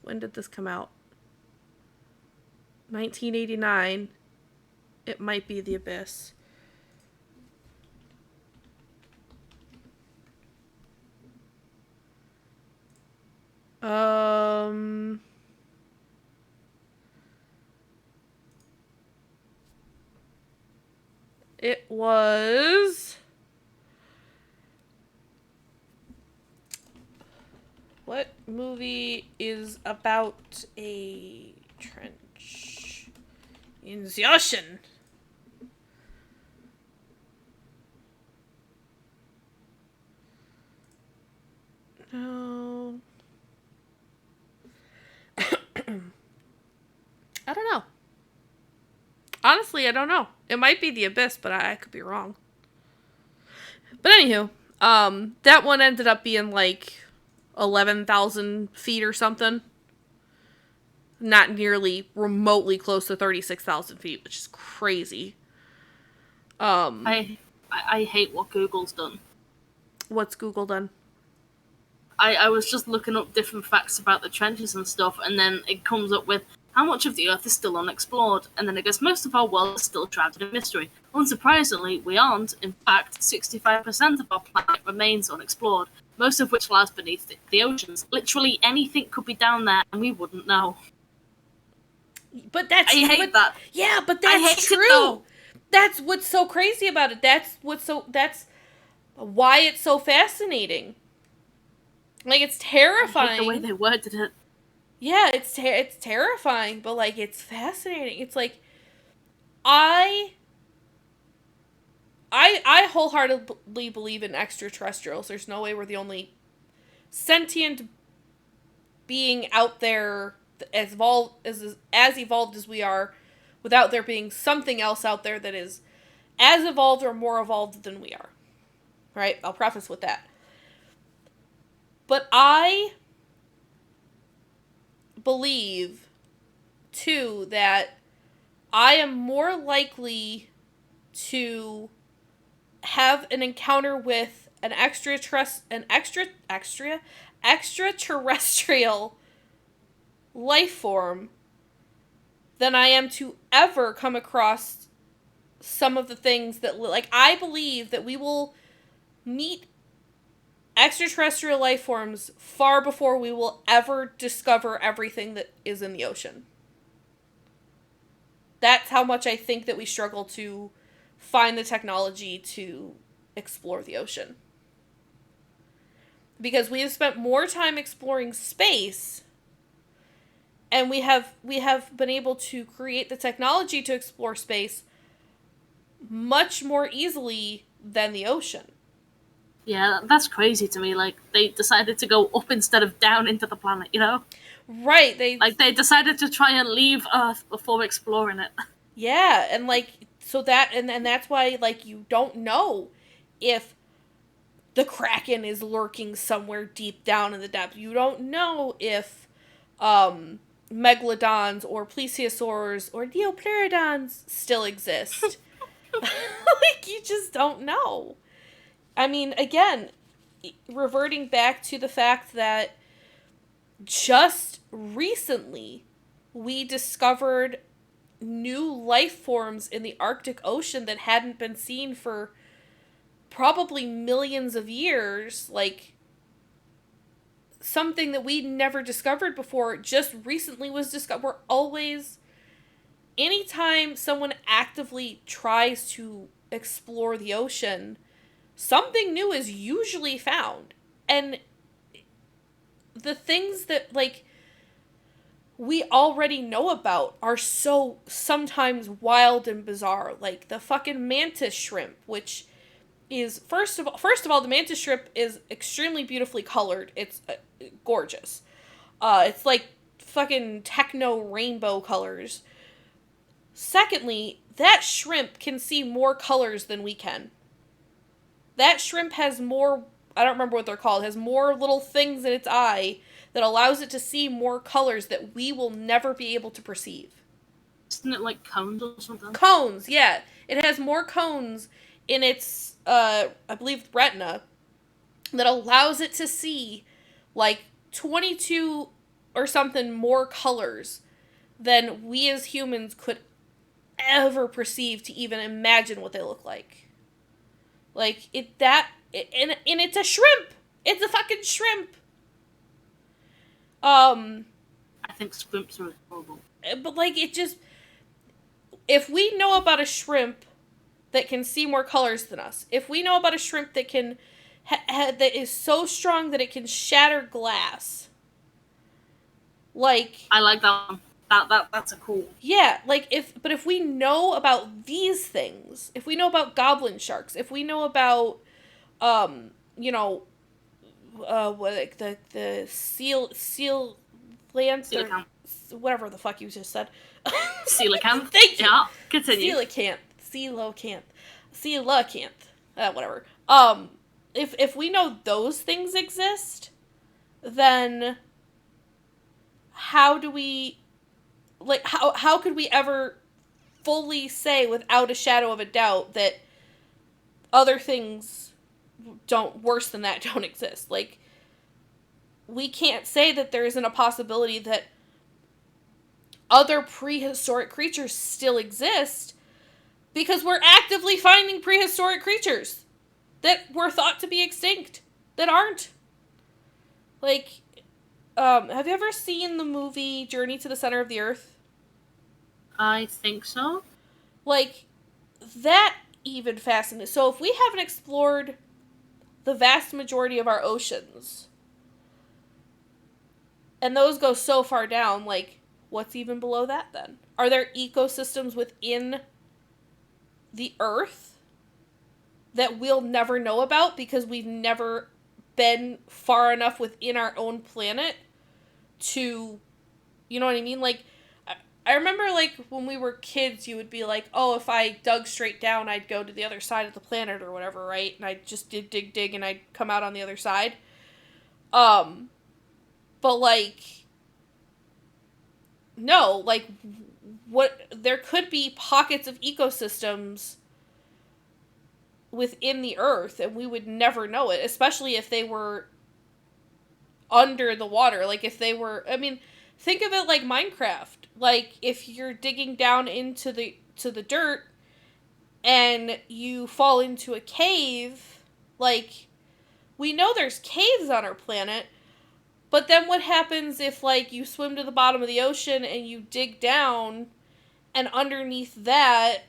When did this come out? 1989. It might be The Abyss. It was... What movie is about a trench in the ocean? No. I don't know. Honestly, I don't know. It might be The Abyss, but I could be wrong. But anywho, that one ended up being like 11,000 feet or something. Not nearly remotely close to 36,000 feet, which is crazy. I hate what Google's done. What's Google done? I was just looking up different facts about the trenches and stuff, and then it comes up with how much of the Earth is still unexplored, and then it goes, most of our world is still shrouded in mystery. Unsurprisingly, we aren't. In fact, 65% of our planet remains unexplored, most of which lies beneath the oceans. Literally anything could be down there, and we wouldn't know. But that's... I hate that. Yeah, but that's true. That's what's so crazy about it. That's why it's so fascinating. Like, it's terrifying. I hate the way they worded it. Yeah, it's terrifying, but, like, it's fascinating. It's like, I wholeheartedly believe in extraterrestrials. There's no way we're the only sentient being out there as evolved as we are, without there being something else out there that is as evolved or more evolved than we are. Right? I'll preface with that. But I believe, too, that I am more likely to have an encounter with an extraterrestrial extraterrestrial life form than I am to ever come across some of the things that, like, I believe that we will meet extraterrestrial life forms far before we will ever discover everything that is in the ocean. That's how much I think that we struggle to find the technology to explore the ocean. Because we have spent more time exploring space, and we have been able to create the technology to explore space much more easily than the ocean. Yeah, that's crazy to me. Like, they decided to go up instead of down into the planet, you know? Right, They decided to try and leave Earth before exploring it. Yeah, and like, so that, and that's why, like, you don't know if the Kraken is lurking somewhere deep down in the depths. You don't know if megalodons or plesiosaurs or neopleurodons still exist. Like, you just don't know. I mean, again, reverting back to the fact that just recently we discovered new life forms in the Arctic Ocean that hadn't been seen for probably millions of years, like something that we never discovered before just recently was discovered. We're always, anytime someone actively tries to explore the ocean, something new is usually found. And the things that, like, we already know about are so sometimes wild and bizarre. Like the fucking Mantis Shrimp, which is, first of all, the Mantis Shrimp is extremely beautifully colored. It's gorgeous. It's like fucking techno rainbow colors. Secondly, that shrimp can see more colors than we can. That shrimp has more, I don't remember what they're called, has more little things in its eye that allows it to see more colors that we will never be able to perceive. Isn't it like cones or something? Cones, yeah. It has more cones in its, I believe, retina that allows it to see, like, 22 or something more colors than we as humans could ever perceive to even imagine what they look like. Like, and it's a shrimp! It's a fucking shrimp! I think shrimps are horrible. But, like, it just, if we know about a shrimp that can see more colors than us, if we know about a shrimp that can, that is so strong that it can shatter glass, like, I like that one. That's a cool. Yeah, like, if we know about these things, if we know about goblin sharks, if we know about, you know, what, like, the seal lance, or whatever the fuck you just said. Coelacanth. Thank you. Yeah, continue. Coelacanth. Whatever. If we know those things exist, then how do we, like, how could we ever fully say without a shadow of a doubt that other things worse than that don't exist? Like, we can't say that there isn't a possibility that other prehistoric creatures still exist, because we're actively finding prehistoric creatures that were thought to be extinct that aren't. Like, have you ever seen the movie Journey to the Center of the Earth? I think so. Like, that even fascinating. So if we haven't explored the vast majority of our oceans, and those go so far down, like, what's even below that then? Are there ecosystems within the Earth that we'll never know about because we've never been far enough within our own planet to, you know what I mean? Like, I remember, like, when we were kids, you would be like, oh, if I dug straight down, I'd go to the other side of the planet or whatever, right? And I'd just dig, and I'd come out on the other side. But, like, no, like, there could be pockets of ecosystems within the Earth, and we would never know it, especially if they were under the water. Like, if they were, I mean, think of it like Minecraft. Like, if you're digging down into the dirt and you fall into a cave, like, we know there's caves on our planet, but then what happens if, like, you swim to the bottom of the ocean and you dig down, and underneath that,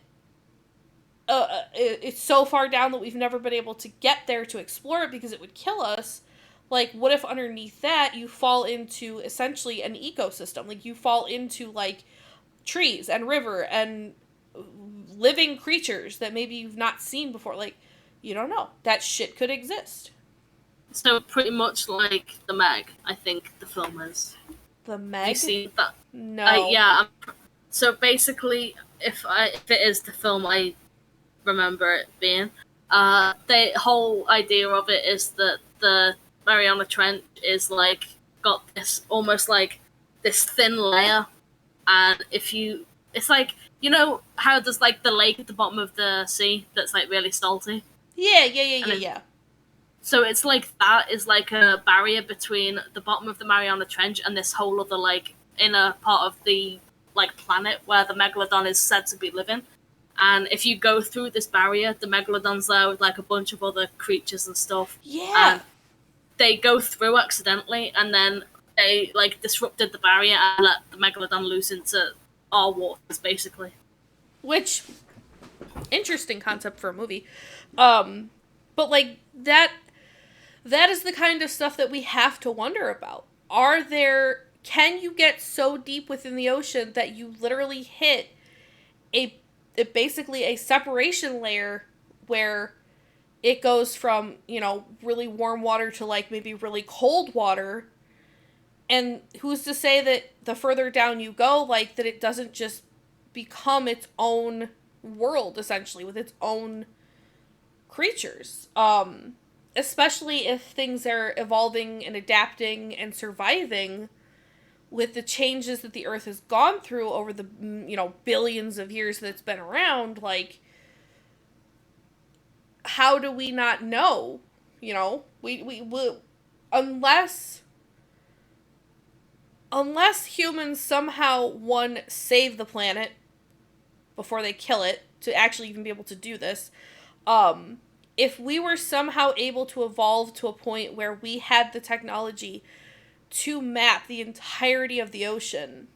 it's so far down that we've never been able to get there to explore it because it would kill us. Like, what if underneath that you fall into essentially an ecosystem? Like, you fall into, like, trees and river and living creatures that maybe you've not seen before. Like, you don't know. That shit could exist. So pretty much like The Meg, I think the film is. The Meg? Have you seen that? No. Yeah. So basically, if it is the film I remember it being, the whole idea of it is that the Mariana Trench is like got this almost like this thin layer, and it's like, you know how there's like the lake at the bottom of the sea that's like really salty. Yeah. So it's like that is like a barrier between the bottom of the Mariana Trench and this whole other like inner part of the like planet where the megalodon is said to be living. And if you go through this barrier, the megalodon's there with like a bunch of other creatures and stuff. Yeah. And they go through accidentally, and then they like disrupted the barrier and let the megalodon loose into our waters, basically. Which, interesting concept for a movie. But like that is the kind of stuff that we have to wonder about. Can you get so deep within the ocean that you literally hit basically a separation layer where it goes from, really warm water to like maybe really cold water? And who's to say that the further down you go, like, that it doesn't just become its own world, essentially, with its own creatures? Especially if things are evolving and adapting and surviving with the changes that the Earth has gone through over the, billions of years that it's been around. Like, how do we not know? We unless humans somehow, one, save the planet before they kill it to actually even be able to do this, if we were somehow able to evolve to a point where we had the technology to map the entirety of the ocean,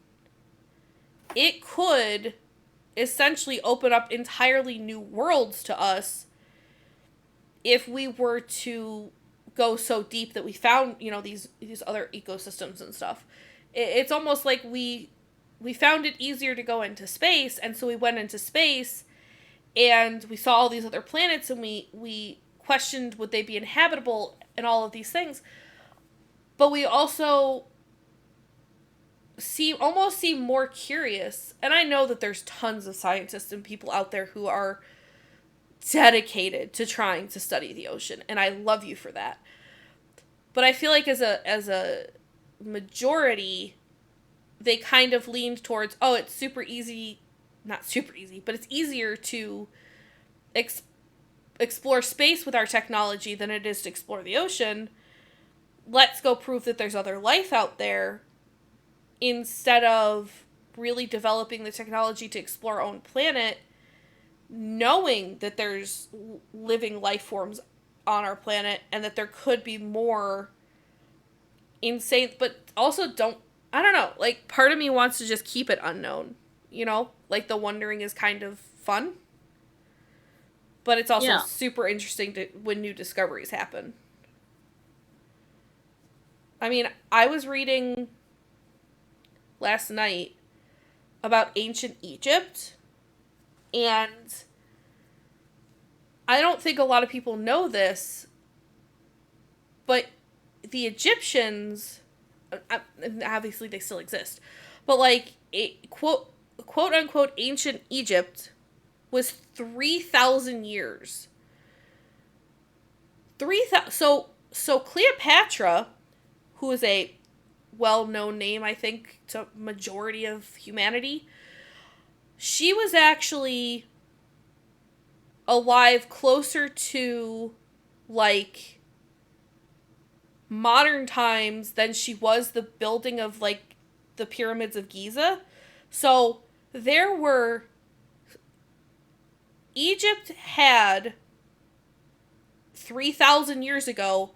it could essentially open up entirely new worlds to us if we were to go so deep that we found, these other ecosystems and stuff. It's almost like we found it easier to go into space, and so we went into space, and we saw all these other planets, and we questioned would they be inhabitable and all of these things. But we also almost seem more curious. And I know that there's tons of scientists and people out there who are dedicated to trying to study the ocean, and I love you for that. But I feel like as a majority, they kind of leaned towards, it's super easy, not super easy, but it's easier to explore space with our technology than it is to explore the ocean. Let's go prove that there's other life out there, instead of really developing the technology to explore our own planet, knowing that there's living life forms on our planet and that there could be more insane, but also I don't know, like, part of me wants to just keep it unknown, like, the wondering is kind of fun, but it's also super interesting when new discoveries happen. I mean, I was reading last night about ancient Egypt, and I don't think a lot of people know this, but the Egyptians, obviously they still exist, but like, quote unquote ancient Egypt was 3,000 years. 3,000. So Cleopatra, who is a well-known name, I think, to majority of humanity, she was actually alive closer to, like, modern times than she was the building of, like, the pyramids of Giza. So Egypt had 3,000 years ago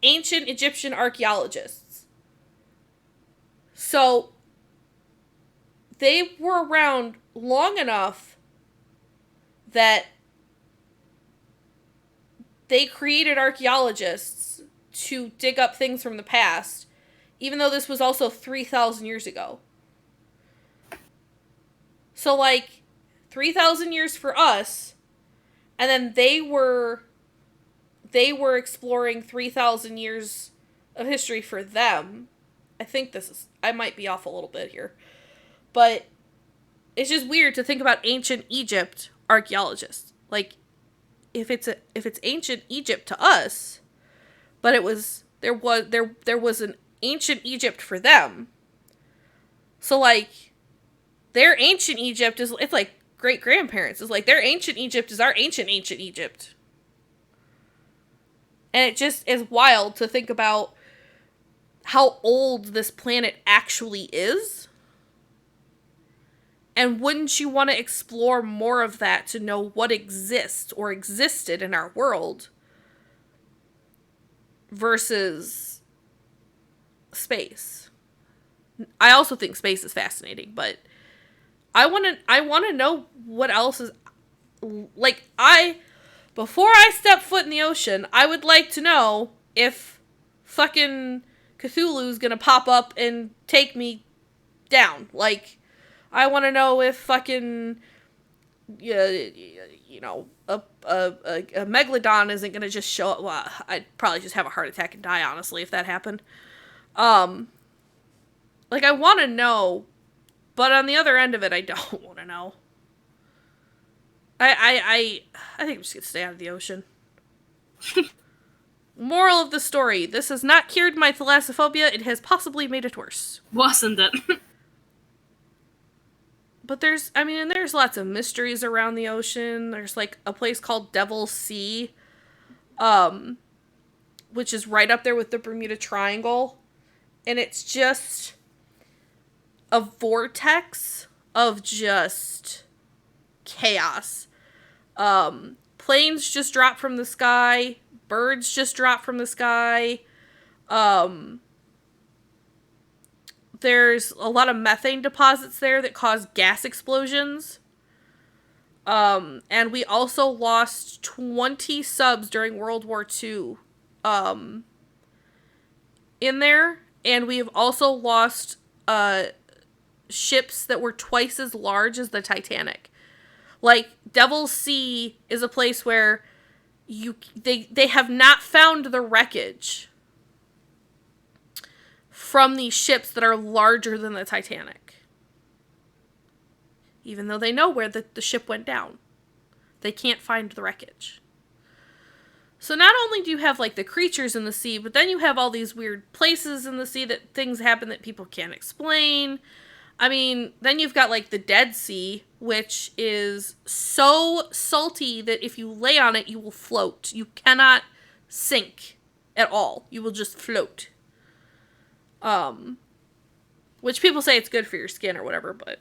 ancient Egyptian archaeologists. So they were around long enough that they created archaeologists to dig up things from the past, even though this was also 3,000 years ago. So, like, 3,000 years for us, and then they were exploring 3,000 years of history for them. I might be off a little bit here. But it's just weird to think about ancient Egypt archaeologists. Like, if it's ancient Egypt to us, but there was an ancient Egypt for them. So, like, their ancient Egypt it's like great grandparents. It's like their ancient Egypt is our ancient Egypt. And it just is wild to think about how old this planet actually is. And wouldn't you want to explore more of that to know what exists or existed in our world versus space? I also think space is fascinating, but I want to know what else is, like, before I step foot in the ocean, I would like to know if fucking Cthulhu's gonna pop up and take me down. Like, I want to know if fucking, you know, a megalodon isn't gonna just show up. Well, I'd probably just have a heart attack and die, honestly, if that happened. Like, I want to know, but on the other end of it, I don't want to know. I think I'm just gonna stay out of the ocean. Moral of the story: this has not cured my thalassophobia. It has possibly made it worse. Wasn't it? But there's lots of mysteries around the ocean. There's, like, a place called Devil's Sea, which is right up there with the Bermuda Triangle. And it's just a vortex of just chaos. Planes just drop from the sky. Birds just drop from the sky. There's a lot of methane deposits there that cause gas explosions. And we also lost 20 subs during World War II in there. And we have also lost ships that were twice as large as the Titanic. Like, Devil's Sea is a place where they have not found the wreckage from these ships that are larger than the Titanic. Even though they know where the ship went down. They can't find the wreckage. So not only do you have, like, the creatures in the sea, but then you have all these weird places in the sea that things happen that people can't explain. I mean, then you've got, like, the Dead Sea, which is so salty that if you lay on it, you will float. You cannot sink at all. You will just float. Which people say it's good for your skin or whatever, but,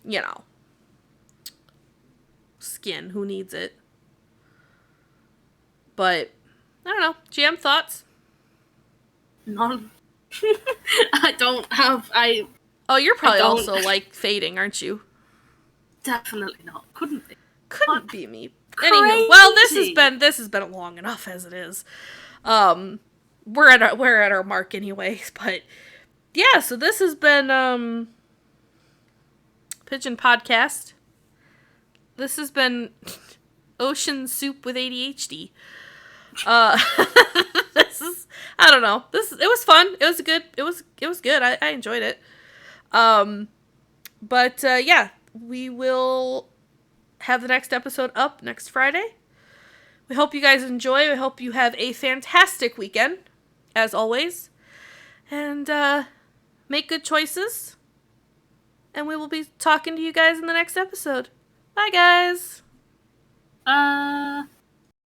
you know. Skin, who needs it? But, I don't know. GM, thoughts? None. Oh, you're probably also, like, fading, aren't you? Definitely not. Couldn't be. Couldn't be me. Crazy. Anywho, well, this has been long enough as it is. We're at our mark anyways, but yeah, so this has been Pigeon Podcast. This has been Ocean Soup with ADHD. This is, I don't know. It was fun. It was good. I enjoyed it. But yeah, we will have the next episode up next Friday. We hope you guys enjoy. We hope you have a fantastic weekend, as always. And make good choices. And we will be talking to you guys in the next episode. Bye, guys.